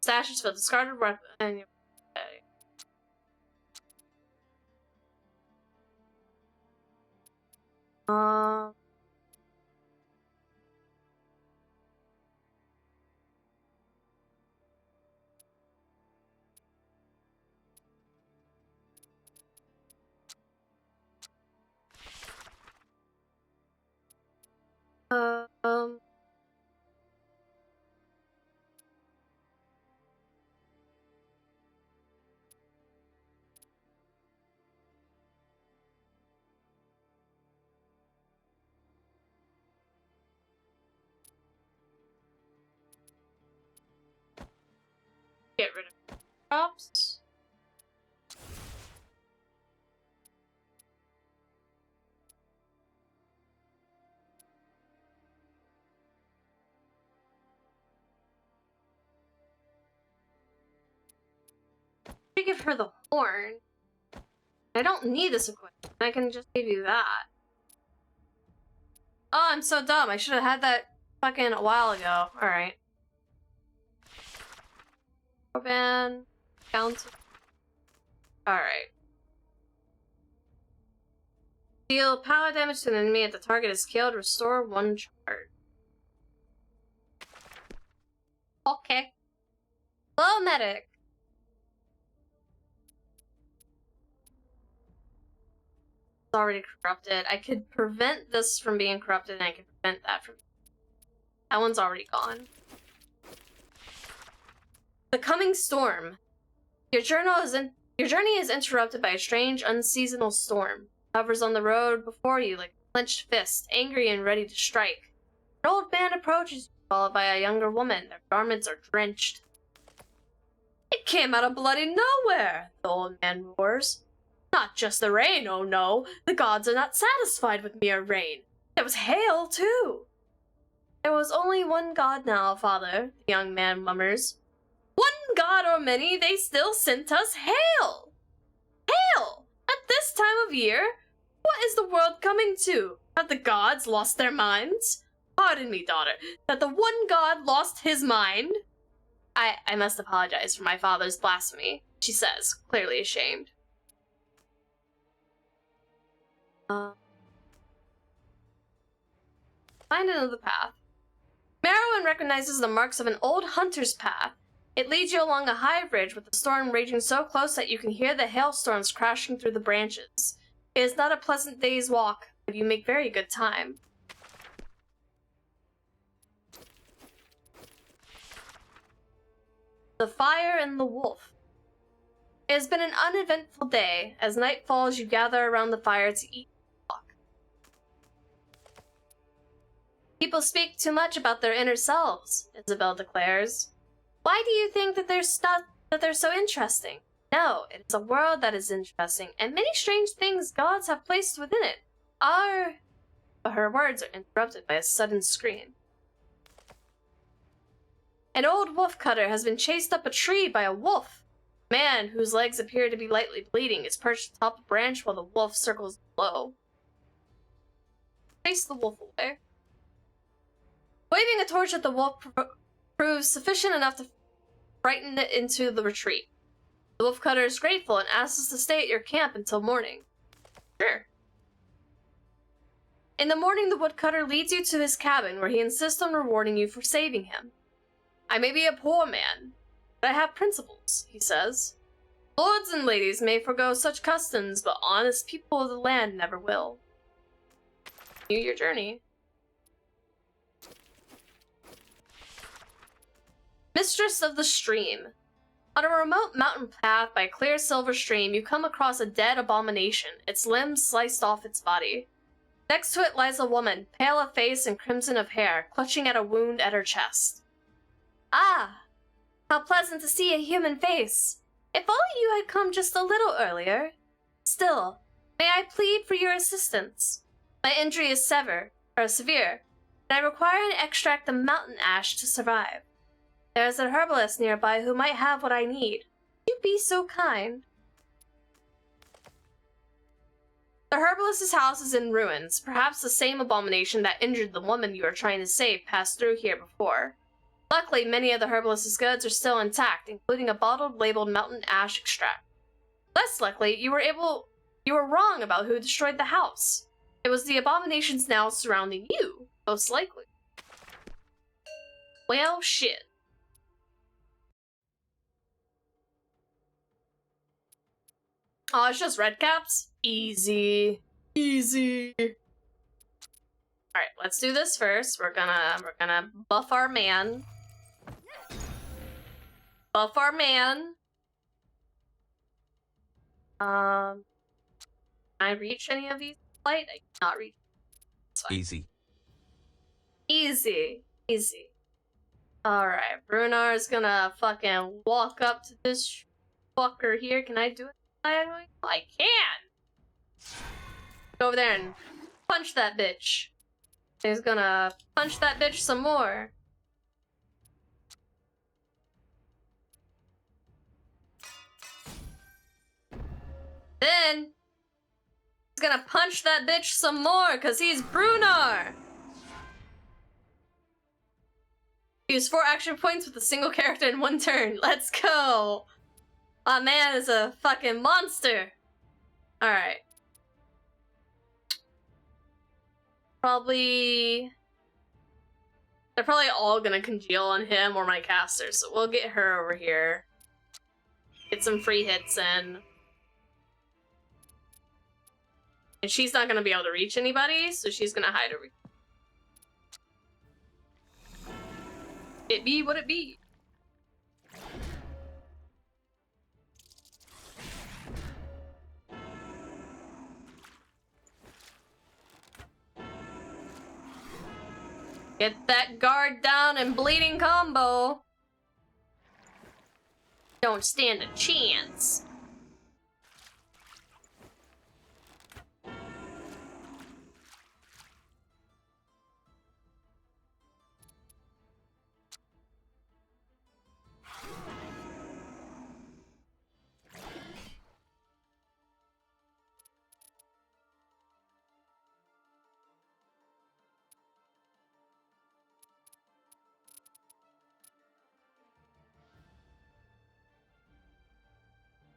Stashes for discarded weapon. Get rid of props. I give her the horn. I don't need this equipment. I can just give you that. Oh, I'm so dumb. I should have had that fucking a while ago. Alright. Ban. Count. Alright. Deal power damage to an enemy if the target is killed. Restore 1 charge. Okay. Hello, medic. It's already corrupted. I could prevent this from being corrupted, and I could prevent that from... That one's already gone. The coming storm. Your journal is Your journey is interrupted by a strange, unseasonal storm. It hovers on the road before you like a clenched fist, angry and ready to strike. An old man approaches you, followed by a younger woman. Their garments are drenched. It came out of bloody nowhere, the old man roars. Not just the rain, oh no. The gods are not satisfied with mere rain. There was hail, too. There was only one god now, father, the young man murmurs. One god or many, they still sent us hail. Hail! At this time of year? What is the world coming to? Have the gods lost their minds? Pardon me, daughter, that the one god lost his mind? I must apologize for my father's blasphemy, she says, clearly ashamed. Find another path. Merowyn recognizes the marks of an old hunter's path. It leads you along a high ridge with the storm raging so close that you can hear the hailstones crashing through the branches. It is not a pleasant day's walk, but you make very good time. The Fire and the Wolf. It has been an uneventful day. As night falls, you gather around the fire to eat and talk. People speak too much about their inner selves, Isabel declares. Why do you think that they're so interesting? No, it is a world that is interesting, and many strange things gods have placed within it are... But her words are interrupted by a sudden scream. An old wolf cutter has been chased up a tree by a wolf. A man, whose legs appear to be lightly bleeding, is perched atop a branch while the wolf circles below. Chase the wolf away. Waving a torch at the wolf proves sufficient enough to frighten it into the retreat. The wolf cutter is grateful and asks us to stay at your camp until morning. Sure. In the morning, the woodcutter leads you to his cabin, where he insists on rewarding you for saving him. I may be a poor man, but I have principles, he says. Lords and ladies may forgo such customs, but honest people of the land never will. Continue your journey. Mistress of the Stream. On a remote mountain path by a clear silver stream, you come across a dead abomination, its limbs sliced off its body. Next to it lies a woman, pale of face and crimson of hair, clutching at a wound at her chest. Ah, how pleasant to see a human face. If only you had come just a little earlier. Still, may I plead for your assistance? My injury is severe, and I require an extract of mountain ash to survive. There is a herbalist nearby who might have what I need. Would you be so kind? The herbalist's house is in ruins. Perhaps the same abomination that injured the woman you are trying to save passed through here before. Luckily, many of the herbalist's goods are still intact, including a bottle labeled mountain ash extract. Less luckily, you were wrong about who destroyed the house. It was the abominations now surrounding you, most likely. Well, shit. Oh, it's just red caps? Easy. Easy. Alright, let's do this first. We're gonna buff our man. Buff our man. Can I reach any of these light? I cannot reach. Easy. Easy. Easy. Alright, Brunar's gonna fucking walk up to this fucker here. Can I do it? I can! Go over there and punch that bitch. He's gonna punch that bitch some more. Then he's gonna punch that bitch some more because he's Brunar. Use 4 action points with a single character in 1 turn. Let's go. My man is a fucking monster. Alright. They're probably all gonna congeal on him or my caster, so we'll get her over here. Get some free hits in. And she's not gonna be able to reach anybody, so she's gonna hide over here. It be what it be. Get that guard down and bleeding combo. Don't stand a chance.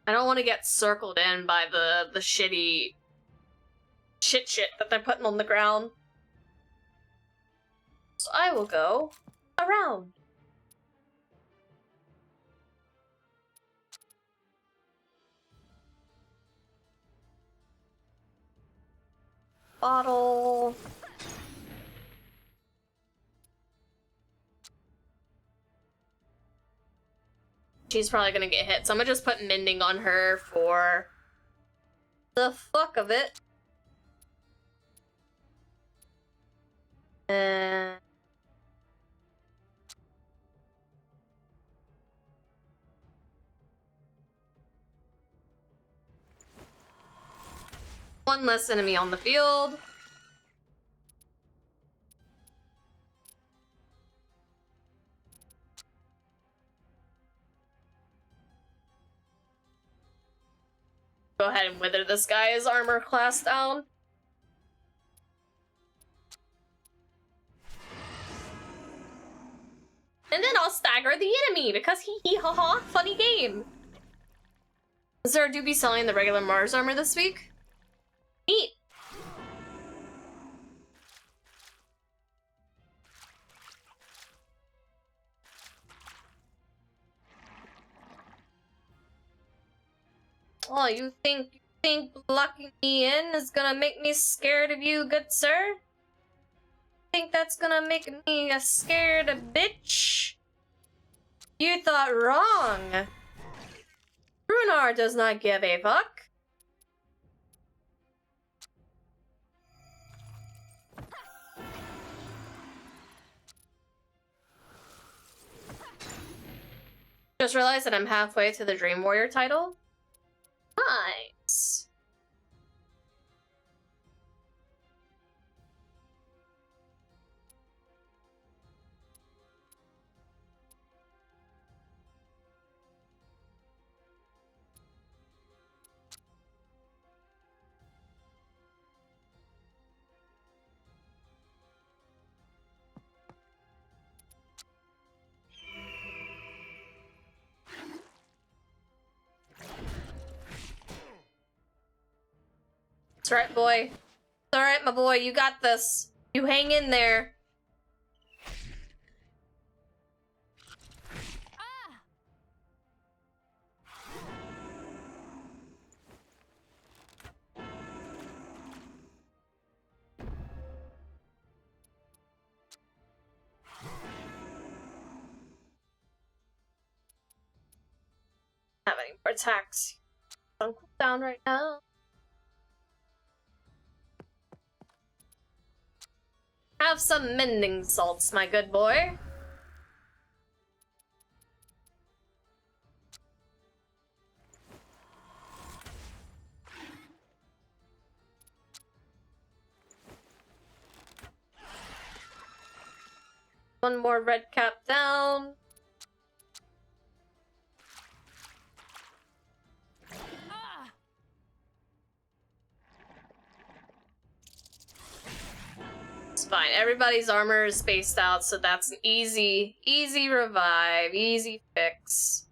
I don't want to get circled in by the shitty shit that they're putting on the ground. So I will go around. Bottle. She's probably gonna get hit, so I'm gonna just put mending on her for the fuck of it. One less enemy on the field. Go ahead and wither this guy's armor class down. And then I'll stagger the enemy because hee ha ha, funny game. Zara do be selling the regular Mars armor this week. Neat. Oh, you think blocking me in is gonna make me scared of you, good sir? Think that's gonna make me a scared bitch? You thought wrong. Runar does not give a fuck. Just realized that I'm halfway to the Dream Warrior title. Nice. It's right, boy. It's alright, my boy. You got this. You hang in there. Have any more attacks on cooldown right now? Have some mending salts, my good boy. One more red cap down. It's fine. Everybody's armor is spaced out, so that's an easy revive, easy fix.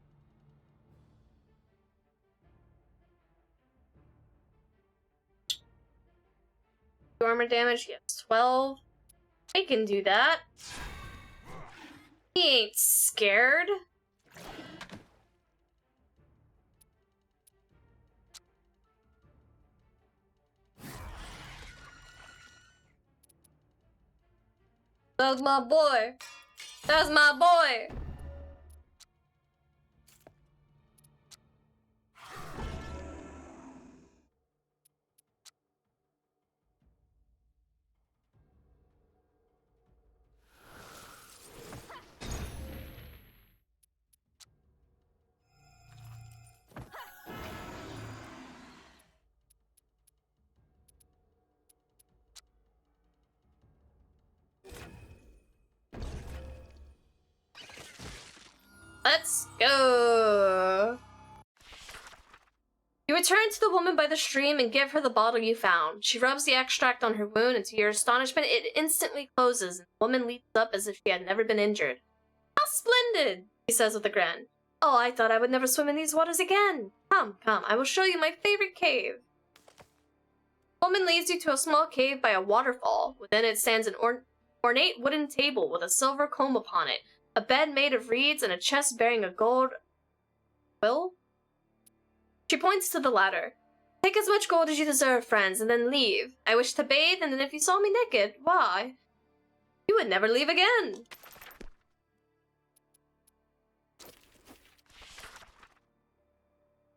Armor damage, yes, 12. I can do that. He ain't scared. That's my boy. That's my boy. Let's go! You return to the woman by the stream and give her the bottle you found. She rubs the extract on her wound, and to your astonishment, it instantly closes, and the woman leaps up as if she had never been injured. How splendid! He says with a grin. Oh, I thought I would never swim in these waters again. Come, come, I will show you my favorite cave. The woman leads you to a small cave by a waterfall. Within it stands an ornate wooden table with a silver comb upon it, a bed made of reeds, and a chest bearing a gold quill. She points to the latter. Take as much gold as you deserve, friends, and then leave. I wish to bathe, and then if you saw me naked, why? You would never leave again.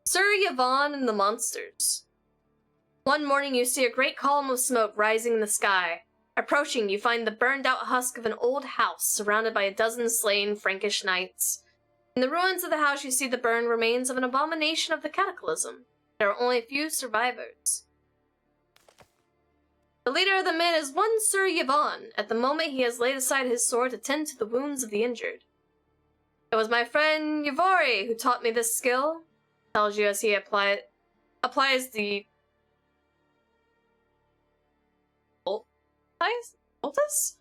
ᴛᴇs and the monsters. One morning you see a great column of smoke rising in the sky. Approaching, you find the burned-out husk of an old house, surrounded by a dozen slain Frankish knights. In the ruins of the house you see the burned remains of an abomination of the cataclysm. There are only a few survivors. The leader of the men is one ᴛᴇs. At the moment he has laid aside his sword to tend to the wounds of the injured. It was my friend Yvori who taught me this skill, tells you as he applies the Ultis?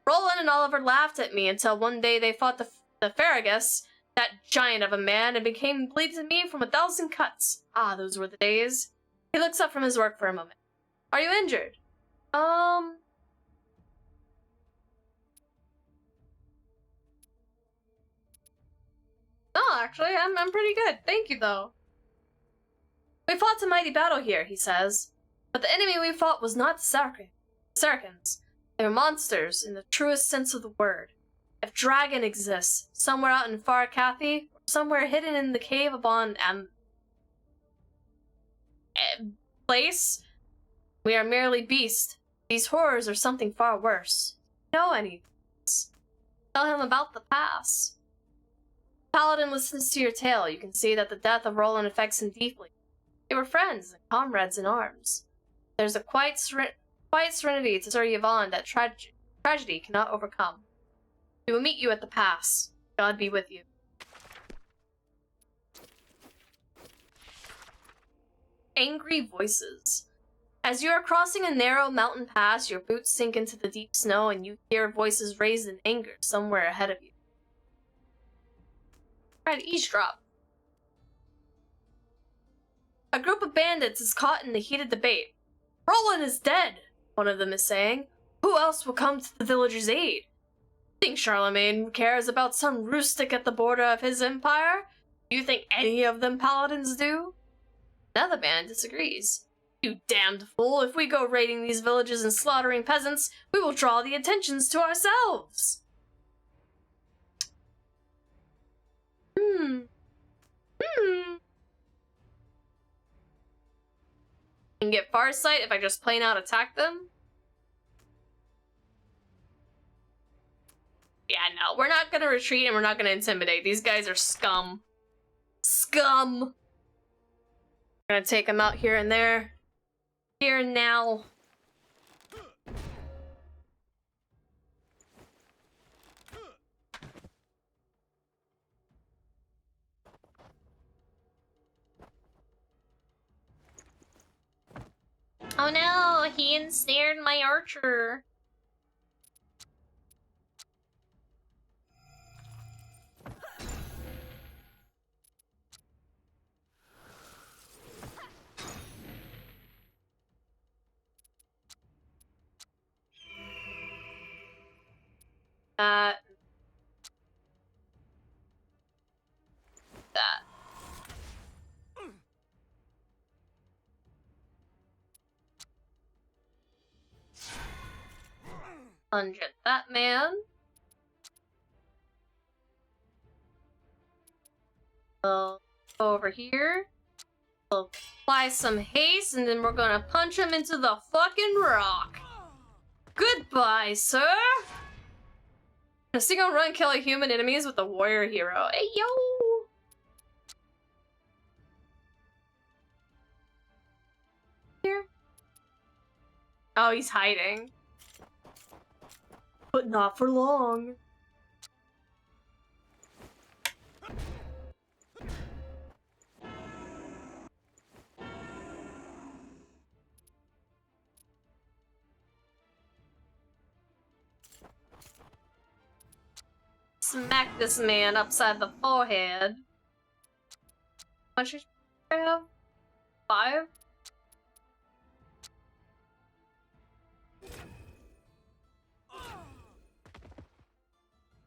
Roland and Oliver laughed at me until one day they fought the ᴛᴇs, that giant of a man, and became bleeding to me from 1,000 cuts. Ah, those were the days. He looks up from his work for a moment. Are you injured? No, actually, I'm pretty good. Thank you, though. We fought a mighty battle here, he says. But the enemy we fought was not the ᴛᴇs. They were monsters, in the truest sense of the word. If dragon exists, somewhere out in far Cathay, or somewhere hidden in the cave upon place, we are merely beasts. These horrors are something far worse. Know any? Tell him about the pass. Paladin listens to your tale. You can see that the death of Roland affects him deeply. They were friends and comrades in arms. There's a quiet serenity to ᴛᴇs that tragedy cannot overcome. We will meet you at the pass. God be with you. Angry voices. As you are crossing a narrow mountain pass, your boots sink into the deep snow and you hear voices raised in anger somewhere ahead of you. Try to eavesdrop. A group of bandits is caught in a heated debate. Roland is dead, one of them is saying. Who else will come to the villagers' aid? Think Charlemagne cares about some rustic at the border of his empire? Do you think any of them paladins do? Another band disagrees. You damned fool, if we go raiding these villages and slaughtering peasants, we will draw the attentions to ourselves. Can get Farsight if I just plain out attack them? Yeah, no, we're not gonna retreat and we're not gonna intimidate. These guys are scum. Scum! We're gonna take them out here and there. Here and now. Oh no, he ensnared my archer. That. Plunge at that man. We'll go over here. We'll apply some haste, and then we're gonna punch him into the fucking rock. Goodbye, sir! A single run killing human enemies with a warrior hero. Hey, yo! Here. Oh, he's hiding. But not for long. smack this man upside the forehead. How much HP do I have? 5?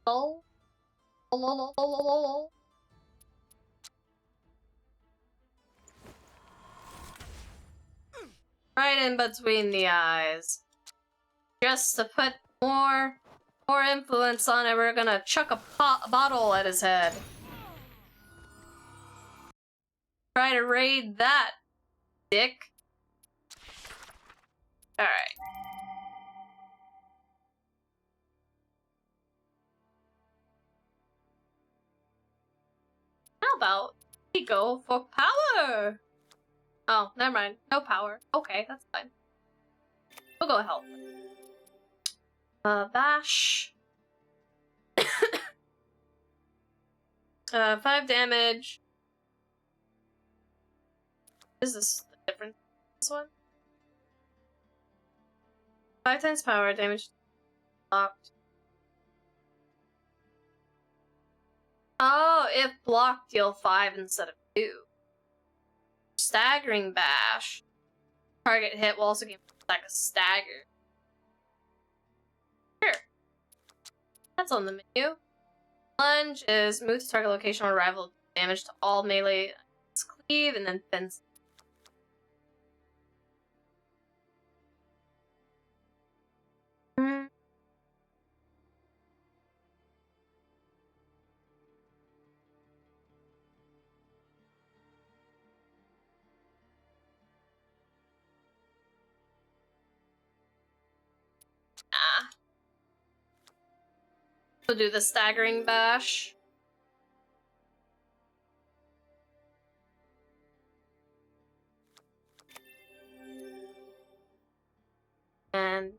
Oh. Right in between the eyes. Just to put more influence on it, we're gonna chuck a bottle at his head. Try to raid that, dick. Alright. How about we go for power? Oh, never mind. No power. Okay, that's fine. We'll go help. Bash. 5 damage. Is this the difference? This one? 5 times power, damage blocked. Oh, if blocked, deal 5 instead of 2. Staggering bash. Target hit will also give like a stagger. Sure. That's on the menu. Lunge is move to target location on arrival, damage to all melee, cleave, and then fence. We'll do the staggering bash. And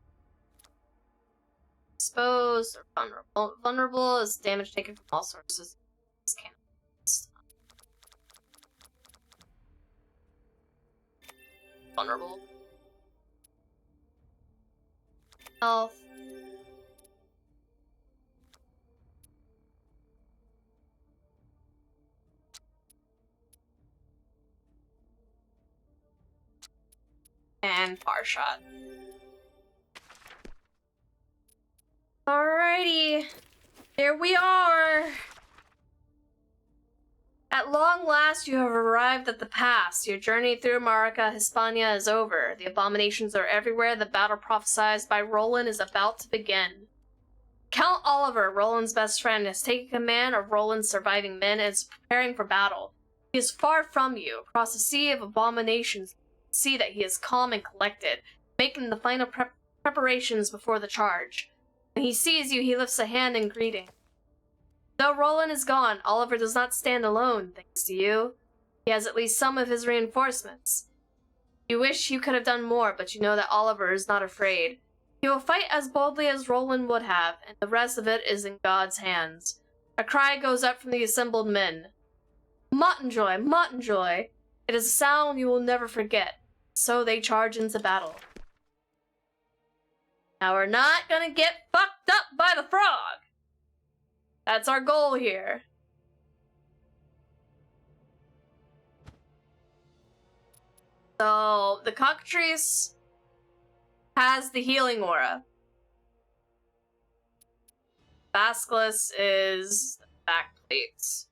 exposed or vulnerable. Vulnerable is damage taken from all sources. This can't. Vulnerable. Health. And far shot. Alrighty. Here we are. At long last, you have arrived at the pass. Your journey through Marica, Hispania is over. The abominations are everywhere. The battle prophesied by Roland is about to begin. Count Oliver, Roland's best friend, has taken command of Roland's surviving men and is preparing for battle. He is far from you. Across the sea of abominations, you can see that he is calm and collected, making the final preparations before the charge. When he sees you, he lifts a hand in greeting. Though Roland is gone, Oliver does not stand alone, thanks to you. He has at least some of his reinforcements. You wish you could have done more, but you know that Oliver is not afraid. He will fight as boldly as Roland would have, and the rest of it is in God's hands. A cry goes up from the assembled men. Mottenjoy, Mottenjoy! It is a sound you will never forget. So they charge into battle. Now we're not gonna get fucked up by the frog! That's our goal here. So, the cockatrice has the healing aura. Basilisk is the back plates.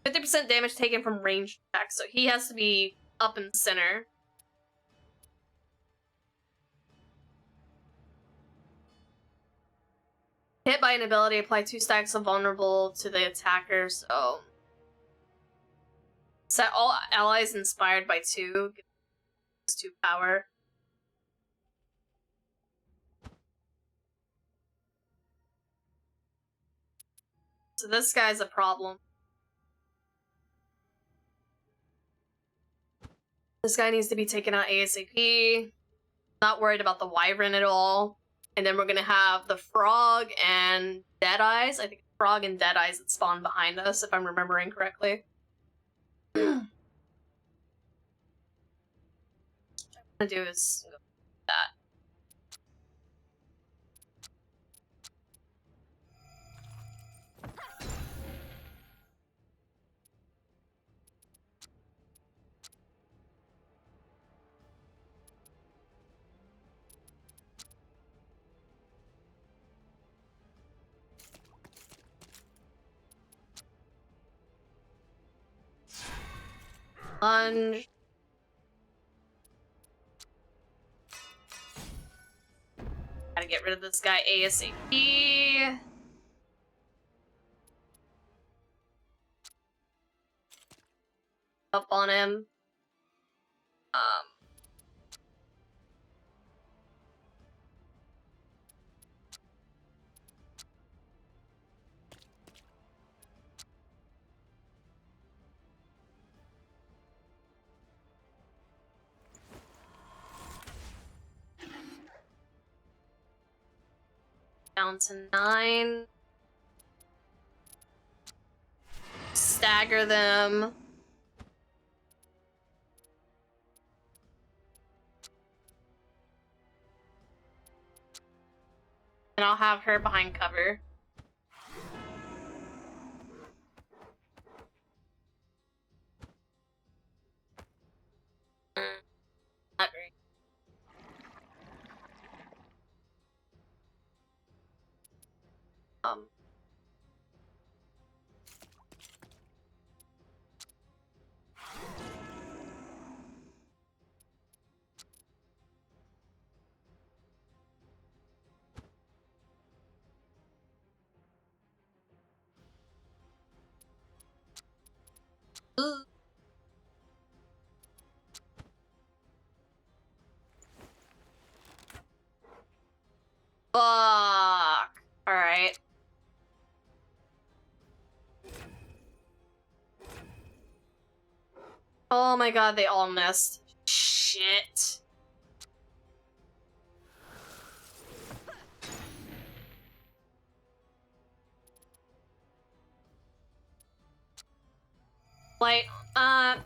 50% damage taken from ranged attacks, so he has to be up in the center. Hit by an ability, apply 2 stacks of vulnerable to the attacker, so... Set all allies inspired by 2, give us 2 power. So this guy's a problem. This guy needs to be taken out ASAP. Not worried about the wyvern at all. And then we're gonna have the frog and Deadeyes. I think frog and Deadeyes that spawn behind us, if I'm remembering correctly. What I'm gonna do is go that. Lunge. Gotta get rid of this guy ASAP. Up on him. Down to 9. Stagger them. And I'll have her behind cover. Not great. Ooh. Fuck. Alright. Oh my god, they all missed. Shit. Like, found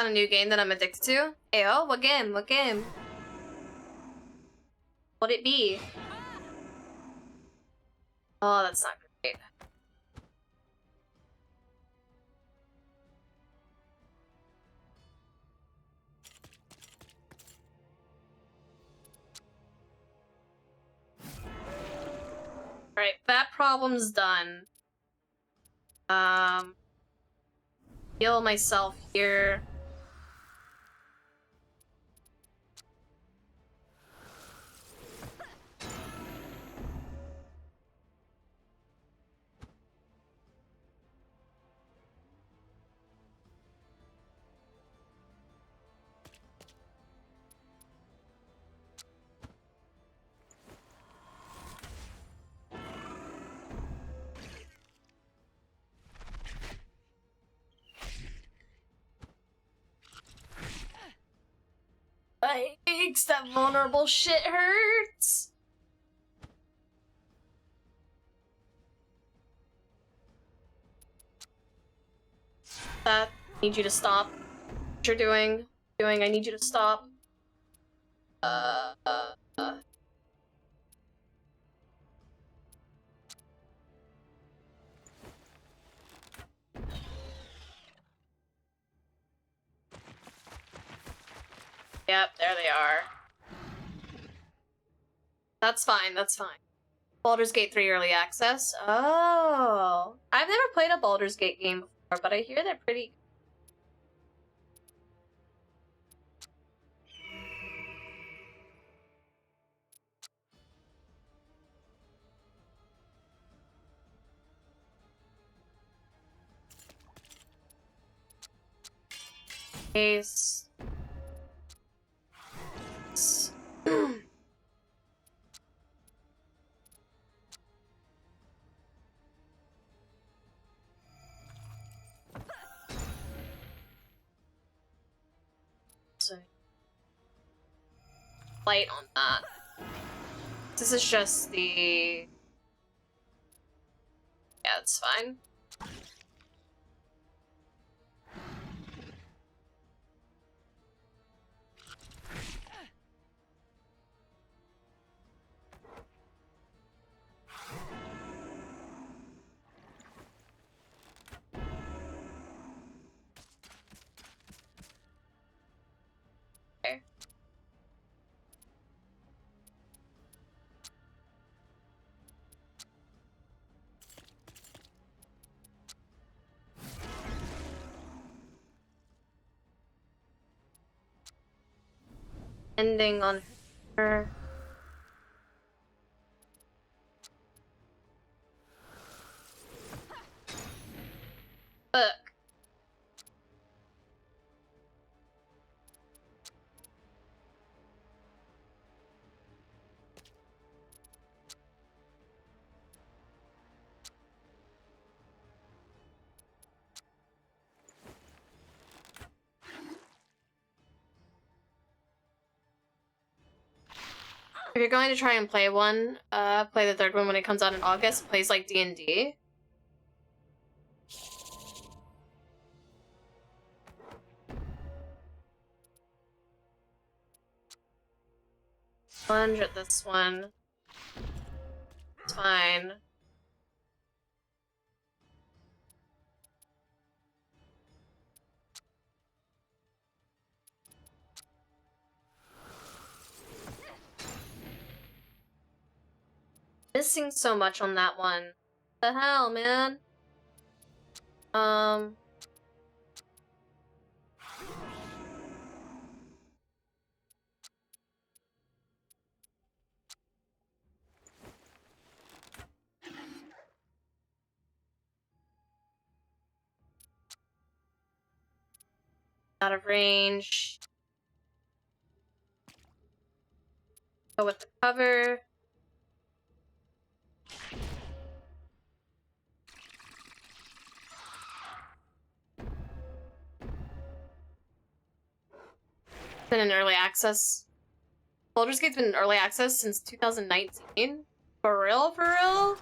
a new game that I'm addicted to. Ayo, what game? What game? What'd it be? Oh, that's not great. Alright, that problem's done. Heal myself here. Yikes, that vulnerable shit hurts. That, I need you to stop. What you're doing, I need you to stop. Yep, there they are. That's fine, that's fine. Baldur's Gate 3 Early Access? Oh. I've never played a Baldur's Gate game before, but I hear they're pretty... Case... So... Light on that. This is just the... Yeah, it's fine. Okay. ending on her. Look. If you're going to try and play one, play the third one when it comes out in August. It plays like D&D. Plunge at this one. It's fine. Missing so much on that one. What the hell, man? Out of range. Go with the cover. Been in early access. Baldur's Gate's been in early access since 2019. For real? For real?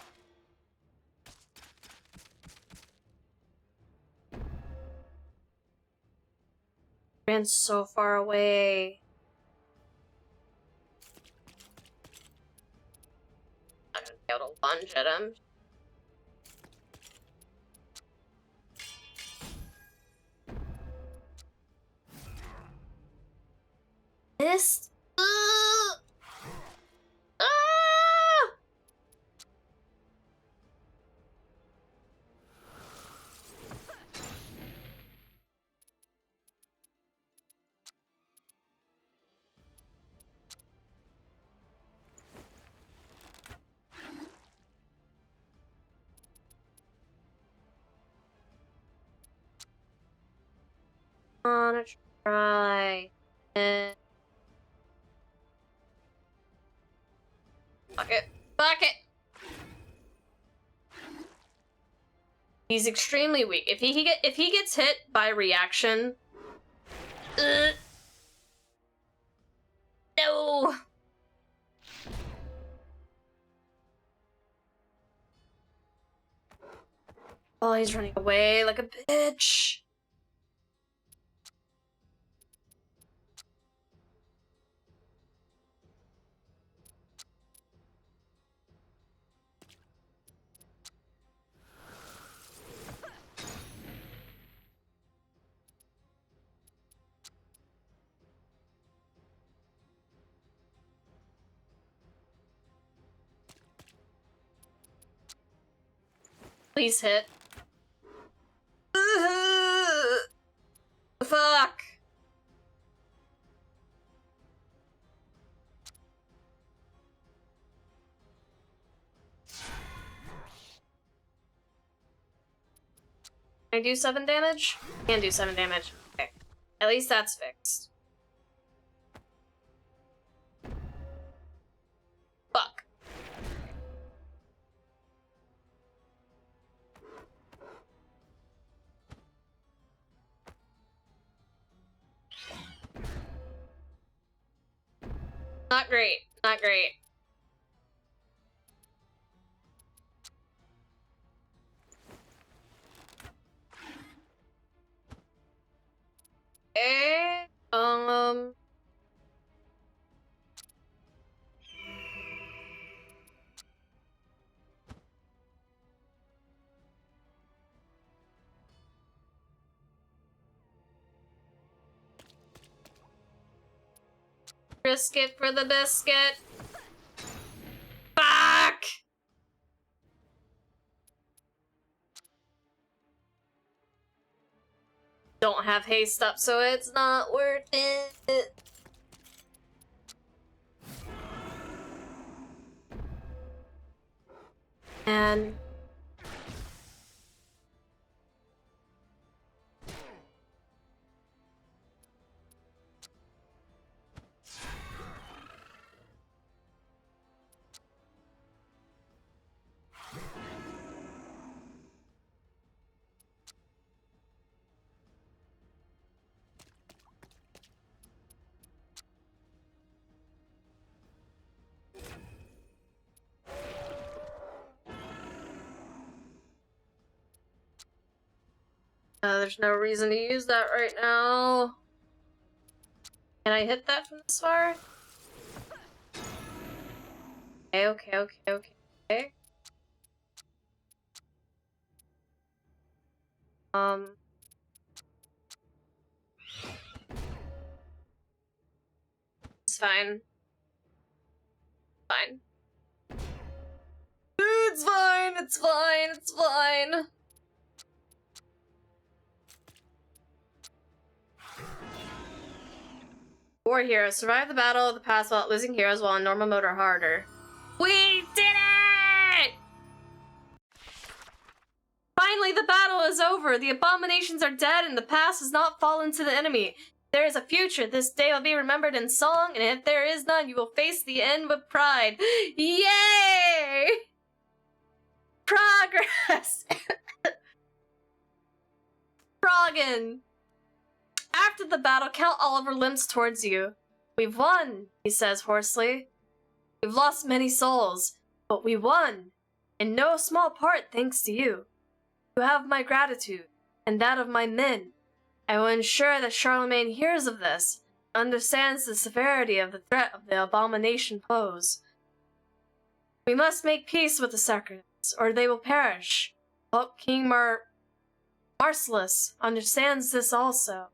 Ran so far away. I'm gonna be able to lunge at him. Missed. Ah! Wanna try and fuck it. Fuck it. He's extremely weak. If he gets hit by reaction, no. Oh, he's running away like a bitch. Please hit. Fuck. Can I do 7 damage? Can do 7 damage. Okay. At least that's fixed. Fuck. Not great. Not great. Okay. Risk it for the biscuit. Fuck! Don't have haste up, so it's not worth it. And there's no reason to use that right now. Can I hit that from this far? Okay. It's fine. Fine. It's fine. War heroes survive the battle of the past while losing heroes while in normal mode or harder. We did it! Finally, the battle is over. The abominations are dead and the past has not fallen to the enemy. There is a future. This day will be remembered in song, and if there is none, you will face the end with pride. Yay! Progress! Froggen! After the battle, Count Oliver limps towards you. We've won, he says hoarsely. We've lost many souls, but we won, in no small part thanks to you. You have my gratitude, and that of my men. I will ensure that Charlemagne hears of this, understands the severity of the threat of the abomination pose. We must make peace with the Seconds, or they will perish. Hope King třономs understands this also.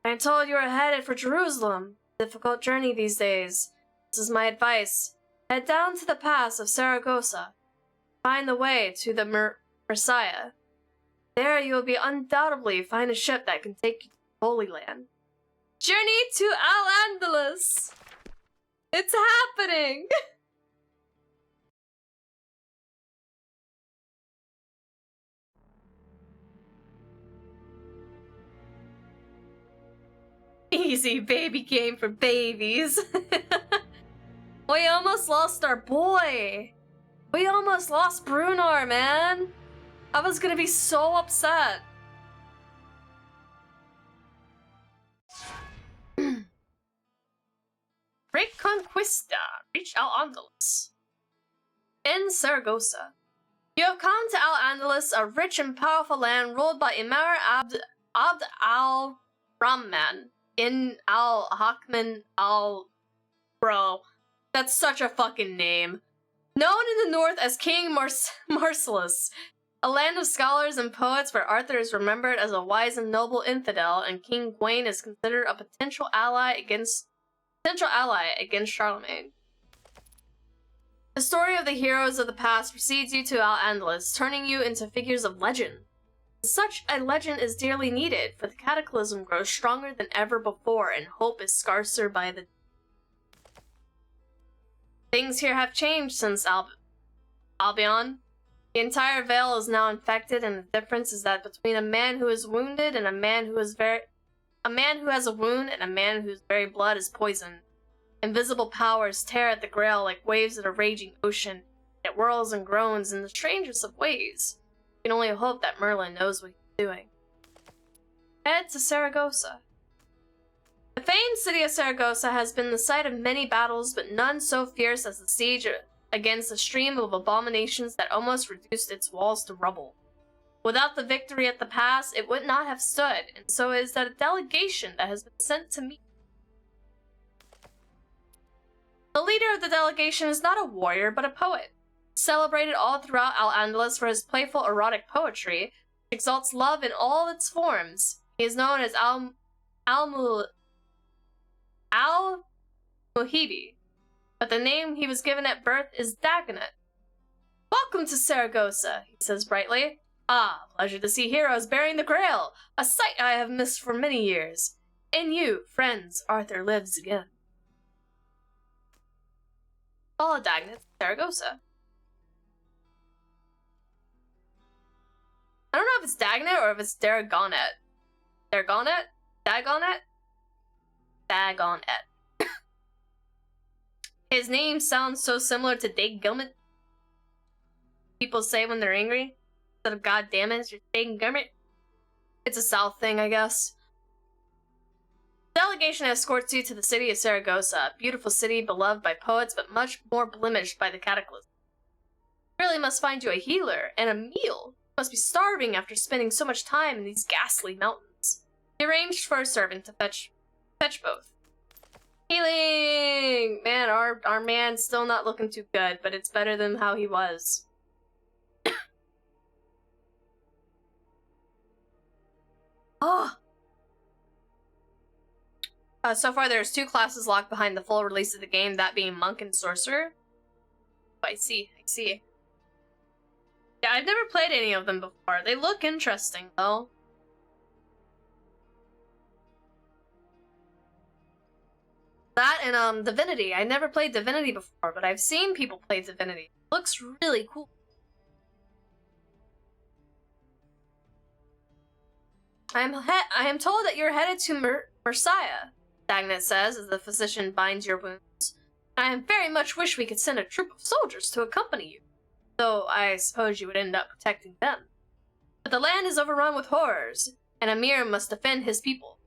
I'm told you are headed for Jerusalem. Difficult journey these days. This is my advice. Head down to the pass of Saragossa. Find the way to the Messiah. There you will be undoubtedly find a ship that can take you to the Holy Land. Journey to Al-Andalus! It's happening! Easy baby game for babies. We almost lost our boy. We almost lost Brunar, man. I was gonna be so upset. Reconquista. Reach Al-Andalus. In Saragossa. You have come to Al-Andalus, a rich and powerful land ruled by Emir Abd al-Rahman. In al-Hakman al-Bro. That's such a fucking name. Known in the north as King ᴛＳώᴍᴇs, a land of scholars and poets where Arthur is remembered as a wise and noble infidel, and King Gawain is considered a potential ally against Charlemagne. The story of the heroes of the past precedes you to Al-Andalus, turning you into figures of legend. Such a legend is dearly needed, for the cataclysm grows stronger than ever before, and hope is scarcer by the... Things here have changed since Albion. The entire Vale is now infected, and the difference is that between a man who is wounded and a man who has a wound and a man whose very blood is poisoned. Invisible powers tear at the Grail like waves in a raging ocean. It whirls and groans in the strangest of ways. You can only hope that Merlin knows what he's doing. Head to Saragossa. The famed city of Saragossa has been the site of many battles, but none so fierce as the siege against a stream of abominations that almost reduced its walls to rubble. Without the victory at the pass, it would not have stood, and so it is that a delegation that has been sent to meet. The leader of the delegation is not a warrior, but a poet. Celebrated all throughout Al-Andalus for his playful erotic poetry, which exalts love in all its forms. He is known as Al-Muhibi, but the name he was given at birth is Dagonet. Welcome to Saragossa, he says brightly. Ah, pleasure to see heroes bearing the Grail, a sight I have missed for many years. In you, friends, Arthur lives again. Follow Dagonet to Saragossa. I don't know if it's Dagonet or if it's Daragonet. Daragonet? Dagonet? Dagonet. His name sounds so similar to Dagummit. People say when they're angry. Instead of God damn it, it's your Dagummit. It's a South thing, I guess. Delegation escorts you to the city of Saragossa, a beautiful city beloved by poets, but much more blemished by the cataclysm. You really must find you a healer and a meal. You must be starving after spending so much time in these ghastly mountains. He arranged for a servant to fetch both. Healing! Man, our man's still not looking too good, but it's better than how he was. Oh. So far, there's 2 classes locked behind the full release of the game, that being Monk and Sorcerer. Oh, I see. Yeah, I've never played any of them before. They look interesting, though. That and, Divinity. I never played Divinity before, but I've seen people play Divinity. It looks really cool. I am told that you're headed to Messiah, Dagonet says as the physician binds your wounds. I very much wish we could send a troop of soldiers to accompany you, though I suppose you would end up protecting them. But the land is overrun with horrors, and Amir must defend his people.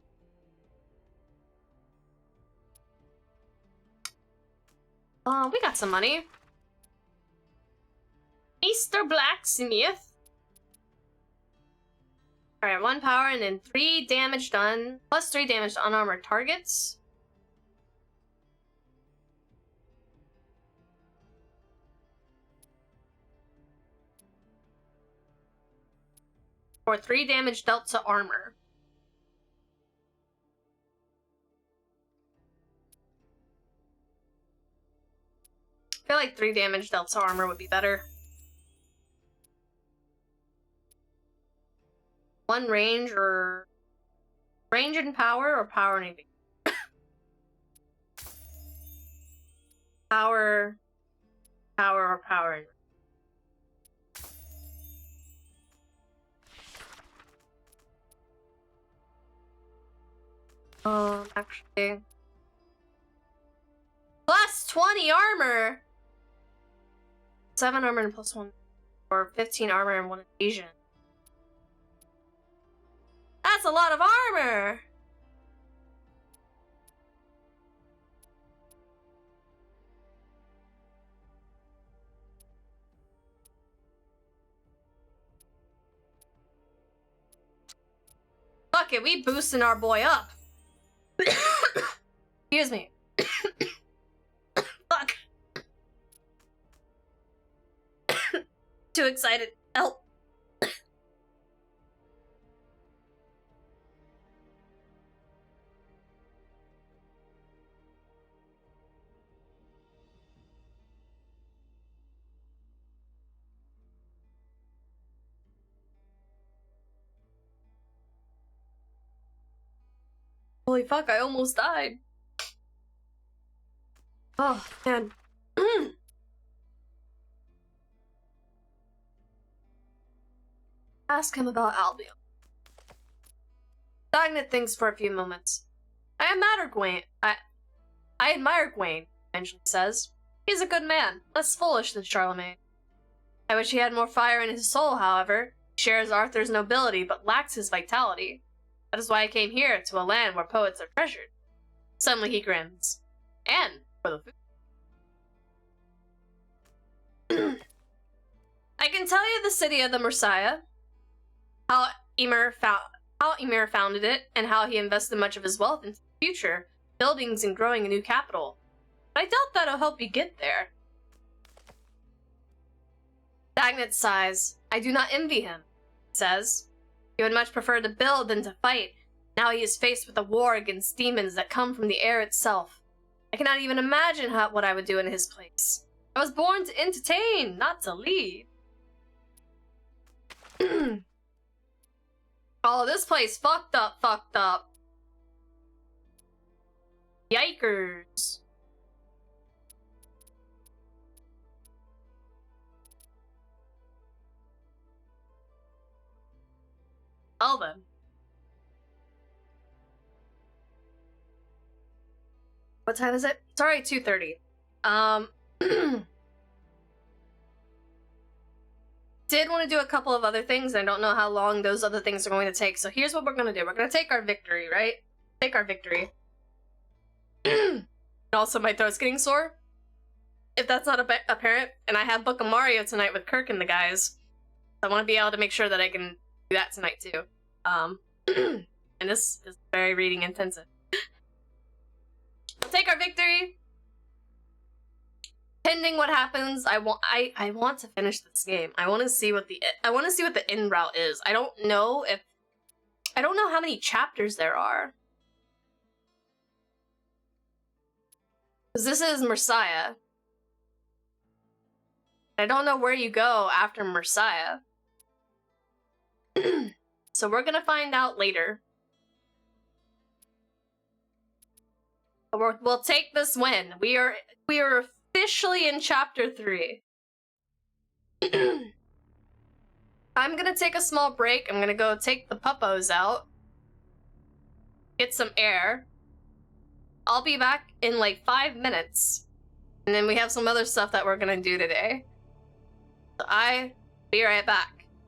We got some money. Mr. Blacksmith. Alright, 1 power and then 3 damage done. Plus 3 damage to unarmored targets. Or 3 damage dealt to armor. I feel like 3 damage dealt to armor would be better. 1 range or... range and power or power and anything? Power... or power and... actually... Plus 20 armor! 7 armor and plus 1... or 15 armor and 1 evasion. That's a lot of armor! Fuck it, we boosting our boy up. Excuse me. Fuck. Too excited. Help. Holy fuck, I almost died. Oh, man. Ask him about Albion. Dagonet thinks for a few moments. I admire Gwaine, eventually says. He's a good man, less foolish than Charlemagne. I wish he had more fire in his soul, however. He shares Arthur's nobility, but lacks his vitality. That is why I came here, to a land where poets are treasured. Suddenly he grins. And for the food. I can tell you the city of the Messiah, how Emir founded it, and how he invested much of his wealth into the future, buildings and growing a new capital. But I doubt that'll help you get there. Dagonet sighs. I do not envy him, he says. He would much prefer to build than to fight. Now he is faced with a war against demons that come from the air itself. I cannot even imagine what I would do in his place. I was born to entertain, not to lead. Oh, this place fucked up. Yikers. Well then. What time is it? Sorry, 2:30. Did want to do a couple of other things. I don't know how long those other things are going to take. So here's what we're going to do. We're going to take our victory, right? Take our victory. And also, my throat's getting sore. If that's not apparent, and I have Book of Mario tonight with Kirk and the guys. I want to be able to make sure that I can do that tonight too. And this is very reading intensive. We'll take our victory. Pending what happens, I want to finish this game. I want to see what the end route is. I don't know how many chapters there are. Because this is Messiah. I don't know where you go after Messiah. So we're gonna find out later. We'll take this win. We are officially in chapter 3. I'm gonna take a small break. I'm gonna go take the puppos out. Get some air. I'll be back in like 5 minutes. And then we have some other stuff that we're gonna do today. So I'll be right back.